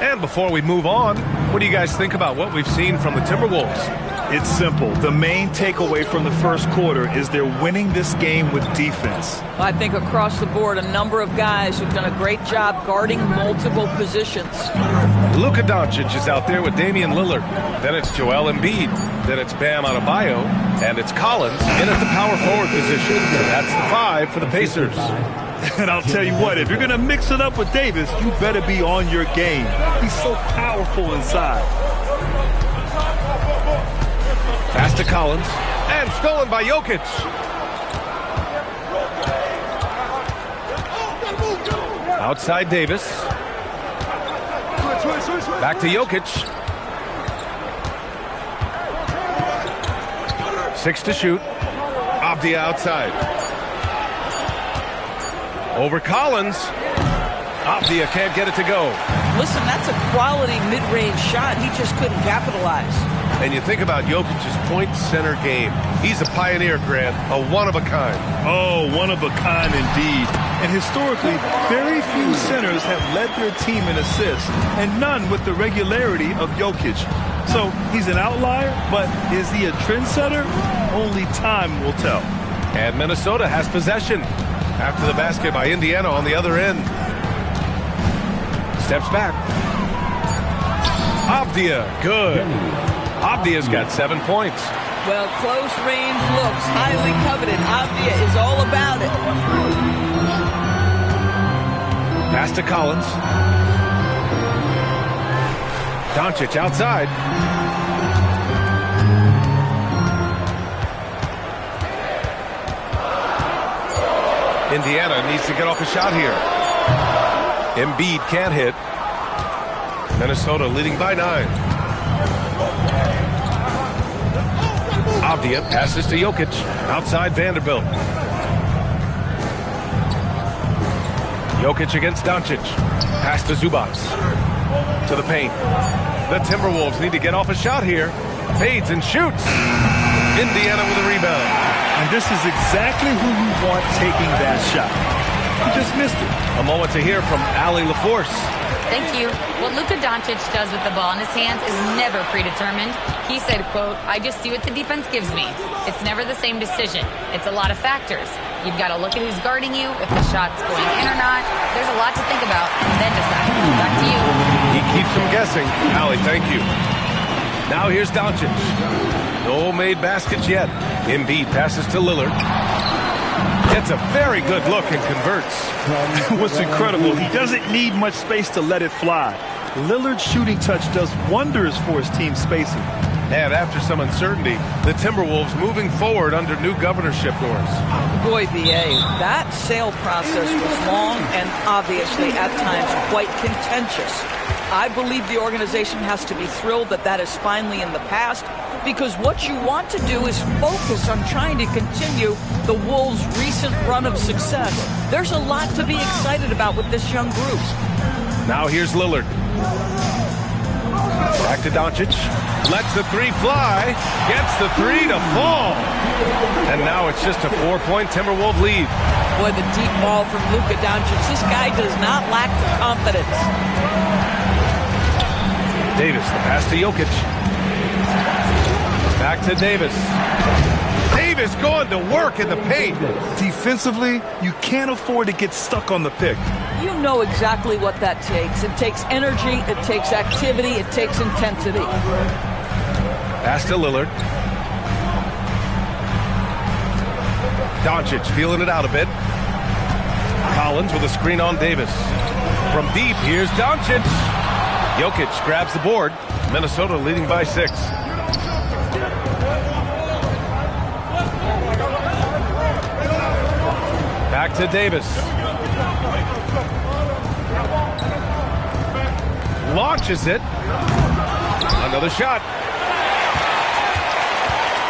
And before we move on, what do you guys think about what we've seen from the Timberwolves? It's simple. The main takeaway from the first quarter is they're winning this game with defense. I think across the board, a number of guys who've done a great job guarding multiple positions. Luka Doncic is out there with Damian Lillard. Then it's Joel Embiid. Then it's Bam Adebayo. And it's Collins in at the power forward position. That's the 5 for the Pacers. And I'll tell you what, if you're going to mix it up with Davis, you better be on your game. He's so powerful inside. Pass to Collins. And stolen by Jokic. Outside Davis. Back to Jokic. 6 to shoot. Avdia outside. Over Collins. Avdia can't get it to go. Listen, that's a quality mid-range shot. He just couldn't capitalize. And you think about Jokic's point center game. He's a pioneer, Grant, a one-of-a-kind. Oh, one-of-a-kind indeed. And historically, very few centers have led their team in assists, and none with the regularity of Jokic. So he's an outlier, but is he a trendsetter? Only time will tell. And Minnesota has possession after the basket by Indiana on the other end. Steps back. Avdia, good. Avdia's got 7 points. Well, close range looks, highly coveted. Avdia is all about it. Pass to Collins. Doncic outside. Indiana needs to get off a shot here. Embiid can't hit. Minnesota leading by 9. Avdia passes to Jokic. Outside Vanderbilt. Jokic against Doncic. Pass to Zubac. To the paint. The Timberwolves need to get off a shot here. Fades and shoots. Indiana with a rebound. And this is exactly who you want taking that shot. He just missed it. A moment to hear from Allie LaForce. Thank you. What Luka Doncic does with the ball in his hands is never predetermined. He said, quote, "I just see what the defense gives me. It's never the same decision. It's a lot of factors. You've got to look at who's guarding you, if the shot's going in or not. There's a lot to think about, and then decide." Back to you. He keeps them guessing. Allie, thank you. Now here's Doncic. No made baskets yet. Embiid passes to Lillard. Gets a very good look and converts. What's incredible, he doesn't need much space to let it fly. Lillard's shooting touch does wonders for his team spacing. And after some uncertainty, the Timberwolves moving forward under new governorship, Norris. Boy, B.A., that sale process was long and obviously at times quite contentious. I believe the organization has to be thrilled that that is finally in the past, because what you want to do is focus on trying to continue the Wolves' recent run of success. There's a lot to be excited about with this young group. Now here's Lillard. Back to Doncic. Lets the three fly. Gets the three to fall. And now it's just a 4-point Timberwolves lead. Boy, the deep ball from Luka Doncic. This guy does not lack the confidence. Davis, the pass to Jokic. Back to Davis. Davis going to work in the paint. Defensively, you can't afford to get stuck on the pick. You know exactly what that takes. It takes energy, it takes activity, it takes intensity. Pass to Lillard. Doncic feeling it out a bit. Collins with a screen on Davis. From deep, here's Doncic. Jokic grabs the board. Minnesota leading by 6. Back to Davis. Launches it. Another shot.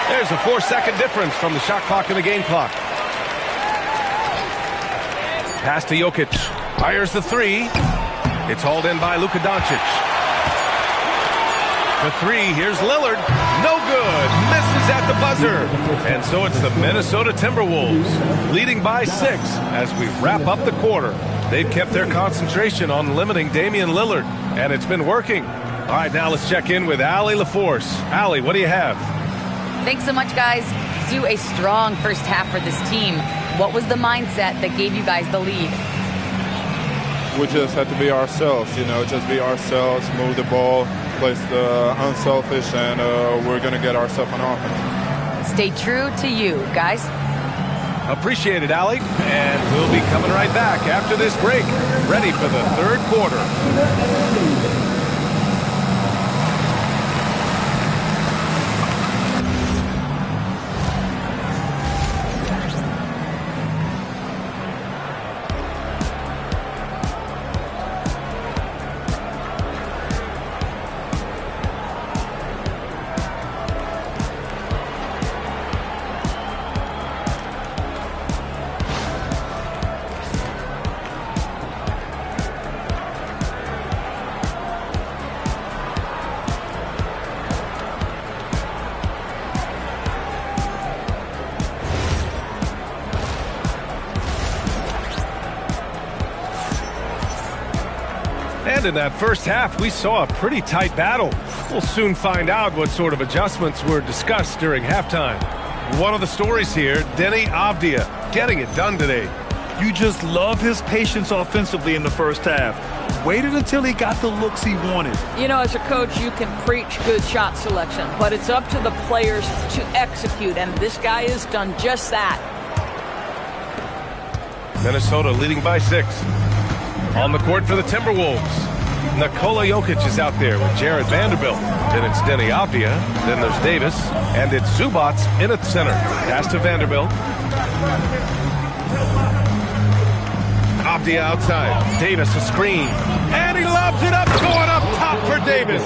There's a 4-second difference from the shot clock and the game clock. Pass to Jokic. Fires the three. It's hauled in by Luka Doncic. For three, here's Lillard. No good. Misses at the buzzer. And so it's the Minnesota Timberwolves leading by 6 as we wrap up the quarter. They've kept their concentration on limiting Damian Lillard, and it's been working. All right, now let's check in with Allie LaForce. Allie, what do you have? Thanks so much, guys. Do a strong first half for this team. What was the mindset that gave you guys the lead? We just have to be ourselves, just be ourselves, move the ball, play unselfish, and we're going to get ourselves on offense. Stay true to you, guys. Appreciate it, Allie. And we'll be coming right back after this break, ready for the third quarter. And in that first half, we saw a pretty tight battle. We'll soon find out what sort of adjustments were discussed during halftime. One of the stories here, Deni Avdija, getting it done today. You just love his patience offensively in the first half. Waited until he got the looks he wanted. As a coach, you can preach good shot selection, but it's up to the players to execute, and this guy has done just that. Minnesota leading by 6. On the court for the Timberwolves, Nikola Jokic is out there with Jared Vanderbilt. Then it's Deni Avdija. Then there's Davis. And it's Zubac in at center. Pass to Vanderbilt. Avdija outside. Davis a screen. And he lobs it up, going up top for Davis.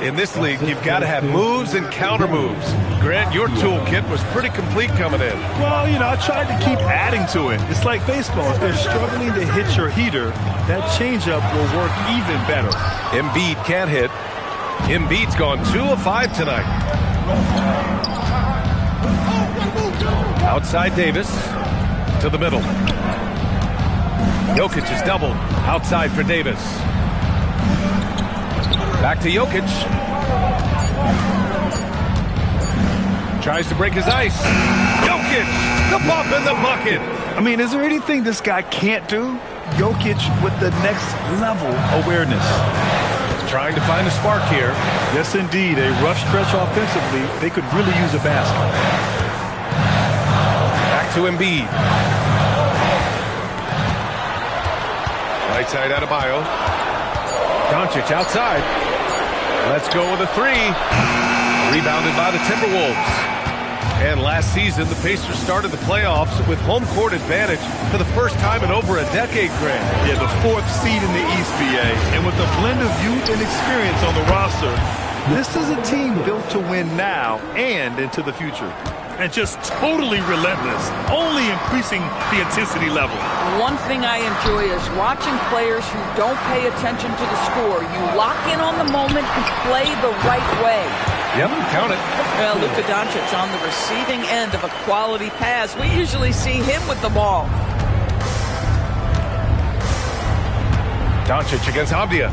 In this league, you've got to have moves and counter moves. Grant, your toolkit was pretty complete coming in. Well, I tried to keep adding to it. It's like baseball. If they're struggling to hit your heater, that changeup will work even better. Embiid can't hit. Embiid's gone 2 of 5 tonight. Outside Davis to the middle. Jokic is doubled. Outside for Davis. Back to Jokic. Tries to break his ice. Jokic, the bump in the bucket. Is there anything this guy can't do? Jokic with the next level awareness. Trying to find a spark here. Yes, indeed. A rough stretch offensively. They could really use a basket. Back to Embiid. Right side Adebayo. Doncic outside. Let's go with a three. Rebounded by the Timberwolves. And last season, the Pacers started the playoffs with home court advantage for the first time in over a decade, Grant. Yeah, the 4th seed in the East, BA. And with a blend of youth and experience on the roster, this is a team built to win now and into the future. And just totally relentless, only increasing the intensity level. One thing I enjoy is watching players who don't pay attention to the score. You lock in on the moment and play the right way. Yep, count it. Well, Luka Doncic on the receiving end of a quality pass. We usually see him with the ball. Doncic against Avdia.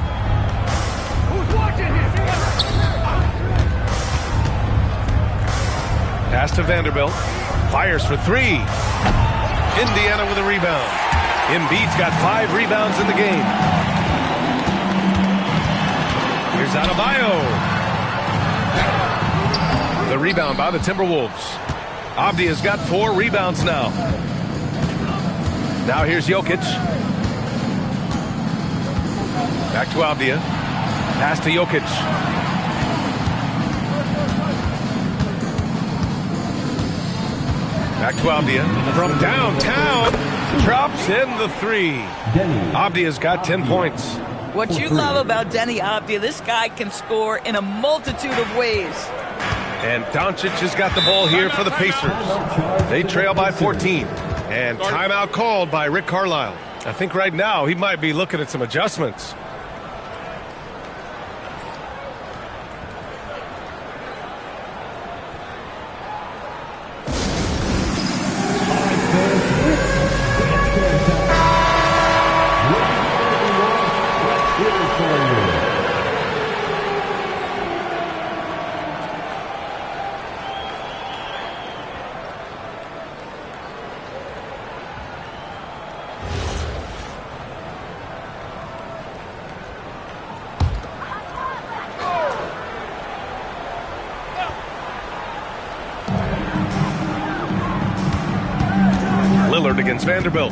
Who's watching here? Pass to Vanderbilt. Fires for 3. Indiana with a rebound. Embiid's got 5 rebounds in the game. Here's Adebayo. The rebound by the Timberwolves. Avdia's got 4 rebounds now. Now here's Jokic. Back to Avdia. Pass to Jokic. Back to Avdia. From downtown. Drops in the 3. Avdia's got 10 points. What you love about Denny Avdia, this guy can score in a multitude of ways. And Doncic has got the ball here for the Pacers. They trail by 14. And timeout called by Rick Carlisle. I think right now he might be looking at some adjustments. Against Vanderbilt.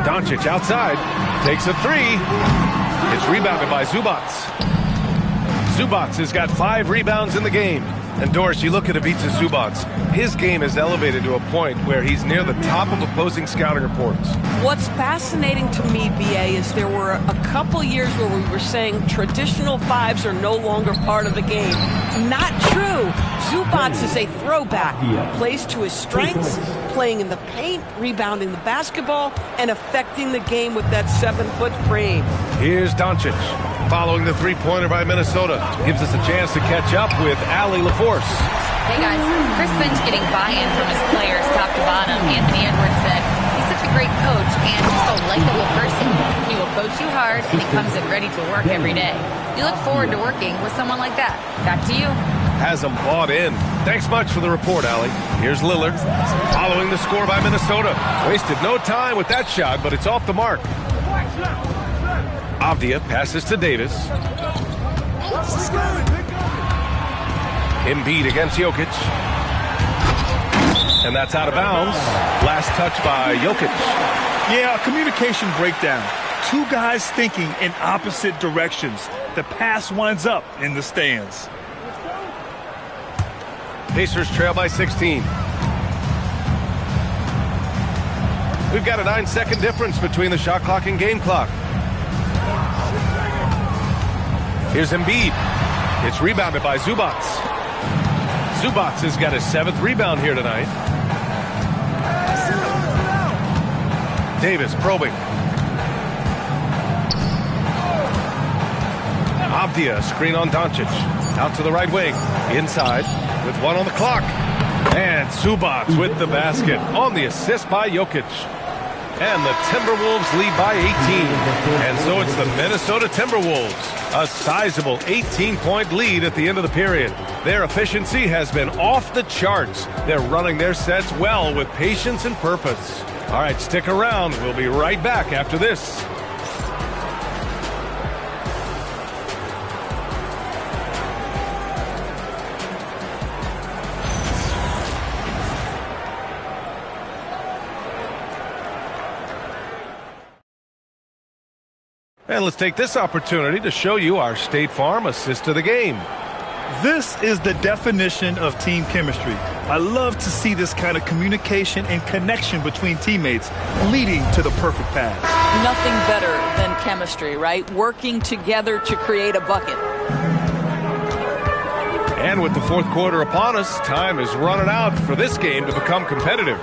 Doncic outside. Takes a 3. It's rebounded by Zubac. Zubac has got 5 rebounds in the game. And Doris, you look at Ivica Zubac. His game is elevated to a point where he's near the top of opposing scouting reports. What's fascinating to me, BA, is there were a couple years where we were saying traditional 5s are no longer part of the game. Not true. Zubac is a throwback. Plays to his strengths, playing in the paint, rebounding the basketball, and affecting the game with that 7-foot frame. Here's Doncic. Following the 3-pointer by Minnesota. Gives us a chance to catch up with Allie LaForce. Hey guys, Chris Finch getting buy-in from his players top to bottom. Anthony Edwards said, he's such a great coach and just a likable person. He will coach you hard and he comes in ready to work every day. You look forward to working with someone like that. Back to you. Has them bought in. Thanks much for the report, Allie. Here's Lillard. Following the score by Minnesota. Wasted no time with that shot, but it's off the mark. Avdia passes to Davis. Embiid against Jokic. And that's out of bounds. Last touch by Jokic. Yeah, a communication breakdown. 2 guys thinking in opposite directions. The pass winds up in the stands. Pacers trail by 16. We've got a 9-second difference between the shot clock and game clock. Here's Embiid. It's rebounded by Zubac. Zubac has got his 7th rebound here tonight. Davis probing. Avdia, screen on Doncic. Out to the right wing. Inside with 1 on the clock. And Zubac with the basket on the assist by Jokic. And the Timberwolves lead by 18. And so it's the Minnesota Timberwolves. A sizable 18-point lead at the end of the period. Their efficiency has been off the charts. They're running their sets well with patience and purpose. All right, stick around. We'll be right back after this. And let's take this opportunity to show you our State Farm assist to the game. This is the definition of team chemistry. I love to see this kind of communication and connection between teammates leading to the perfect pass. Nothing better than chemistry, right? Working together to create a bucket. And with the fourth quarter upon us, time is running out for this game to become competitive.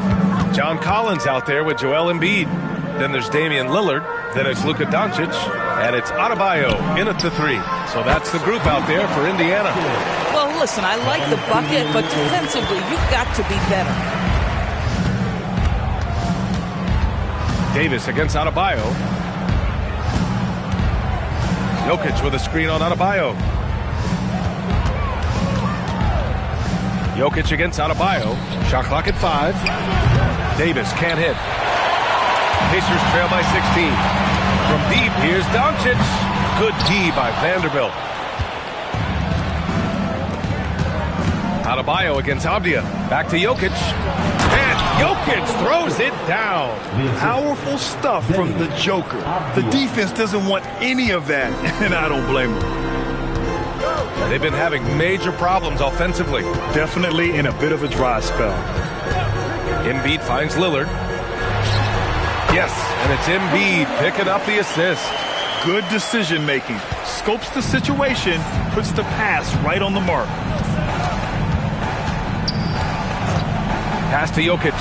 John Collins out there with Joel Embiid. Then there's Damian Lillard. Then it's Luka Doncic. And it's Adebayo in at the three. So that's the group out there for Indiana. Well, listen, I like the bucket, but defensively, you've got to be better. Davis against Adebayo. Jokic with a screen on Adebayo. Jokic against Adebayo. Shot clock at 5. Davis can't hit. Pacers trail by 16. From deep, here's Doncic. Good D by Vanderbilt. Adebayo against Avdia. Back to Jokic. And Jokic throws it down. Powerful stuff from the Joker. The defense doesn't want any of that, and I don't blame them. They've been having major problems offensively. Definitely in a bit of a dry spell. Embiid finds Lillard. Yes, and it's Embiid picking up the assist. Good decision making. Scopes the situation, puts the pass right on the mark. Pass to Jokic.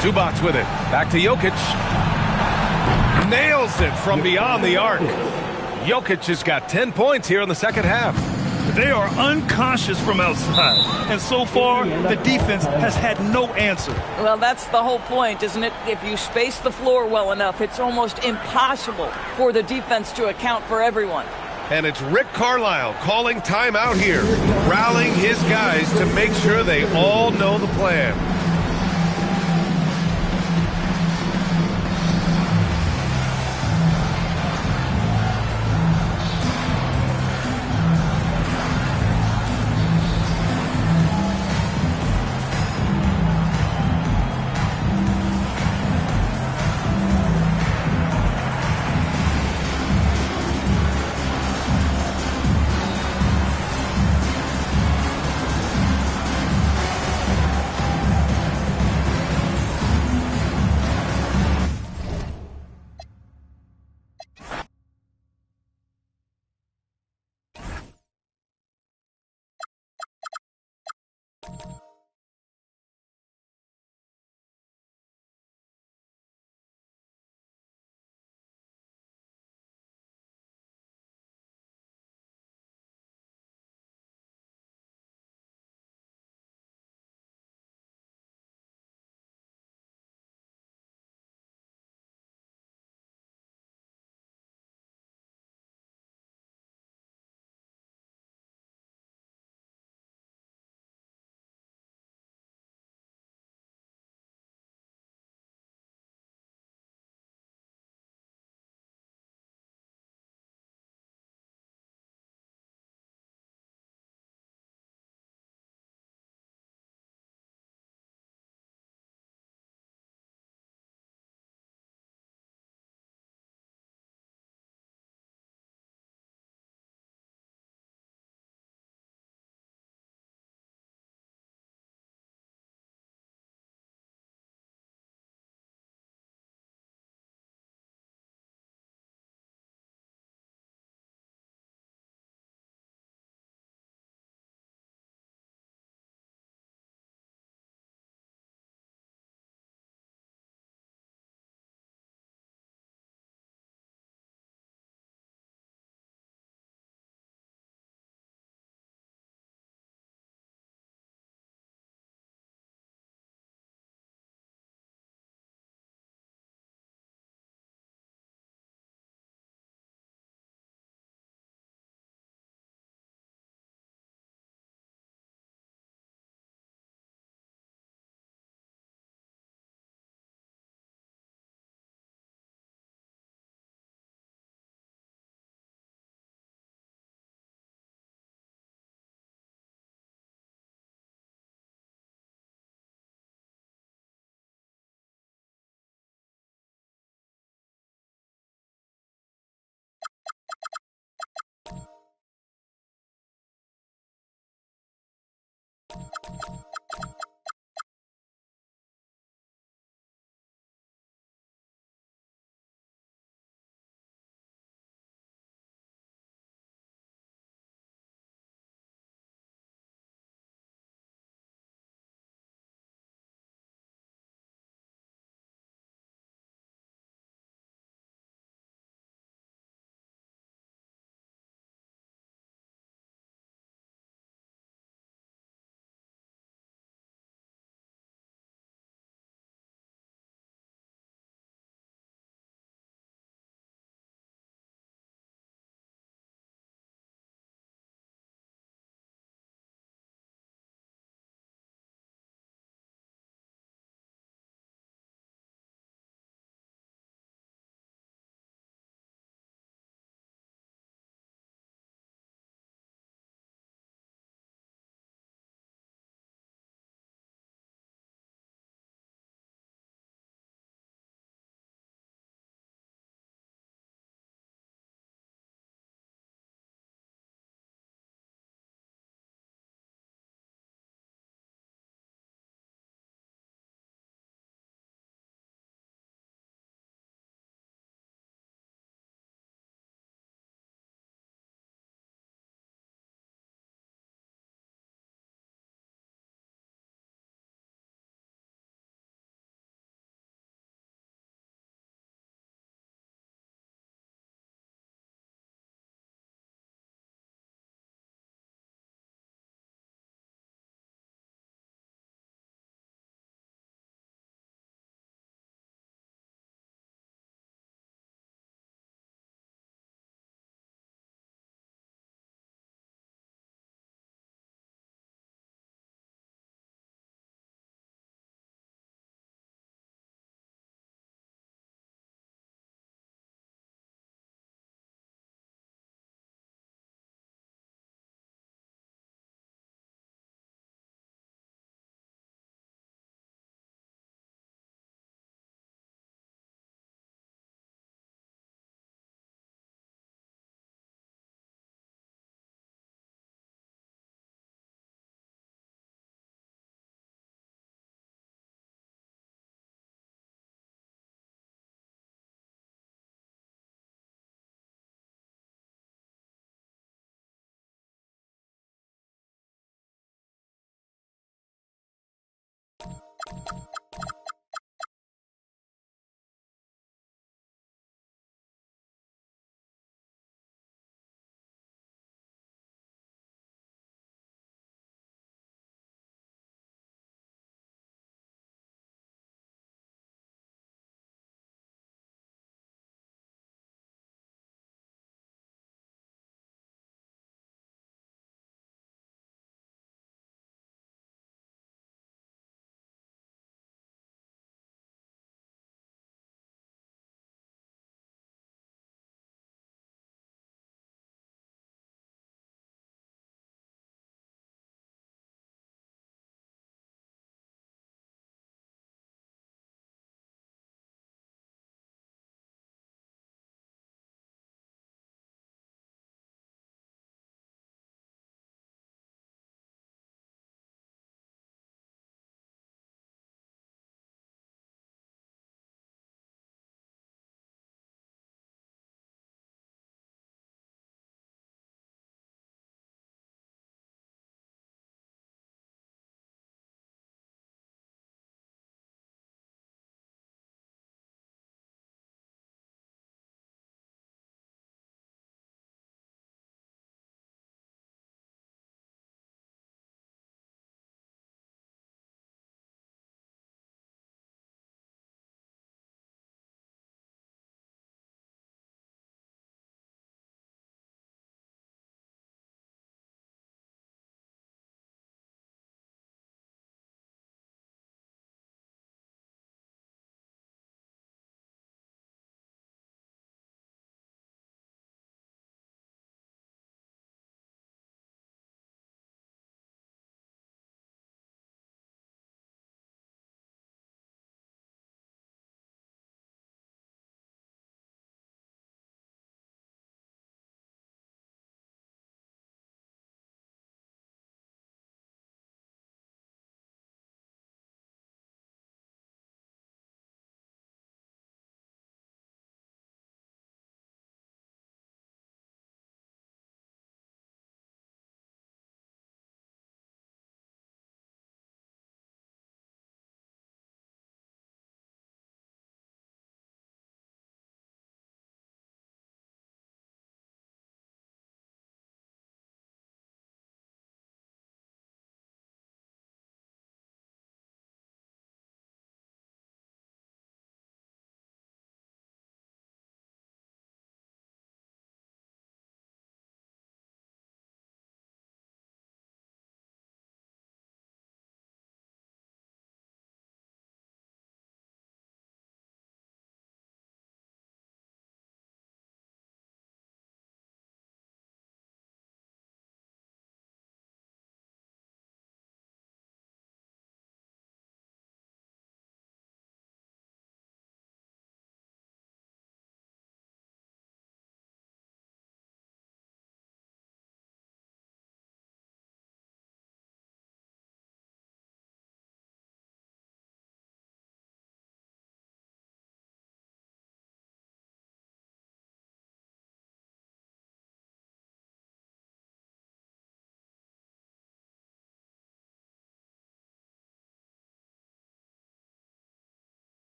Zubac with it. Back to Jokic. Nails it from beyond the arc. Jokic has got 10 points here in the second half. They are unconscious from outside. And so far, the defense has had no answer. Well, that's the whole point, isn't it? If you space the floor well enough, it's almost impossible for the defense to account for everyone. And it's Rick Carlisle calling timeout here, rallying his guys to make sure they all know the plan.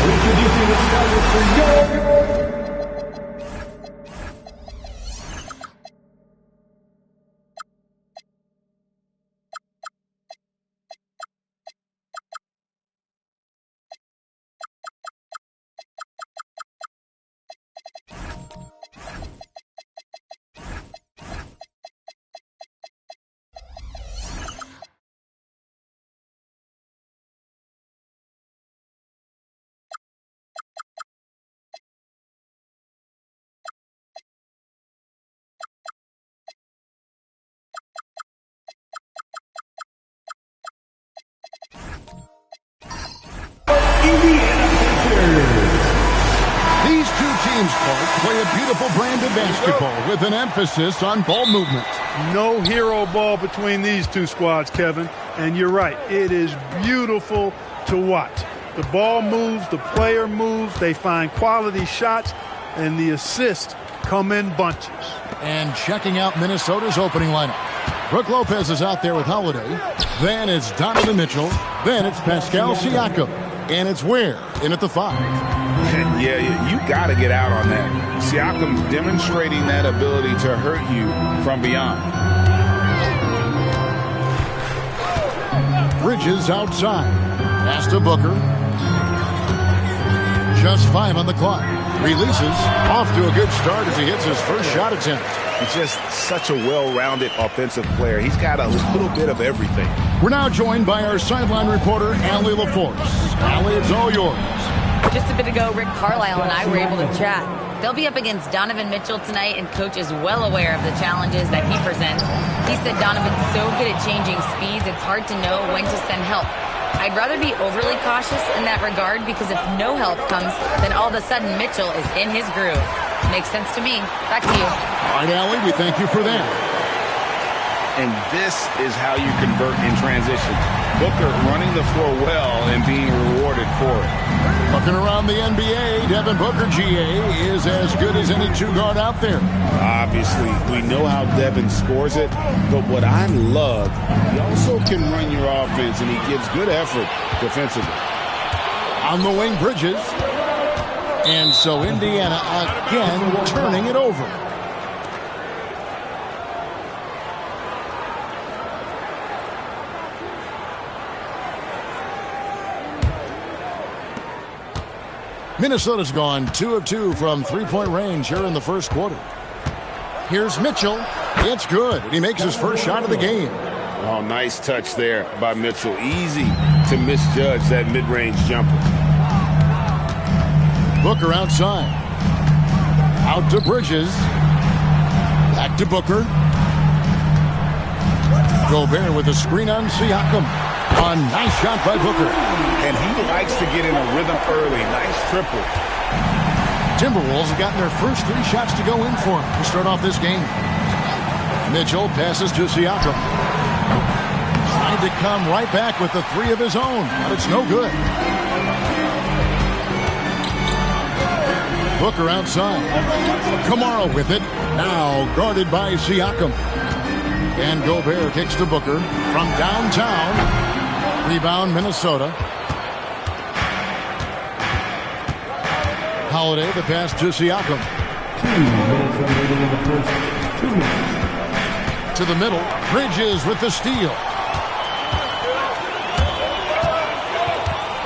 Introducing the starters for your These two teams, Clark, play a beautiful brand of basketball with an emphasis on ball movement. No hero ball between these two squads, Kevin. And you're right, it is beautiful to watch. The ball moves, the player moves, they find quality shots, and the assists come in bunches. And checking out Minnesota's opening lineup. Brook Lopez is out there with Holiday. Then it's Donovan Mitchell. Then it's Pascal Siakam. And it's Ware in at the 5. Yeah, you got to get out on that. Siakam's demonstrating that ability to hurt you from beyond. Bridges outside. Pass to Booker. Just 5 on the clock. Releases. Off to a good start as he hits his first shot attempt. He's just such a well-rounded offensive player. He's got a little bit of everything. We're now joined by our sideline reporter, Allie LaForce. Allie, it's all yours. Just a bit ago, Rick Carlisle and I were able to chat. They'll be up against Donovan Mitchell tonight, and Coach is well aware of the challenges that he presents. He said Donovan's so good at changing speeds, it's hard to know when to send help. I'd rather be overly cautious in that regard, because if no help comes, then all of a sudden Mitchell is in his groove. Makes sense to me. Back to you. All right, Allie, we thank you for that. And this is how you convert in transition. Booker running the floor well and being rewarded for it. Looking around the NBA, Devin Booker, GA, is as good as any two-guard out there. Obviously, we know how Devin scores it, but what I love, he also can run your offense, and he gives good effort defensively. On the wing, Bridges. And so Indiana again turning it over. Minnesota's gone 2 of 2 from three-point range here in the first quarter. Here's Mitchell. It's good, and he makes his first shot of the game. Oh, nice touch there by Mitchell. Easy to misjudge that mid-range jumper. Booker outside. Out to Bridges. Back to Booker. Gobert with a screen on Siakam. A nice shot by Booker. And he likes to get in a rhythm early. Nice triple. Timberwolves have gotten their first 3 shots to go in for him to start off this game. Mitchell passes to Siakam. Trying to come right back with the 3 of his own, but it's no good. Booker outside. Kamara with it. Now guarded by Siakam. And Gobert kicks to Booker from downtown. Rebound Minnesota. Holiday, the pass to Siakam. 2 minutes remaining in the first 2 minutes. To the middle. Bridges with the steal.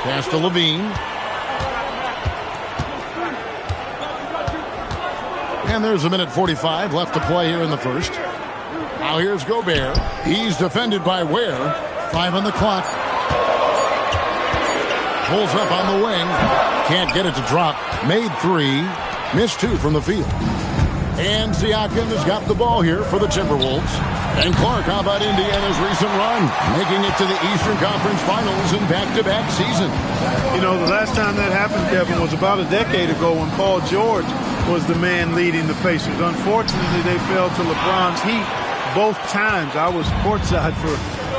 Pass to Levine. And there's a minute 45 left to play here in the first. Now here's Gobert. He's defended by Ware. 5 on the clock. Pulls up on the wing. Can't get it to drop. Made 3. Missed 2 from the field. And Siakam has got the ball here for the Timberwolves. And Clark, how about Indiana's recent run? Making it to the Eastern Conference Finals in back-to-back season. You know, the last time that happened, Kevin, was about a decade ago when Paul George was the man leading the Pacers. Unfortunately, they fell to LeBron's Heat both times. I was courtside for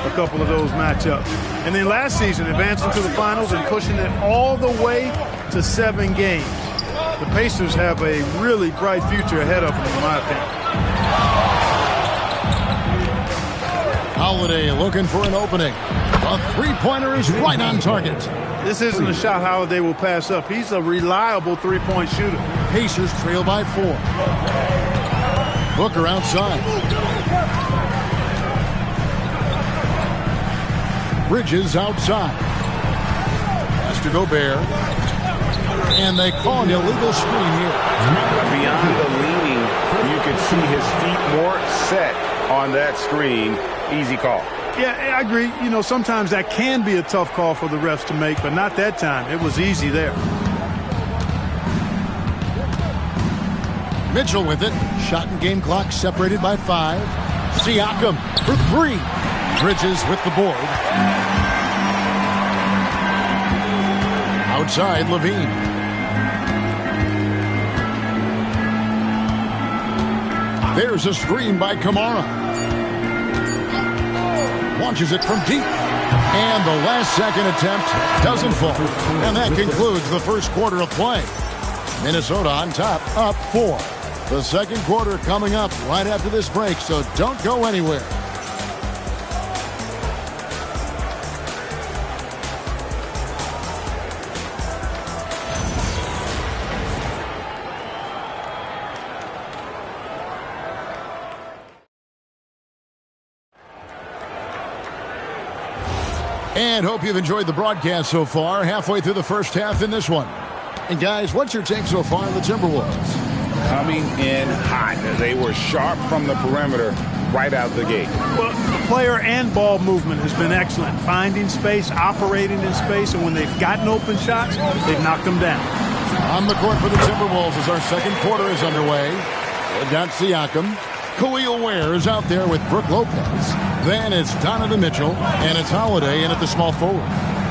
a couple of those matchups. And then last season, advancing to the finals and pushing it all the way to 7 games. The Pacers have a really bright future ahead of them, in my opinion. Holiday looking for an opening. A three-pointer is right on target. This isn't a shot Holiday will pass up. He's a reliable three-point shooter. Pacers trail by 4. Booker outside. Bridges outside. Pass to Gobert. And they call an illegal screen here. Beyond the leaning, you can see his feet more set on that screen. Easy call. Yeah, I agree. You know, sometimes that can be a tough call for the refs to make, but not that time. It was easy there. Mitchell with it. Shot and game clock separated by 5. Siakam for 3. Bridges with the board. Outside, Levine. There's a screen by Kamara. Launches it from deep. And the last-second attempt doesn't fall. And that concludes the first quarter of play. Minnesota on top, up 4. The second quarter coming up right after this break, so don't go anywhere. And hope you've enjoyed the broadcast so far. Halfway through the first half in this one. And guys, what's your take so far on the Timberwolves? Coming in hot. They were sharp from the perimeter right out the gate. Well, the player and ball movement has been excellent. Finding space, operating in space, and when they've gotten open shots, they've knocked them down. On the court for the Timberwolves as our second quarter is underway. They've got Siakam. Khalil Ware is out there with Brook Lopez. Then it's Donovan Mitchell, and it's Holiday in at the small forward.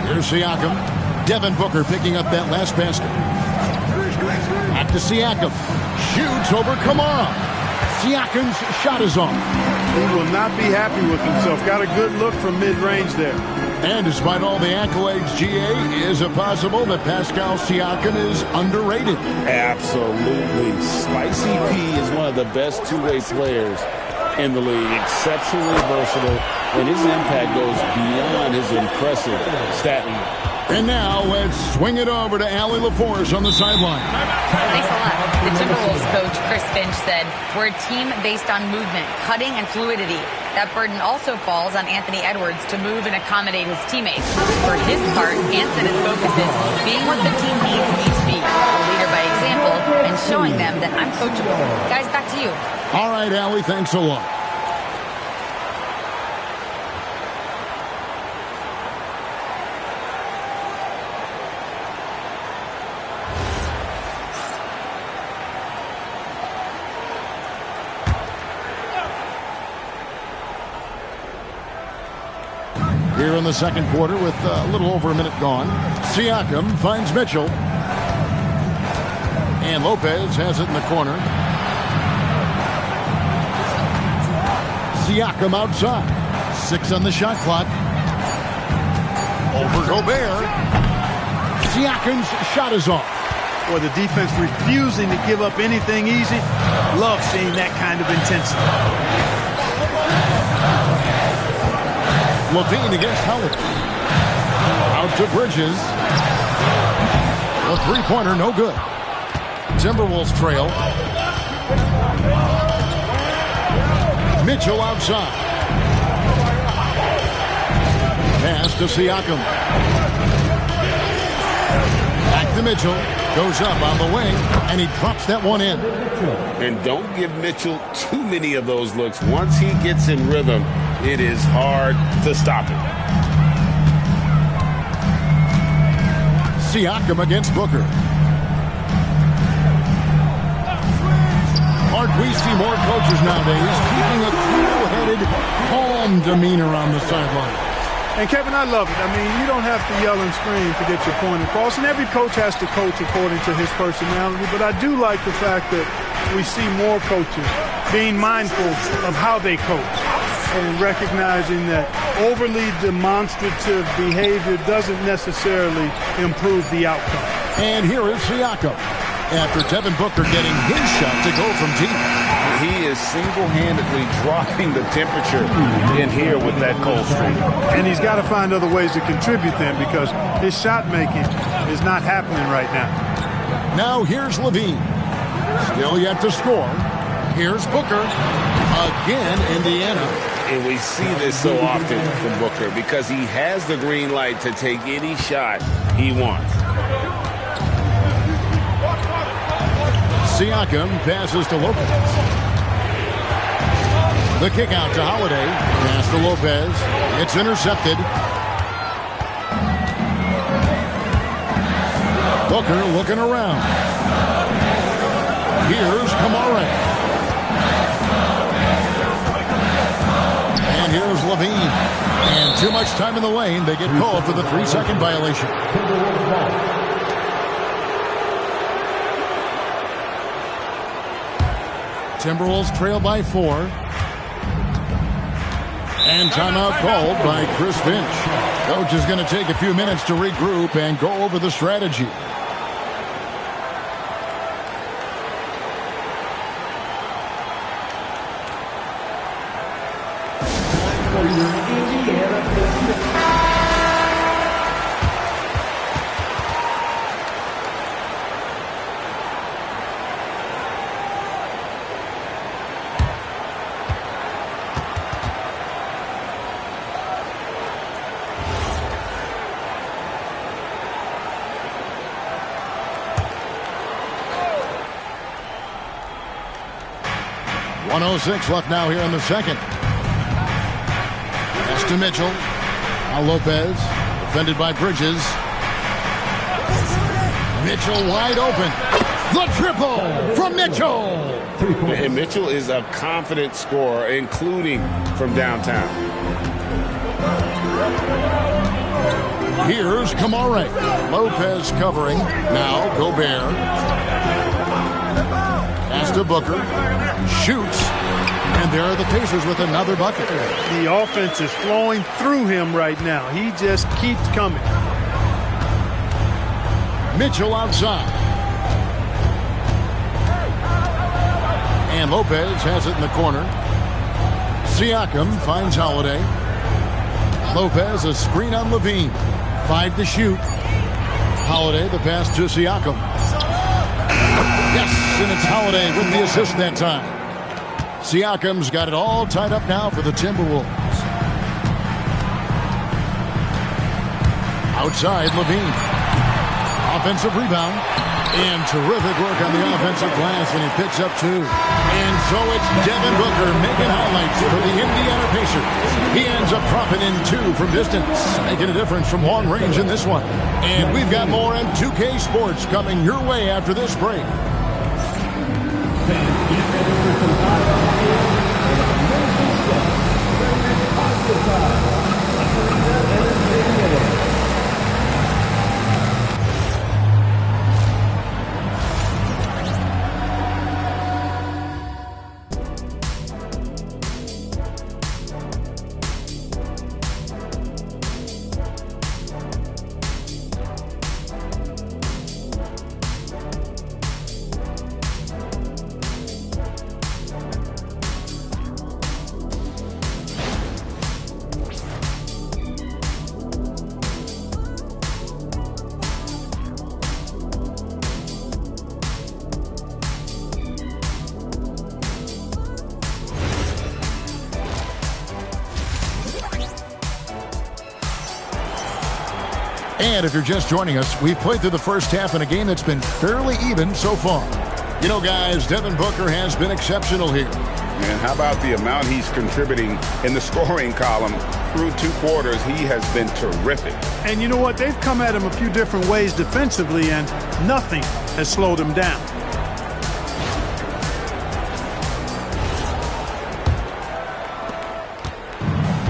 Here's Siakam. Devin Booker picking up that last basket. Back to Siakam. Shoots over Kamara. Siakam's shot is off. He will not be happy with himself. Got a good look from mid-range there. And despite all the accolades, GA, is it possible that Pascal Siakam is underrated? Absolutely. Spicy P is one of the best two-way players in the league. Exceptionally versatile, and his impact goes beyond his impressive stat line. And now let's swing it over to Allie LaForce on the sideline. Thanks a lot. The Timberwolves coach, Chris Finch, said, "We're a team based on movement, cutting, and fluidity. That burden also falls on Anthony Edwards to move and accommodate his teammates. For his part, Ant said his focus is being what the team needs me to be, a leader by example, and showing them that I'm coachable." Guys, back to you. All right, Allie, thanks a lot. Here in the second quarter with a little over a minute gone. Siakam finds Mitchell. And Lopez has it in the corner. Siakam outside. 6 on the shot clock. Over Gobert. Siakam's shot is off. Boy, the defense refusing to give up anything easy. Love seeing that kind of intensity. Levine against Howard. Out to Bridges. A three-pointer, no good. Timberwolves trail. Mitchell outside. Pass to Siakam. Back to Mitchell. Goes up on the wing, and he drops that one in. And don't give Mitchell too many of those looks. Once he gets in rhythm, it is hard to stop him. Siakam against Booker. Mark, we see more coaches nowadays keeping a cool-headed, calm demeanor on the sideline. And, Kevin, I love it. I mean, you don't have to yell and scream to get your point across, and every coach has to coach according to his personality. But I do like the fact that we see more coaches being mindful of how they coach and recognizing that overly demonstrative behavior doesn't necessarily improve the outcome. And here is Siakam after Devin Booker getting his shot to go from deep. He is single-handedly dropping the temperature in here with that cold streak. And he's got to find other ways to contribute then, because his shot making is not happening right now. Now here's Levine. Still yet to score. Here's Booker. Again, Indiana. And we see this so often from Booker because he has the green light to take any shot he wants. Siakam passes to Lopez. The kick out to Holiday. Pass to Lopez. It's intercepted. Booker looking around. Here's Kamara. And here's Levine. And too much time in the lane. They get called for the 3-second violation. Timberwolves trail by 4. And timeout called by Chris Finch. Coach is going to take a few minutes to regroup and go over the strategy. .106 left now here in the second. Pass to Mitchell. Now Lopez. Defended by Bridges. Mitchell wide open. The triple from Mitchell. And Mitchell is a confident scorer, including from downtown. Here's Kamara. Lopez covering. Now Gobert. Pass to Booker. Shoots. And there are the Pacers with another bucket. The offense is flowing through him right now. He just keeps coming. Mitchell outside. And Lopez has it in the corner. Siakam finds Holiday. Lopez, a screen on Levine. 5 to shoot. Holiday, the pass to Siakam. Yes, and it's Holiday with the assist that time. Siakam's got it all tied up now for the Timberwolves. Outside, Levine. Offensive rebound. And terrific work on the offensive glass, and he picks up 2. And so it's Devin Booker making highlights for the Indiana Pacers. He ends up dropping in 2 from distance, making a difference from long range in this one. And we've got more on 2K Sports coming your way after this break. And if you're just joining us, we've played through the first half in a game that's been fairly even so far. You know, guys, Devin Booker has been exceptional here. And how about the amount he's contributing in the scoring column through 2 quarters? He has been terrific. And you know what? They've come at him a few different ways defensively, and nothing has slowed him down.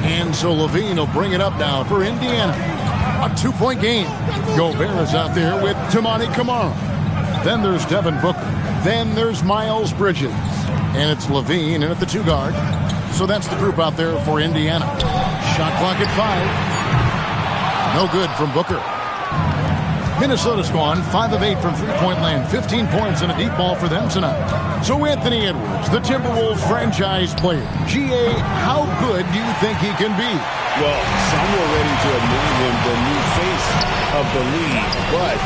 And so Levine will bring it up now for Indiana. A 2-point game. Gobert is out there with Toumani Camara. Then there's Devin Booker. Then there's Miles Bridges. And it's Levine in at the 2 guard. So that's the group out there for Indiana. Shot clock at 5. No good from Booker. Minnesota's gone 5 of 8 from 3-point land. 15 points and a deep ball for them tonight. So Anthony Edwards, the Timberwolves franchise player. GA, how good do you think he can be? Well, some were ready to anoint him the new face of the league. But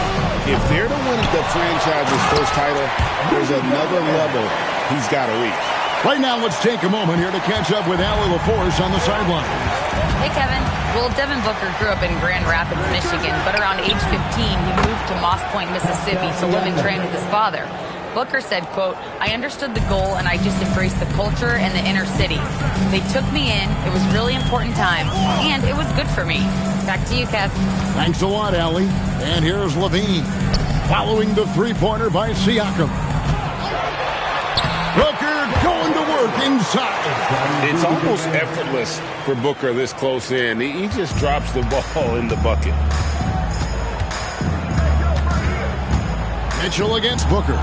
if they're to win the franchise's first title, there's another level he's got to reach. Right now, let's take a moment here to catch up with Allie LaForce on the sideline. Hey, Kevin. Well, Devin Booker grew up in Grand Rapids, Michigan, but around age 15, he moved to Moss Point, Mississippi to live and train with his father. Booker said, quote, "I understood the goal and I just embraced the culture and the inner city. They took me in. It was really important time, and it was good for me." Back to you, Kev. Thanks a lot, Allie. And here's Levine following the 3-pointer by Siakam. Booker going to work inside. It's almost effortless for Booker this close in. He just drops the ball in the bucket. Mitchell against Booker.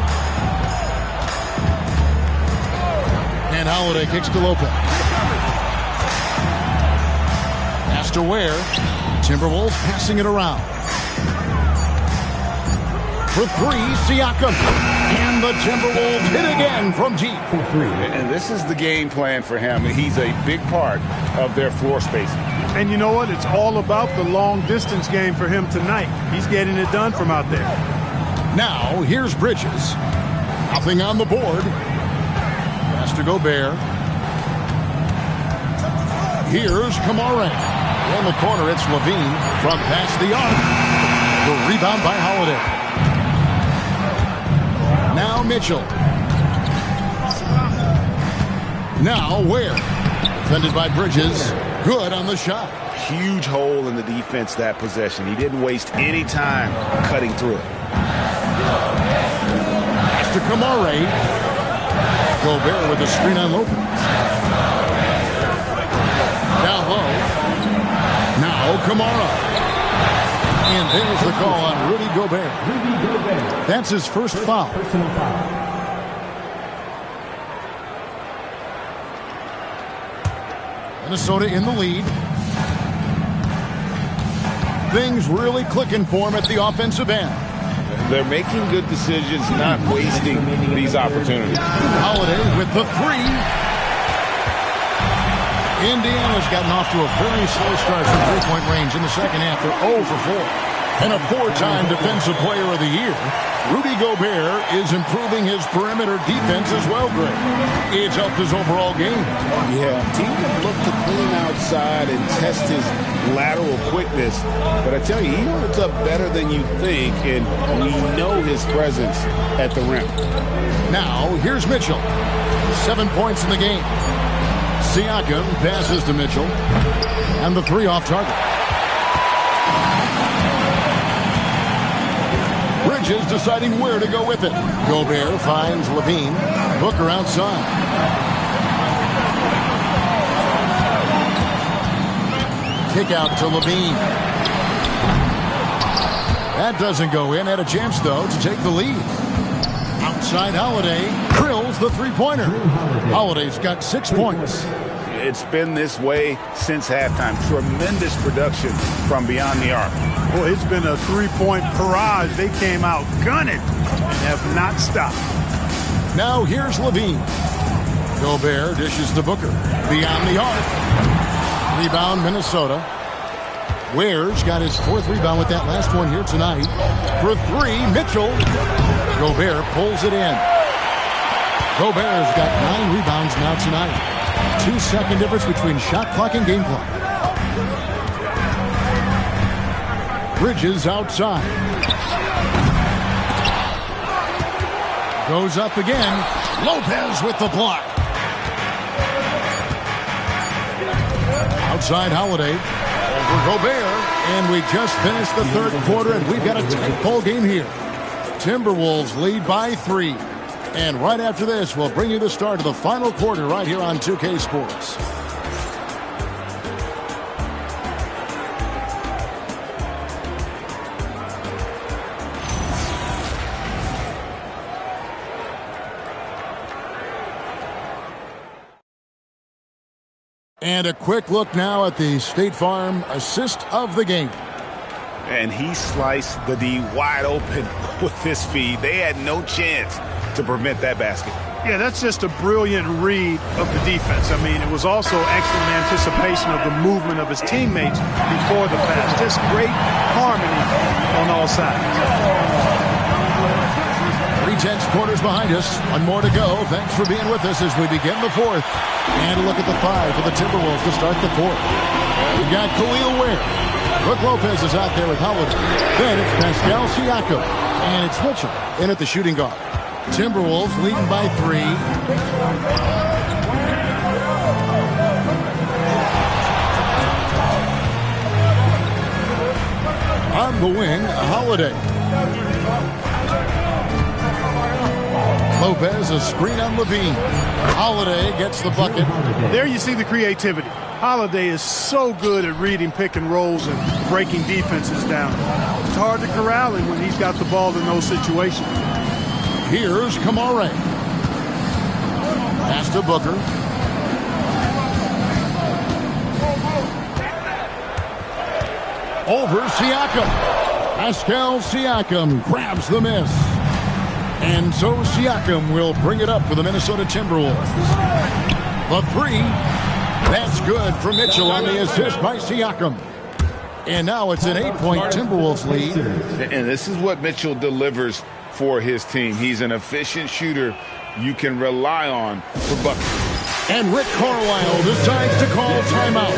And Holiday kicks to Lopez. Pass to Ware. Timberwolves passing it around. For 3, Siakam. And the Timberwolves hit again from deep for 3. And this is the game plan for him. He's a big part of their floor spacing. And you know what? It's all about the long-distance game for him tonight. He's getting it done from out there. Now, here's Bridges. Nothing on the board. Pass to Gobert. Here's Camara. In the corner, it's Levine from past the arc. The rebound by Holiday. Now Mitchell. Now Ware. Defended by Bridges. Good on the shot. Huge hole in the defense that possession. He didn't waste any time cutting through it. Pass to Camara. Gobert with a screen on Lopez. Down low. Now Camara. And there's the call on Rudy Gobert. That's his first foul. Personal foul. Minnesota in the lead. Things really clicking for him at the offensive end. They're making good decisions, not wasting these opportunities. Holiday with the 3. Indiana's gotten off to a very slow start from 3-point range in the second half. They're 0 for 4. And a 4-time Defensive Player of the Year. Rudy Gobert is improving his perimeter defense as well, Greg. It's helped his overall game. Yeah, team can look to clean outside and test his lateral quickness. But I tell you, he holds up better than you think, and we know his presence at the rim. Now, here's Mitchell. 7 points in the game. Siakam passes to Mitchell. And the 3 off target. Bridges deciding where to go with it. Gobert finds Levine. Booker outside. Kick out to Levine. That doesn't go in. Had a chance, though, to take the lead. Outside Holiday. Drills the 3-pointer. Holiday's got 6 points. It's been this way since halftime. Tremendous production from beyond the arc. Boy, it's been a 3-point barrage. They came out gunning and have not stopped. Now here's Levine. Gobert dishes to Booker. Beyond the arc. Rebound Minnesota. Ware's got his 4th rebound with that last one here tonight. For 3, Mitchell. Gobert pulls it in. Gobert's got 9 rebounds now tonight. 2-second difference between shot clock and game clock. Bridges outside. Goes up again. Lopez with the block. Outside Holiday. Over Gobert. And we just finished the third quarter, and we've got a tight ball game here. Timberwolves lead by 3. And right after this, we'll bring you the start of the final quarter right here on 2K Sports. And a quick look now at the State Farm assist of the game. And he sliced the D wide open with his feed. They had no chance to prevent that basket. Yeah, that's just a brilliant read of the defense. I mean, it was also excellent anticipation of the movement of his teammates before the pass. Just great harmony on all sides. 3/10 quarters behind us. One more to go. Thanks for being with us as we begin the fourth. And a look at the 5 for the Timberwolves to start the fourth. We've got Khalil Ware. Brook Lopez is out there with Howard. Then it's Pascal Siakam. And it's Mitchell in at the shooting guard. Timberwolves leading by 3. On the wing, Holiday. Lopez, a screen on Levine. Holiday gets the bucket. There you see the creativity. Holiday is so good at reading pick and rolls and breaking defenses down. It's hard to corral him when he's got the ball in those situations. Here's Kamare. Pass to Booker. Over Siakam. Pascal Siakam grabs the miss. And so Siakam will bring it up for the Minnesota Timberwolves. The 3. That's good for Mitchell on the assist by Siakam. And now it's an 8-point Timberwolves lead. And this is what Mitchell delivers for his team. He's an efficient shooter you can rely on for buckets. And Rick Carlisle decides to call timeout.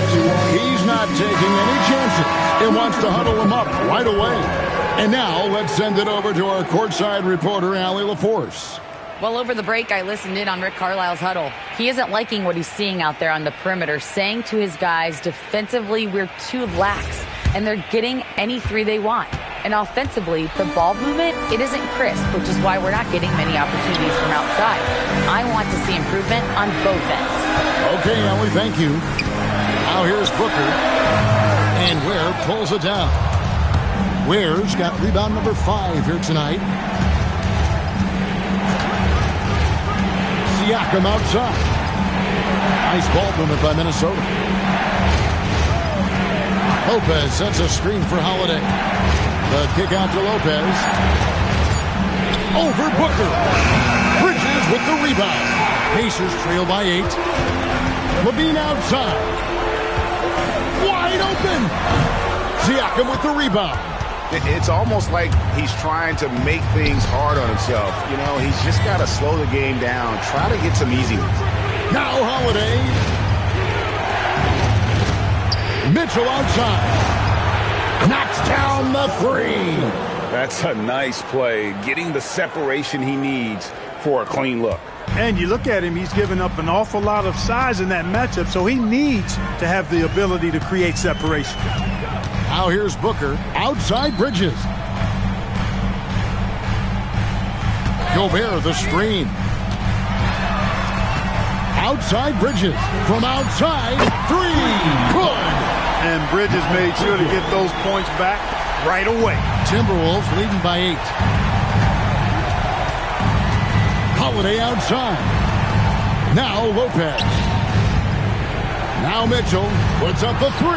He's not taking any chances and wants to huddle them up right away. And now let's send it over to our courtside reporter, Allie LaForce. Well, over the break, I listened in on Rick Carlisle's huddle. He isn't liking what he's seeing out there on the perimeter, saying to his guys, defensively, we're too lax, and they're getting any 3 they want. And offensively, the ball movement, it isn't crisp, which is why we're not getting many opportunities from outside. I want to see improvement on both ends. Okay, Allie, thank you. Now here's Booker. And Ware pulls it down. Ware's got rebound number 5 here tonight. Siakam outside. Nice ball movement by Minnesota. Lopez sets a screen for Holiday. The kick out to Lopez. Over Booker. Bridges with the rebound. Pacers trail by 8. Levine outside. Wide open. Siakam with the rebound. It's almost like he's trying to make things hard on himself. You know, he's just got to slow the game down. Try to get some easy ones. Now Holiday. Mitchell outside. Knocks down the 3. That's a nice play. Getting the separation he needs for a clean look. And you look at him, he's given up an awful lot of size in that matchup, so he needs to have the ability to create separation. Now here's Booker. Outside Bridges. Gobert the screen. Outside Bridges. From outside. 3. Good. And Bridges made sure to get those points back right away. Timberwolves leading by 8. Holiday outside. Now Lopez. Now Mitchell puts up the 3.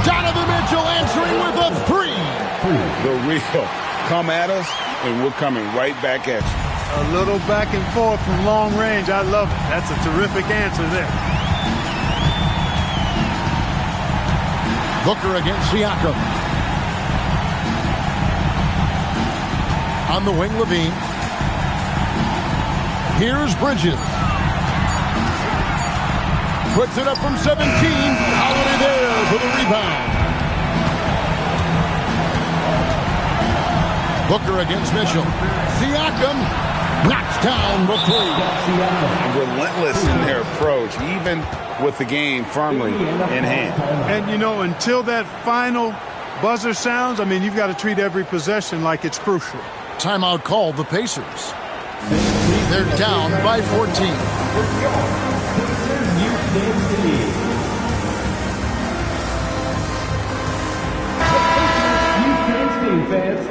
Donovan Mitchell answering with a 3. The real come at us, and we're coming right back at you. A little back and forth from long range. I love it. That's a terrific answer there. Booker against Siakam. On the wing, Levine. Here's Bridges. Puts it up from 17. Holiday there for the rebound. Booker against Mitchell. Siakam knocks down the 3. Relentless in their approach, even with the game firmly in hand. And, you know, until that final buzzer sounds, I mean, you've got to treat every possession like it's crucial. Timeout called the Pacers. They're down by 14. Fans.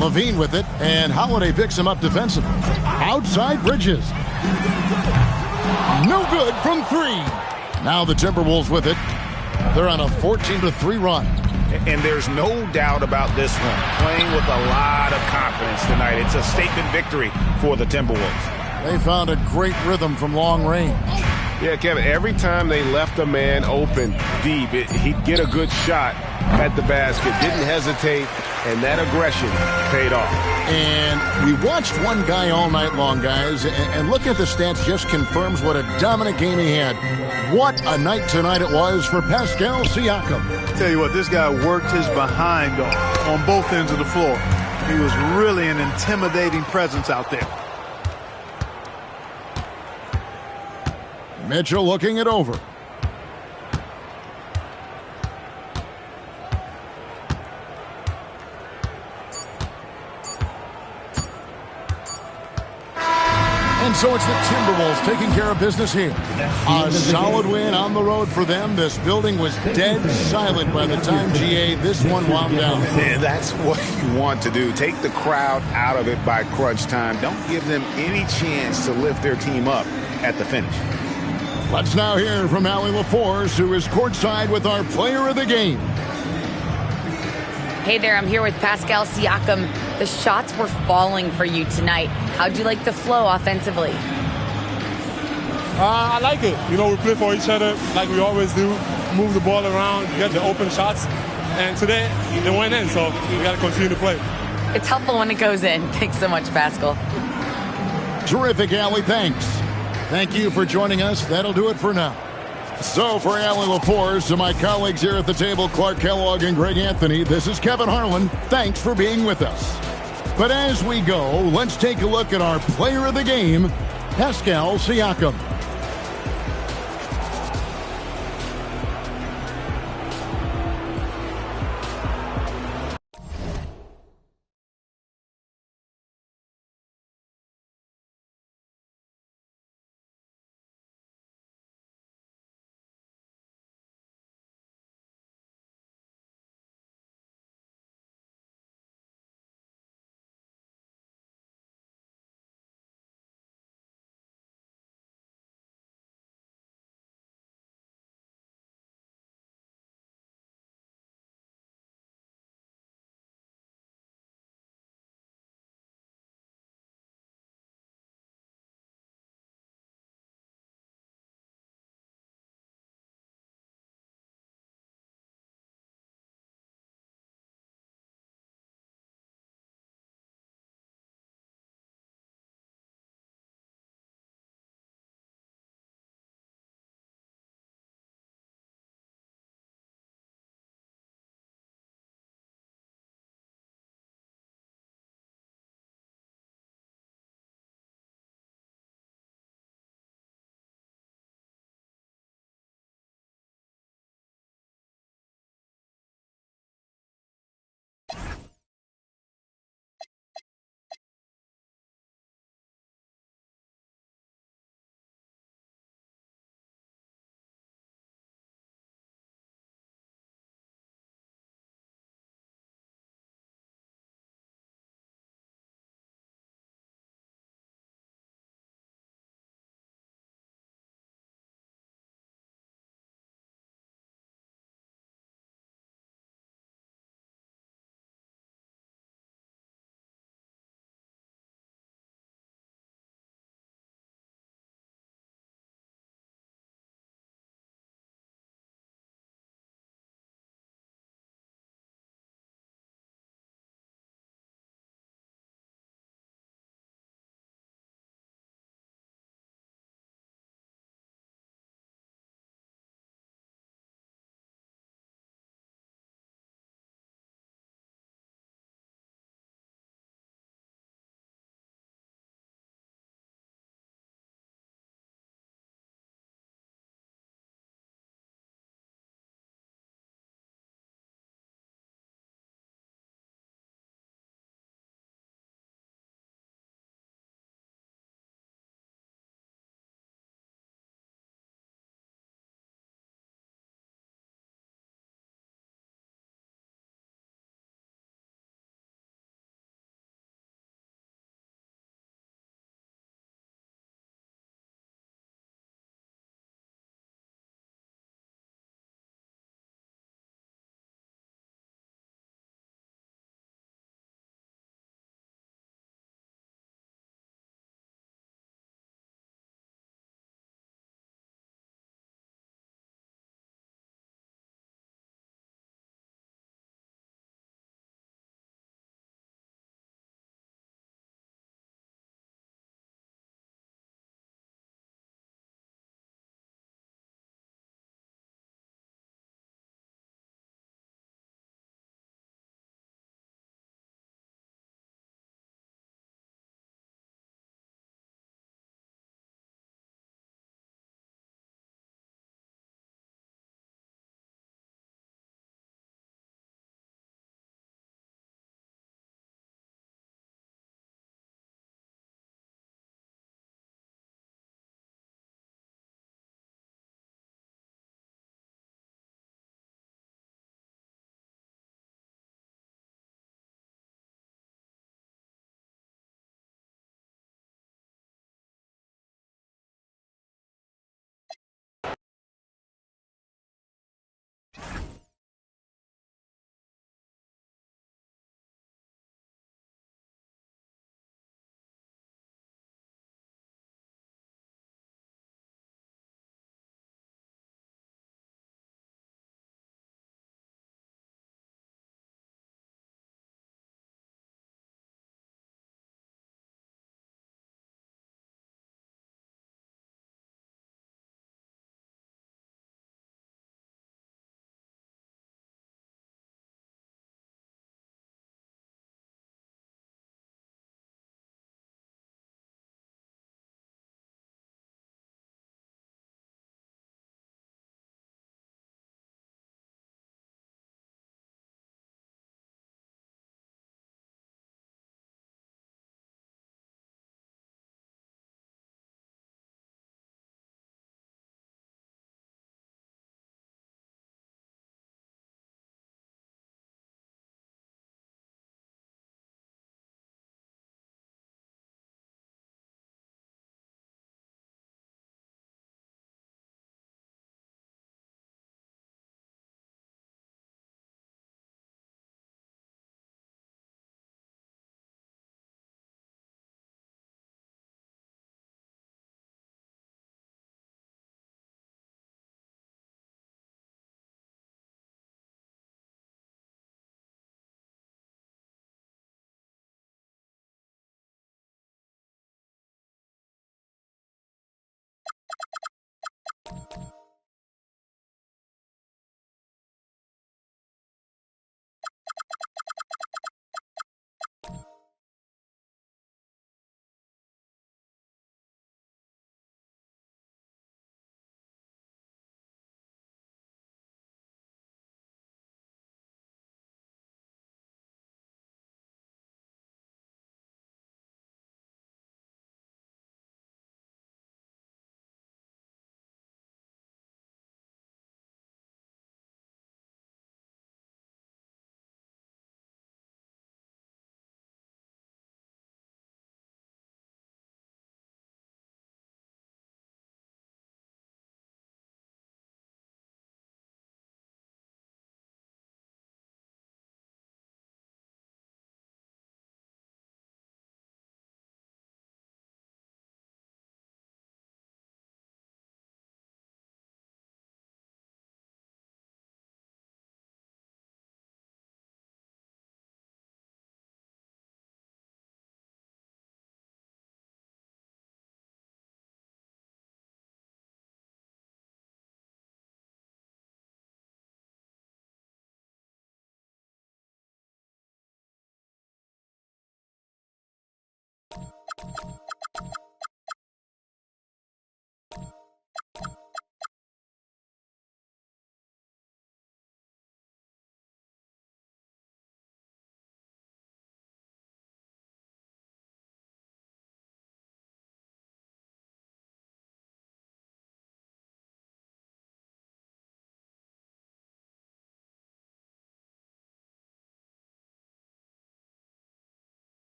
Levine with it, and Holiday picks him up defensively. Outside Bridges. No good from 3. Now the Timberwolves with it. They're on a 14-3 run. And there's no doubt about this one. Playing with a lot of confidence tonight. It's a statement victory for the Timberwolves. They found a great rhythm from long range. Yeah, Kevin, every time they left a man open deep, he'd get a good shot at the basket. Didn't hesitate, and that aggression paid off. And we watched one guy all night long, guys, and looking at the stats just confirms what a dominant game he had. What a night tonight it was for Pascal Siakam. Tell you what, this guy worked his behind off on both ends of the floor. He was really an intimidating presence out there. Mitchell looking it over. And so it's the Timberwolves taking care of business here. A solid win on the road for them. This building was dead silent by the time, GA, this one wound down. And that's what you want to do. Take the crowd out of it by crunch time. Don't give them any chance to lift their team up at the finish. Let's now hear from Allie LaForce, who is courtside with our player of the game. Hey there, I'm here with Pascal Siakam. The shots were falling for you tonight. How'd you like the flow offensively? I like it. You know, we play for each other like we always do. Move the ball around, get the open shots. And today, they went in, so we got to continue to play. It's helpful when it goes in. Thanks so much, Pascal. Terrific, Allie. Thanks. Thank you for joining us. That'll do it for now. So for Allie LaForce and my colleagues here at the table, Clark Kellogg and Greg Anthony, this is Kevin Harlan. Thanks for being with us. But as we go, let's take a look at our player of the game, Pascal Siakam.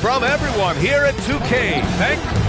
from everyone here at 2K.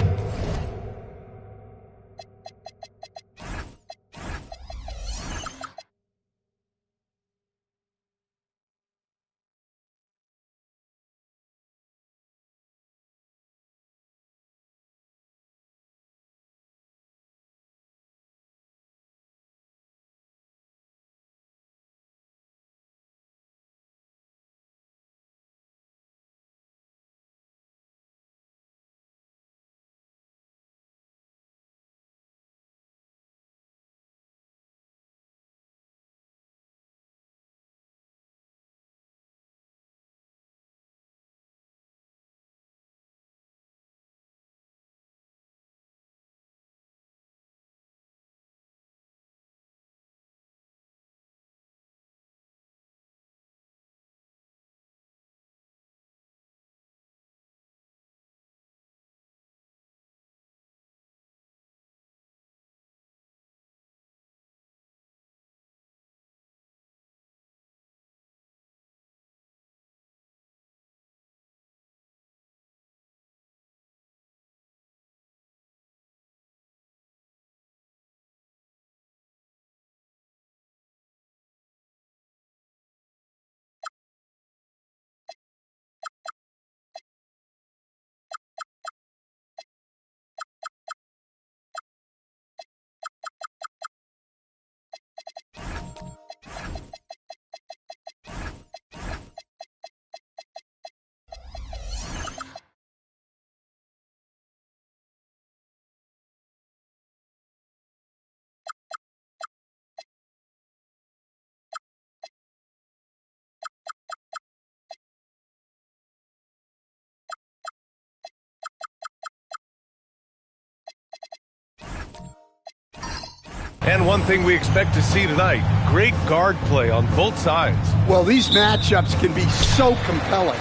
And one thing we expect to see tonight, great guard play on both sides. Well, these matchups can be so compelling.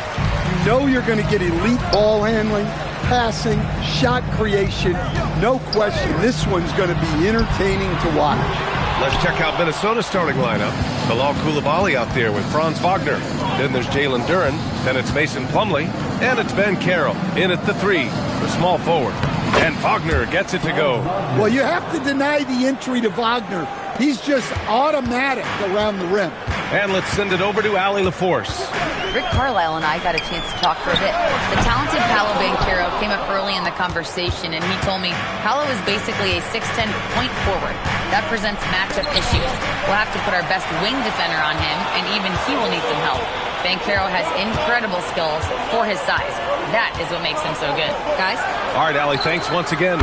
You know you're going to get elite ball handling, passing, shot creation. No question, this one's going to be entertaining to watch. Let's check out Minnesota's starting lineup. Bilal Coulibaly out there with Franz Wagner. Then there's Jalen Duren. Then it's Mason Plumlee. And it's Banchero in at the 3, the small forward. And Wagner gets it to go. Well, you have to deny the entry to Wagner. He's just automatic around the rim. And let's send it over to Allie LaForce. Rick Carlisle and I got a chance to talk for a bit. The talented Paolo Banchero came up early in the conversation, and he told me Paolo is basically a 6'10" point forward. That presents matchup issues. We'll have to put our best wing defender on him, and even he will need some help. Banchero has incredible skills for his size. That is what makes him so good. Guys? All right, Allie, thanks once again.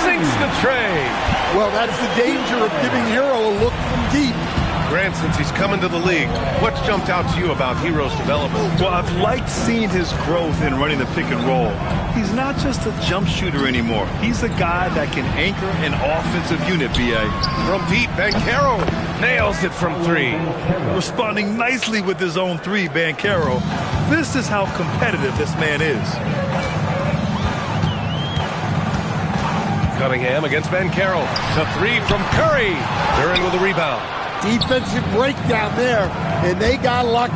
Sinks the tray. Well, that's the danger of giving Hero a look from deep. Grant, since he's come into the league, what's jumped out to you about Hero's development? Well, I've liked seeing his growth in running the pick and roll. He's not just a jump shooter anymore. He's a guy that can anchor an offensive unit, B.A. From deep, Banchero nails it from 3. Responding nicely with his own 3, Banchero. This is how competitive this man is. Cunningham against Banchero. The 3 from Curry. Duren with a rebound. Defensive breakdown there, and they got lucky.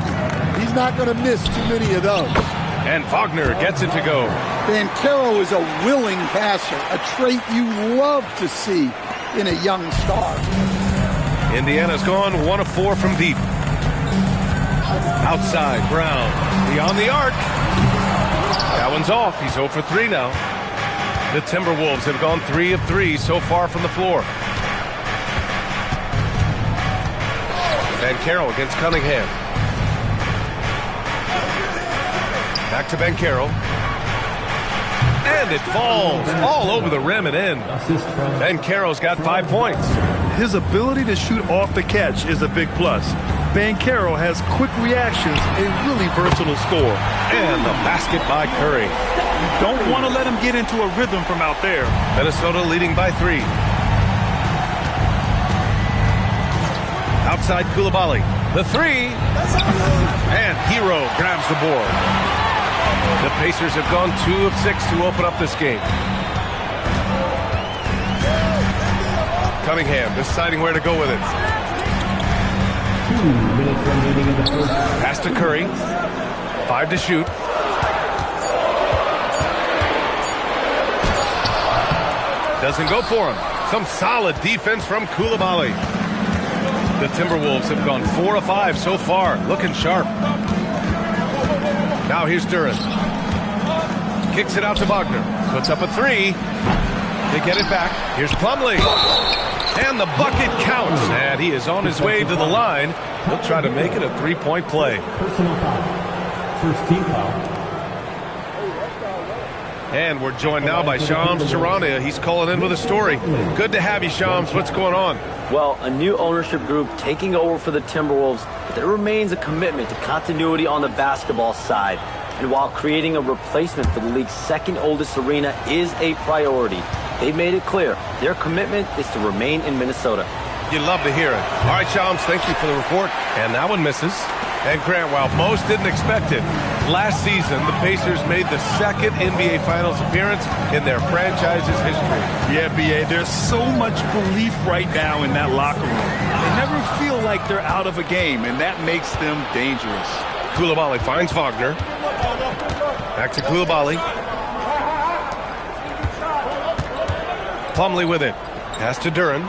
He's not going to miss too many of those. And Wagner gets it to go. Banchero is a willing passer, a trait you love to see in a young star. Indiana's gone 1 of 4 from deep. Outside, Brown. Beyond the arc. That one's off. He's 0 for 3 now. The Timberwolves have gone 3 of 3 so far from the floor. Banchero against Cunningham. Back to Banchero. And it falls all over the rim and in. Banchero's got 5 points. His ability to shoot off the catch is a big plus. Banchero has quick reactions, a really versatile scorer. And the basket by Curry. You don't want to let him get into a rhythm from out there. Minnesota leading by 3. Outside Coulibaly. The 3. And Hero grabs the board. The Pacers have gone 2 of 6 to open up this game. Cunningham deciding where to go with it. 2 minutes remaining in the first. Pass to Curry. 5 to shoot. Doesn't go for him. Some solid defense from Coulibaly. The Timberwolves have gone 4 of 5 so far. Looking sharp. Now here's Duren. Kicks it out to Wagner. Puts up a 3. They get it back. Here's Plumlee. And the bucket counts. And he is on his way to the line. He'll try to make it a 3-point play. Personal foul. First team foul. And we're joined now by Shams Charania. He's calling in with a story. Good to have you, Shams. What's going on? Well, a new ownership group taking over for the Timberwolves, but there remains a commitment to continuity on the basketball side. And while creating a replacement for the league's second oldest arena is a priority, they've made it clear their commitment is to remain in Minnesota. You'd love to hear it. All right, Shams, thank you for the report. And that one misses. And Grant, while most didn't expect it, last season the Pacers made the second NBA Finals appearance in their franchise's history. Yeah, B.A., there's so much belief right now in that locker room. They never feel like they're out of a game, and that makes them dangerous. Coulibaly finds Wagner. Back to Coulibaly. Plumlee with it. Pass to Duren.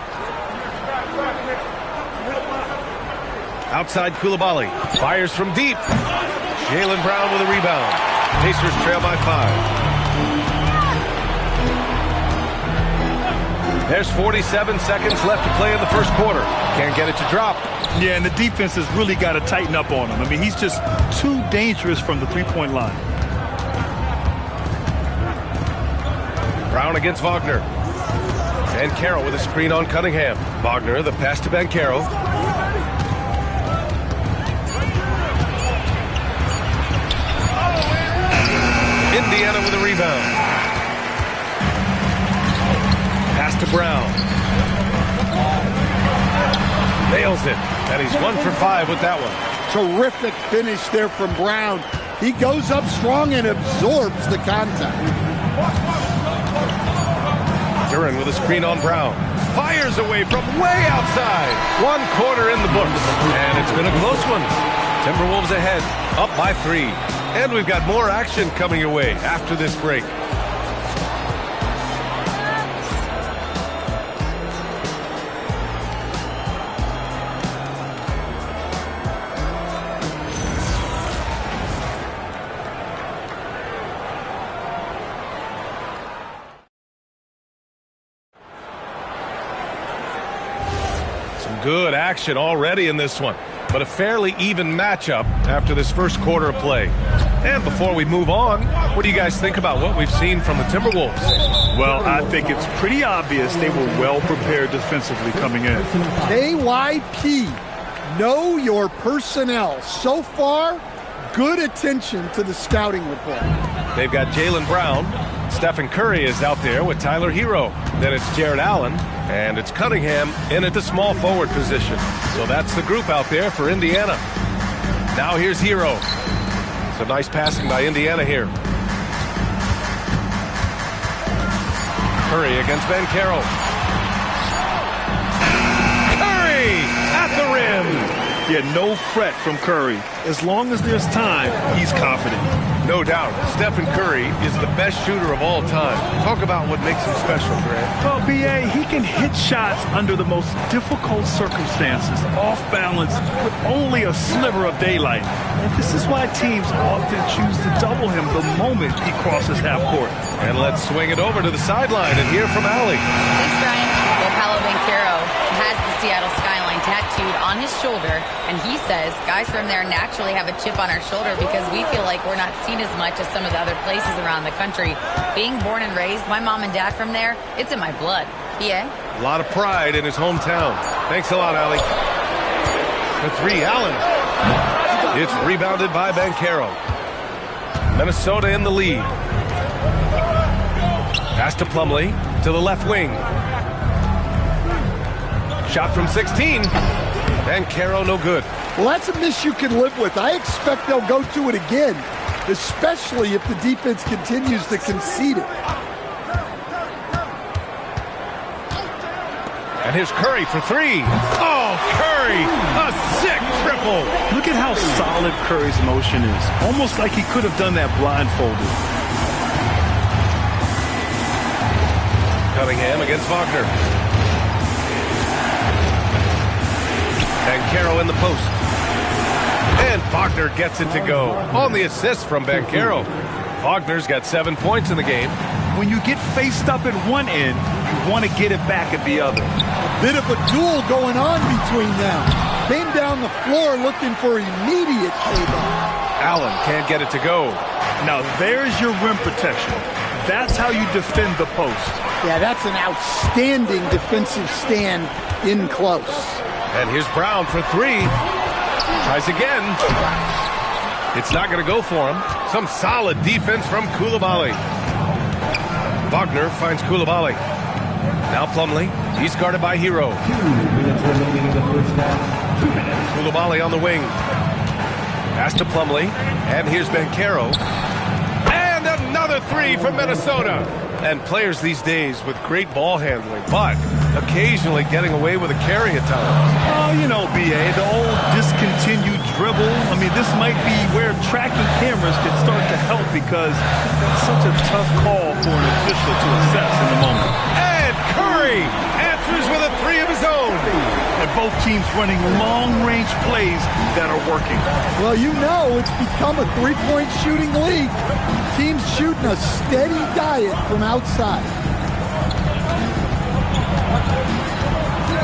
Outside Coulibaly. Fires from deep. Jaylen Brown with a rebound. Pacers trail by 5. There's 47 seconds left to play in the first quarter. Can't get it to drop. Yeah, and the defense has really got to tighten up on him. I mean, he's just too dangerous from the three-point line. Brown against Wagner. Banchero with a screen on Cunningham. Wagner, the pass to Banchero. Indiana with a rebound. Pass to Brown. Nails it. And he's 1 for 5 with that one. Terrific finish there from Brown. He goes up strong and absorbs the contact. Duren with a screen on Brown. Fires away from way outside. 1 quarter in the books. And it's been a close one. Timberwolves ahead, up by 3. And we've got more action coming your way after this break. Some good action already in this one, but a fairly even matchup after this first quarter of play. And before we move on, what do you guys think about what we've seen from the Timberwolves? Well, I think it's pretty obvious they were well prepared defensively coming in. KYP, know your personnel. So far, good attention to the scouting report. They've got Jaylen Brown. Stephen Curry is out there with Tyler Hero. Then it's Jared Allen. And it's Cunningham in at the small forward position. So that's the group out there for Indiana. Now here's Hero. So nice passing by Indiana here. Curry against Banchero. Curry at the rim. Yeah, no fret from Curry. As long as there's time, he's confident. No doubt. Stephen Curry is the best shooter of all time. Talk about what makes him special, Grant. Well, B.A., he can hit shots under the most difficult circumstances, off balance, with only a sliver of daylight. And this is why teams often choose to double him the moment he crosses half court. And let's swing it over to the sideline and hear from Allie. Thanks, Brian. Well, Paolo Banchero has the Seattle skyline tattooed on his shoulder, and he says guys from there naturally have a chip on our shoulder because we feel like we're not seen as much as some of the other places around the country. Being born and raised, my mom and dad from there, it's in my blood. Yeah. A lot of pride in his hometown. Thanks a lot, Allie. The 3, Allen. It's rebounded by Banchero. Minnesota in the lead. Pass to Plumlee to the left wing. Shot from 16. Banchero no good. Well, that's a miss you can live with. I expect they'll go to it again, especially if the defense continues to concede it. And here's Curry for 3. Oh, Curry! A sick triple! Look at how solid Curry's motion is. Almost like he could have done that blindfolded. Cunningham against Wagner. Banchero in the post. And Wagner gets it to go on the assist from Banchero. Wagner's got 7 points in the game. When you get faced up at one end, you want to get it back at the other. A bit of a duel going on between them. Came down the floor looking for immediate payback. Allen can't get it to go. Now there's your rim protection. That's how you defend the post. Yeah, that's an outstanding defensive stand in close. And here's Brown for three. Tries again. It's not going to go for him. Some solid defense from Coulibaly. Wagner finds Coulibaly. Now Plumlee. He's guarded by Hero. 2 minutes remaining in the first half. 2 minutes. Coulibaly on the wing. Pass to Plumlee. And here's Banchero. And another three from Minnesota. And players these days with great ball handling, but occasionally getting away with a carry at times. Oh, you know, B.A., the old discontinued dribble. I mean, this might be where tracking cameras can start to help because it's such a tough call for an official to assess in the moment. And Curry answers with a three of his own. And both teams running long-range plays that are working. Well, you know it's become a three-point shooting league. Teams shooting a steady diet from outside.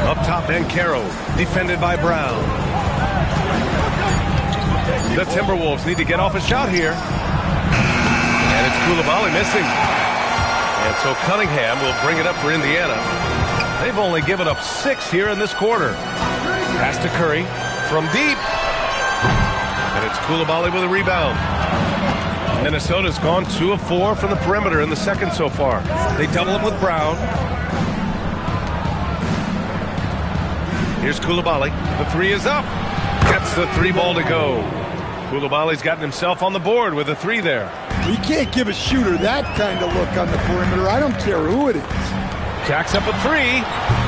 Up top, Banchero, defended by Brown. The Timberwolves need to get off a shot here. And it's Coulibaly missing. And so Cunningham will bring it up for Indiana. They've only given up 6 here in this quarter. Pass to Curry from deep. And it's Coulibaly with a rebound. Minnesota's gone 2 of 4 from the perimeter in the second so far. They double him with Brown. Here's Coulibaly. The three is up. Gets the three ball to go. Coulibaly's gotten himself on the board with a three there. You can't give a shooter that kind of look on the perimeter. I don't care who it is. Jacks up a three.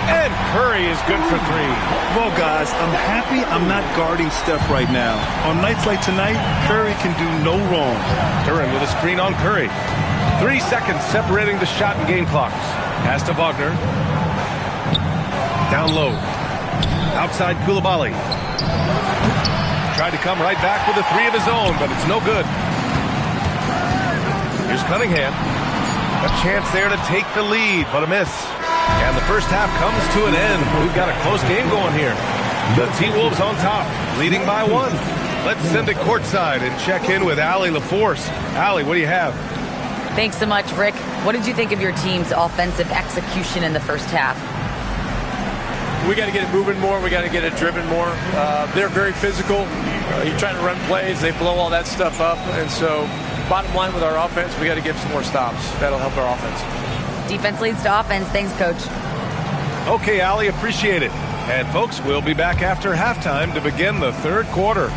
And Curry is good for three. Well, guys, I'm happy I'm not guarding Steph right now. On nights like tonight, Curry can do no wrong. Duran with a screen on Curry. 3 seconds separating the shot and game clocks. Pass to Wagner. Down low. Outside Coulibaly. Tried to come right back with a three of his own, but it's no good. Here's Cunningham. A chance there to take the lead, but a miss. And the first half comes to an end. We've got a close game going here. The T-Wolves on top, leading by 1. Let's send it courtside and check in with Allie LaForce. Allie, what do you have? Thanks so much, Rick. What did you think of your team's offensive execution in the first half? We got to get it moving more. We got to get it driven more. They're very physical. You're trying to run plays. They blow all that stuff up. And so bottom line with our offense, we got to get some more stops. That'll help our offense. Defense leads to offense. Thanks, Coach. Okay, Allie, appreciate it. And, folks, we'll be back after halftime to begin the third quarter.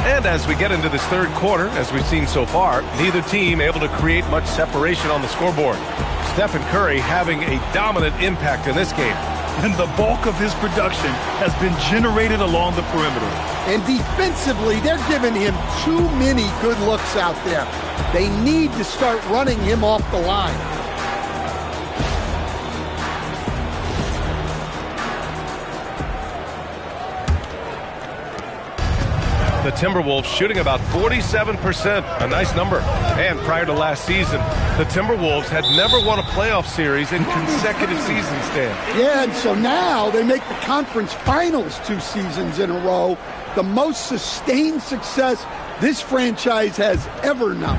And as we get into this third quarter, as we've seen so far, neither team able to create much separation on the scoreboard. Stephen Curry having a dominant impact in this game. And the bulk of his production has been generated along the perimeter. And defensively, they're giving him too many good looks out there. They need to start running him off the line. The Timberwolves shooting about 47%, a nice number. And prior to last season, the Timberwolves had never won a playoff series in consecutive seasons, Dan. Yeah, and so now they make the conference finals 2 seasons in a row, the most sustained success this franchise has ever known.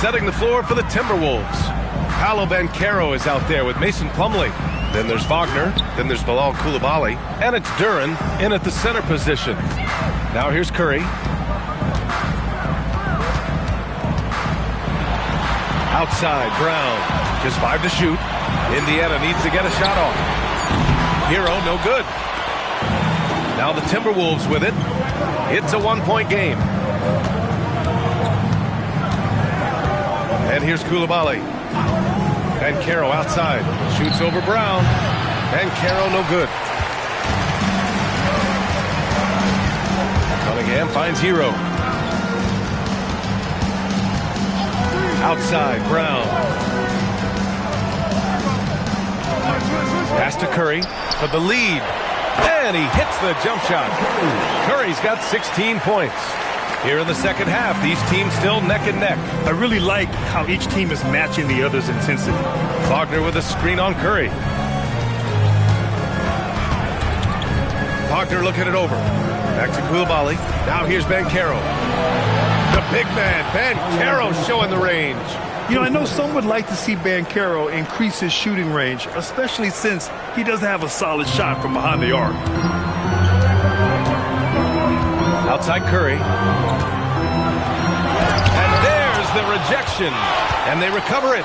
Setting the floor for the Timberwolves. Paolo Banchero is out there with Mason Plumlee. Then there's Wagner. Then there's Bilal Coulibaly. And it's Duren in at the center position. Now here's Curry. Outside, Brown. Just 5 to shoot. Indiana needs to get a shot off. Hero, no good. Now the Timberwolves with it. It's a 1-point game. And here's Coulibaly. Banchero outside. Shoots over Brown. Banchero, no good. Cunningham finds Hero. Outside, Brown. Pass to Curry for the lead. And he hits the jump shot. Curry's got 16 points. Here in the second half, these teams still neck and neck. I really like how each team is matching the other's intensity. Wagner with a screen on Curry. Wagner looking it over. Back to Coulibaly. Now here's Banchero. The big man, Banchero, showing the range. You know, I know some would like to see Banchero increase his shooting range, especially since he doesn't have a solid shot from behind the arc. Outside Curry. And there's the rejection. And they recover it.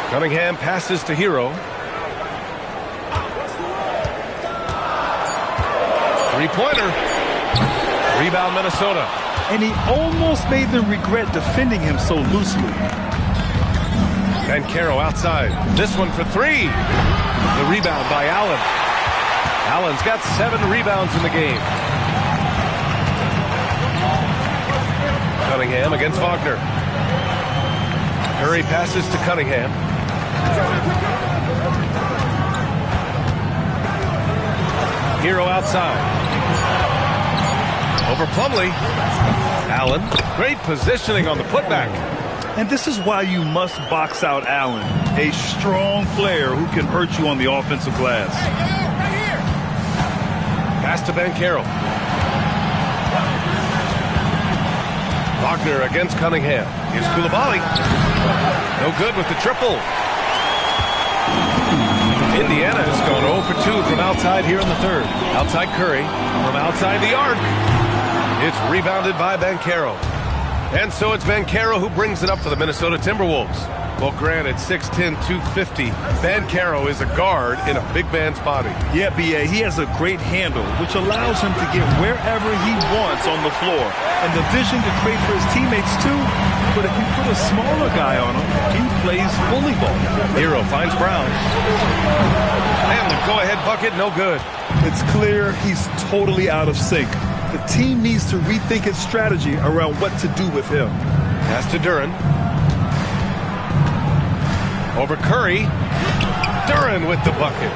Cunningham passes to Hero. Three-pointer. Rebound Minnesota. And he almost made them regret defending him so loosely. Banchero outside. This one for 3. The rebound by Allen. Allen's got 7 rebounds in the game. Cunningham against Wagner. Curry passes to Cunningham. Hero outside. Over Plumlee. Allen. Great positioning on the putback. And this is why you must box out Allen, a strong player who can hurt you on the offensive glass. Pass to Banchero. Wagner against Cunningham. Here's Coulibaly. No good with the triple. Indiana has gone 0 for 2 from outside here in the third. Outside Curry. From outside the arc. It's rebounded by Banchero. And so it's Banchero who brings it up for the Minnesota Timberwolves. Well, granted, 6'10", 250. Banchero is a guard in a big man's body. Yeah, B.A., he has a great handle, which allows him to get wherever he wants on the floor. And the vision to create for his teammates, too. But if you put a smaller guy on him, he plays bully ball. Hero finds Brown. And the go-ahead bucket, no good. It's clear he's totally out of sync. The team needs to rethink its strategy around what to do with him. Pass to Duren. Over Curry. Duren with the bucket.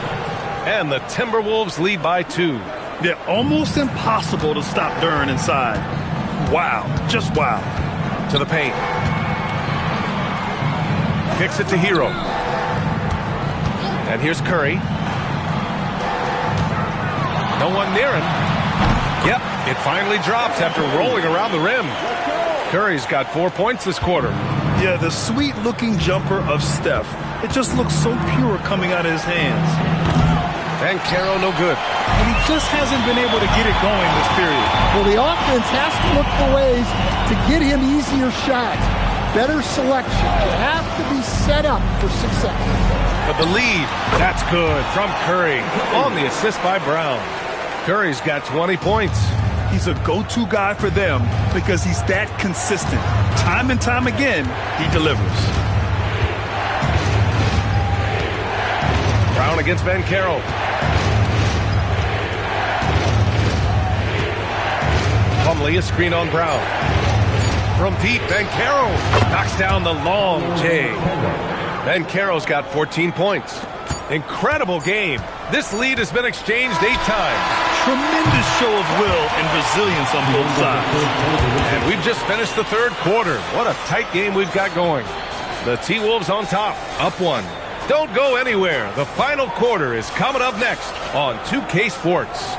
And the Timberwolves lead by 2. Yeah, almost impossible to stop Duren inside. Wow, just wow. To the paint. Kicks it to Hero. And here's Curry. No one near him. Yep, it finally drops after rolling around the rim. Curry's got 4 points this quarter. Yeah, the sweet-looking jumper of Steph. It just looks so pure coming out of his hands. Banchero, no good. And he just hasn't been able to get it going this period. Well, the offense has to look for ways to get him easier shots. Better selection. You have to be set up for success. For the lead, that's good from Curry on the assist by Brown. Curry's got 20 points. He's a go-to guy for them because he's that consistent. Time and time again, he delivers. Brown against Banchero. Plumlee, a screen on Brown. From deep, Banchero knocks down the long J. Banchero's got 14 points. Incredible game. This lead has been exchanged 8 times. Tremendous show of will and resilience on both sides. And we've just finished the third quarter. What a tight game we've got going. The T-Wolves on top, up 1. Don't go anywhere. The final quarter is coming up next on 2K Sports.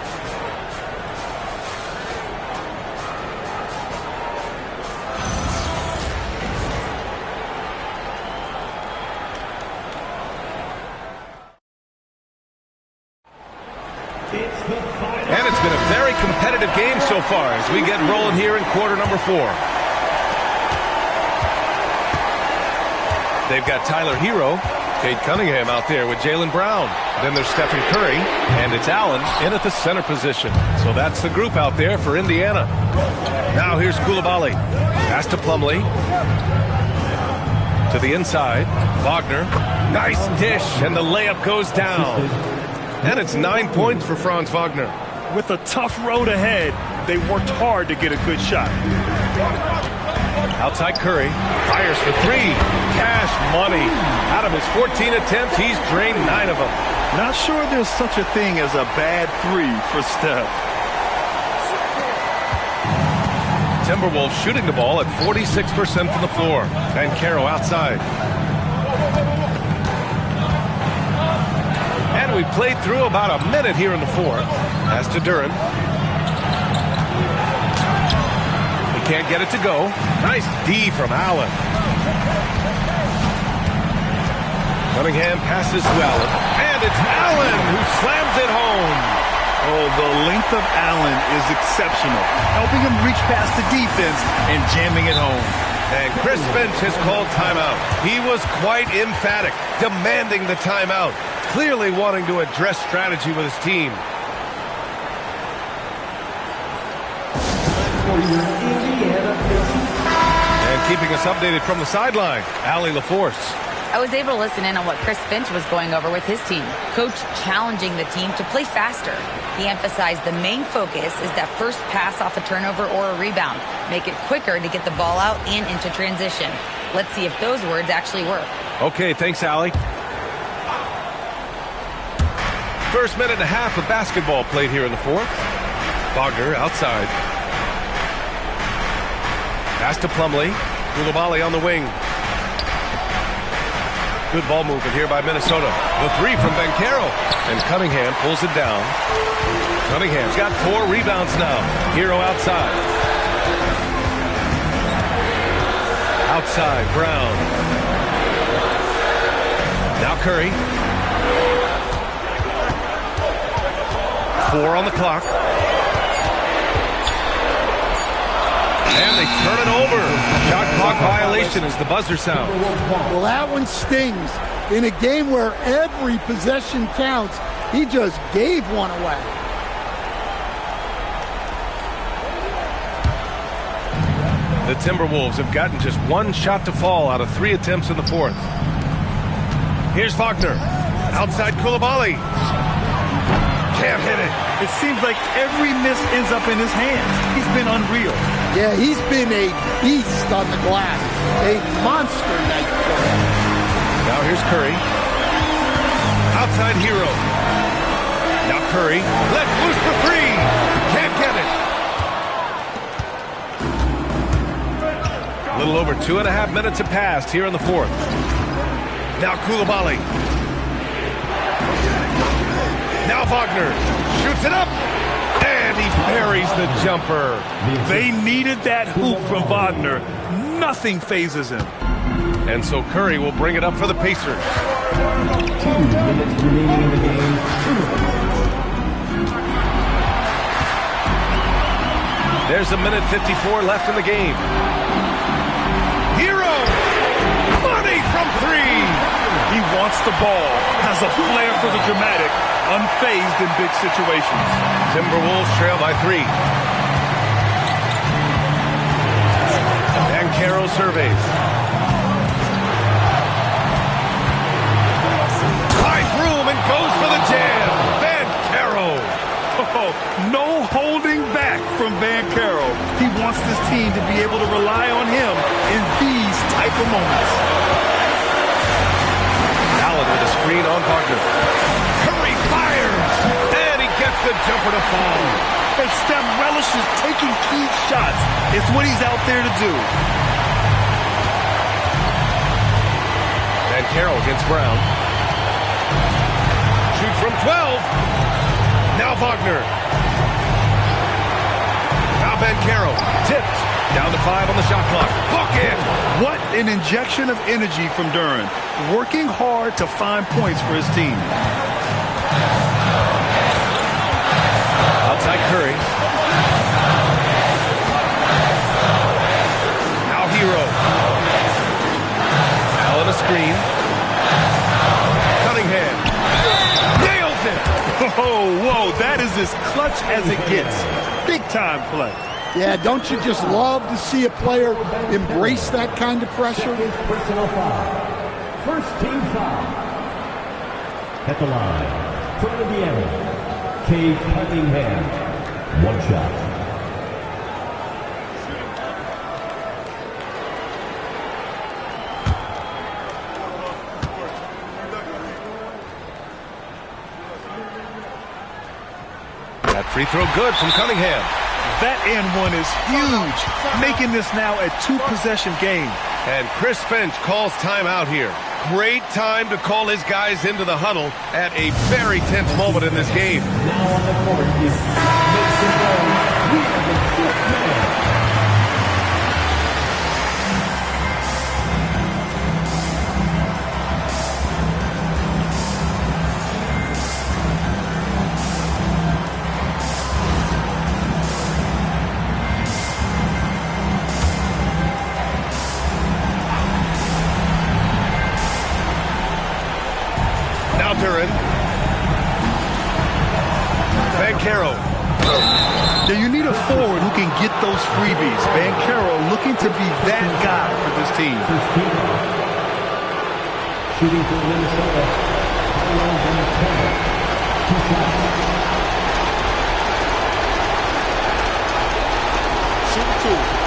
competitive game so far as we get rolling here in quarter number 4. They've got Tyler Hero, Cade Cunningham out there with Jaylen Brown. Then there's Stephen Curry, and it's Allen in at the center position. So that's the group out there for Indiana. Now here's Coulibaly. Pass to Plumlee. To the inside. Wagner. Nice dish, and the layup goes down. And it's 9 points for Franz Wagner. With a tough road ahead, they worked hard to get a good shot. Outside Curry. Fires for 3. Cash money. Out of his 14 attempts, he's drained 9 of them. Not sure there's such a thing as a bad 3 for Steph. Timberwolves shooting the ball at 46% from the floor. Banchero outside. And we played through about a minute here in the 4th. Pass to Duren. He can't get it to go. Nice D from Allen. Cunningham passes to Allen. And it's Allen who slams it home. Oh, the length of Allen is exceptional, helping him reach past the defense and jamming it home. And Chris Finch has called timeout. He was quite emphatic, demanding the timeout, clearly wanting to address strategy with his team. And keeping us updated from the sideline, Allie LaForce. I was able to listen in on what Chris Finch was going over with his team. Coach challenging the team to play faster. He emphasized the main focus is that first pass off a turnover or a rebound. Make it quicker to get the ball out and into transition. Let's see if those words actually work. Okay, thanks, Allie. First minute and a half of basketball played here in the 4th. Wagner outside. Pass to Plumlee. Coulibaly on the wing. Good ball movement here by Minnesota. The 3 from Banchero. And Cunningham pulls it down. Cunningham's got 4 rebounds now. Hero outside. Outside, Brown. Now Curry. 4 on the clock. And they turn it over. Shot clock violation as the buzzer sounds. Well, that one stings. In a game where every possession counts, he just gave one away. The Timberwolves have gotten just 1 shot to fall out of 3 attempts in the 4th. Here's Wagner. Outside Coulibaly. Can't hit it. It seems like every miss ends up in his hands. He's been unreal. Yeah, he's been a beast on the glass. A monster night for him. Now here's Curry. Outside Hero. Now Curry. Let's loose for 3. Can't get it. A little over 2.5 minutes have passed here in the 4th. Now Coulibaly. Now Wagner shoots it up, and he buries the jumper. They needed that hoop from Wagner. Nothing phases him. And so Curry will bring it up for the Pacers. 2 minutes remaining in the game. There's a minute 54 left in the game. Hero! Money from 3! He wants the ball, has a flair for the dramatic, unfazed in big situations. Timberwolves trail by 3. Banchero surveys. Finds room and goes for the jam. Banchero. Oh, no holding back from Banchero. He wants this team to be able to rely on him in these type of moments. Allen with a screen on Wagner. Curry fires, and he gets the jumper to fall. And Steph relishes taking key shots. It's what he's out there to do. Banchero against Brown. Shoots from 12. Now Wagner. Now Banchero. Tipped. Down to 5 on the shot clock. Bucket! What an injection of energy from Duren. Working hard to find points for his team. Outside Curry. screen. Cunningham nails it. Oh, whoa, that is as clutch as it gets. Big time play. Yeah, don't you just love to see a player embrace that kind of pressure? Personal foul. First team foul. At the line, from Indiana, Cade Cunningham. One shot. That free throw good from Cunningham. That and one is huge, making this now a two-possession game. And Chris Finch calls timeout here. Great time to call his guys into the huddle at a very tense moment in this game. Now on the court is Mason Ball. We have the fifth man. Duran. Banchero. Now you need a forward who can get those freebies. Banchero looking to be that guy for this team. Shooting for Minnesota. Paolo Banchero. 2 shots. Shoot 2.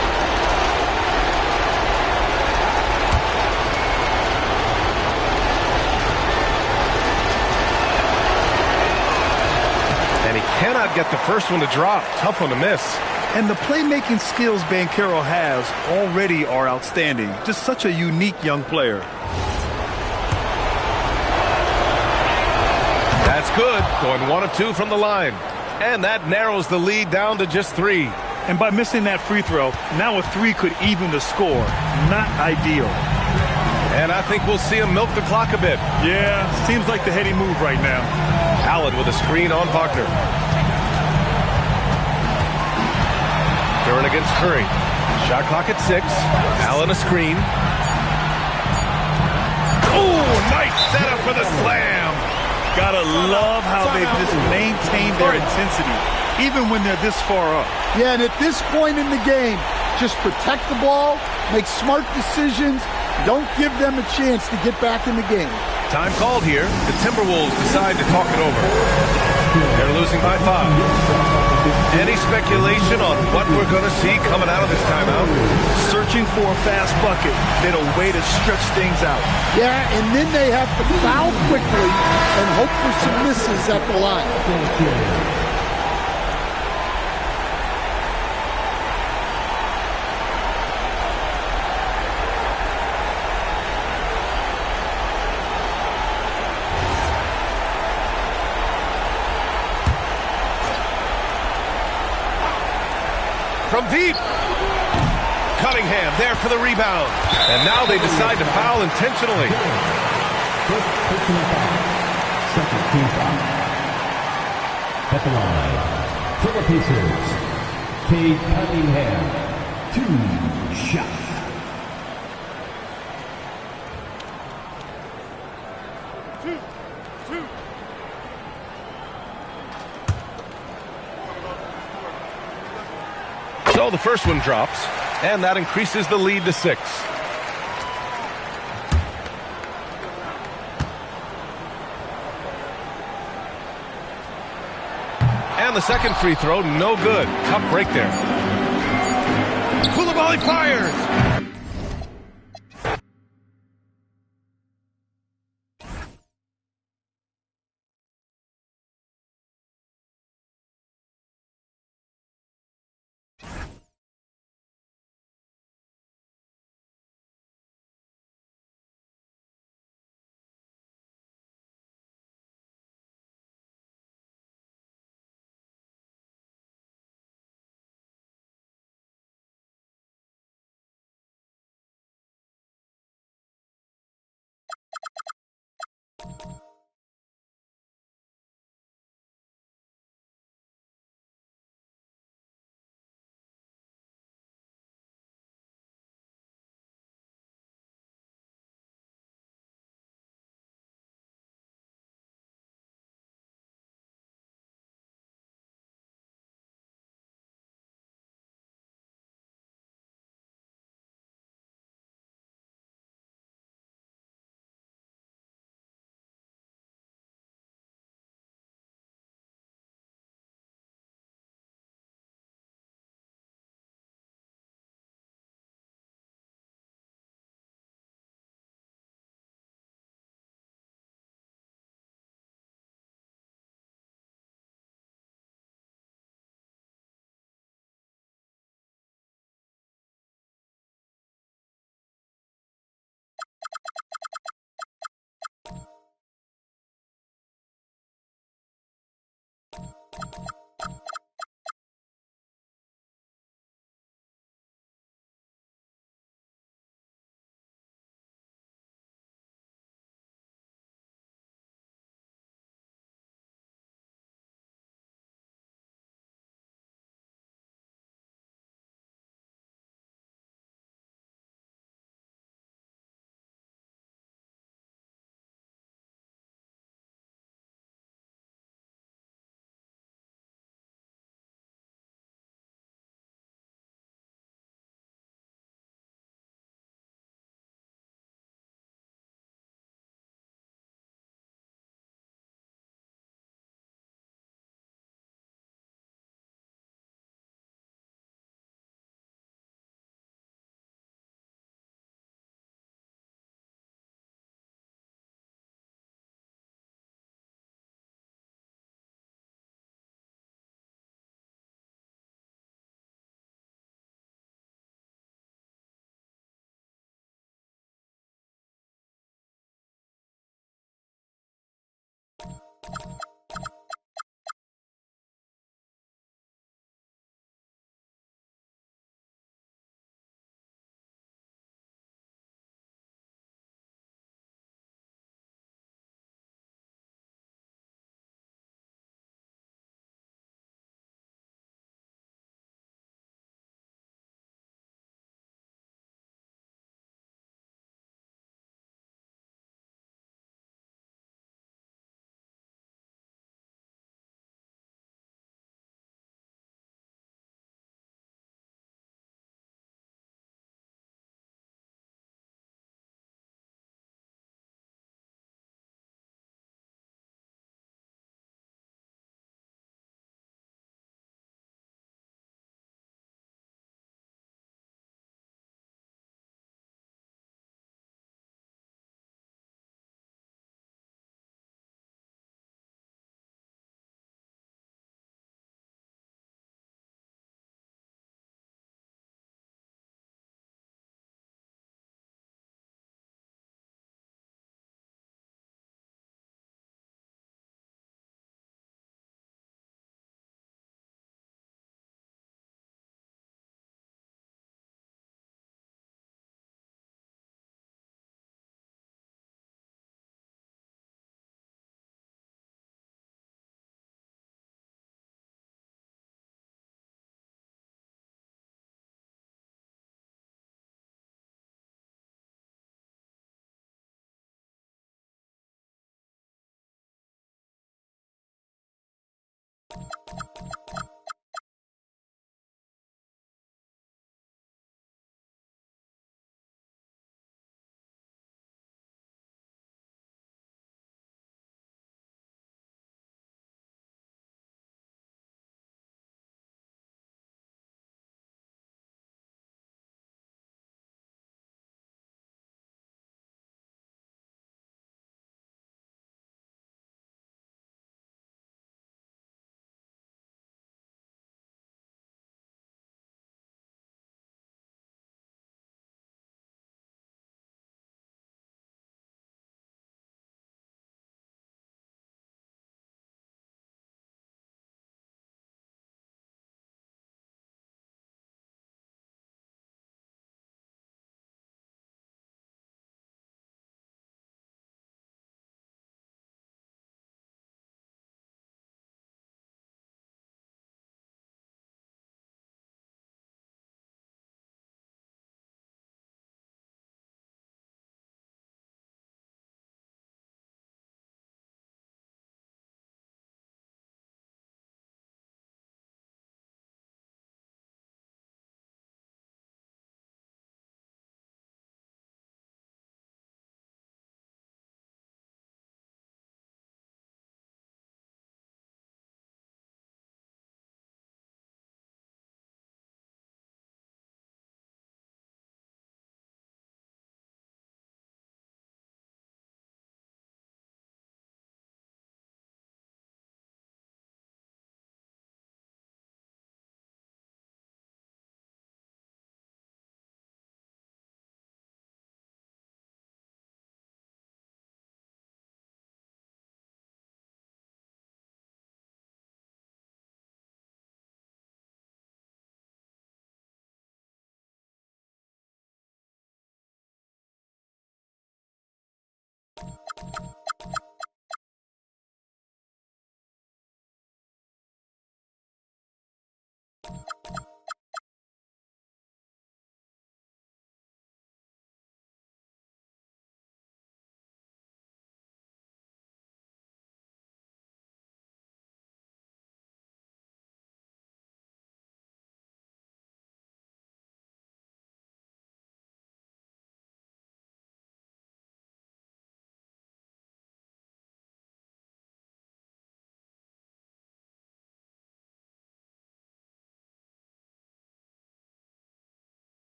And he cannot get the first one to drop. Tough one to miss. And the playmaking skills Banchero has already are outstanding. Just such a unique young player. That's good. Going 1 of 2 from the line. And that narrows the lead down to just 3. And by missing that free throw, now a 3 could even the score. Not ideal. And I think we'll see him milk the clock a bit. Yeah, seems like the heady move right now. Allen with a screen on Wagner. Duran against Curry. Shot clock at 6. Allen a screen. Oh, nice setup for the slam. Gotta love how they've just maintained their intensity, even when they're this far up. Yeah, and at this point in the game, just protect the ball, make smart decisions, don't give them a chance to get back in the game. Time called here. The Timberwolves decide to talk it over. They're losing by 5. Any speculation on what we're going to see coming out of this timeout? Searching for a fast bucket, then a way to stretch things out. Yeah, and then they have to foul quickly and hope for some misses at the line. From deep. Cunningham there for the rebound. And now they decide to foul intentionally. First personal foul. Second team foul. At the line, for the Pacers, Cade Cunningham. 2 shots. So the first one drops, and that increases the lead to 6. And the second free throw, no good. Tough break there. Coulibaly fires.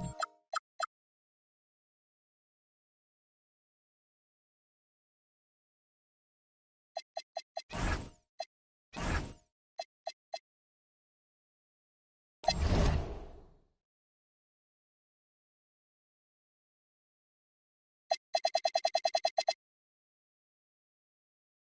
it.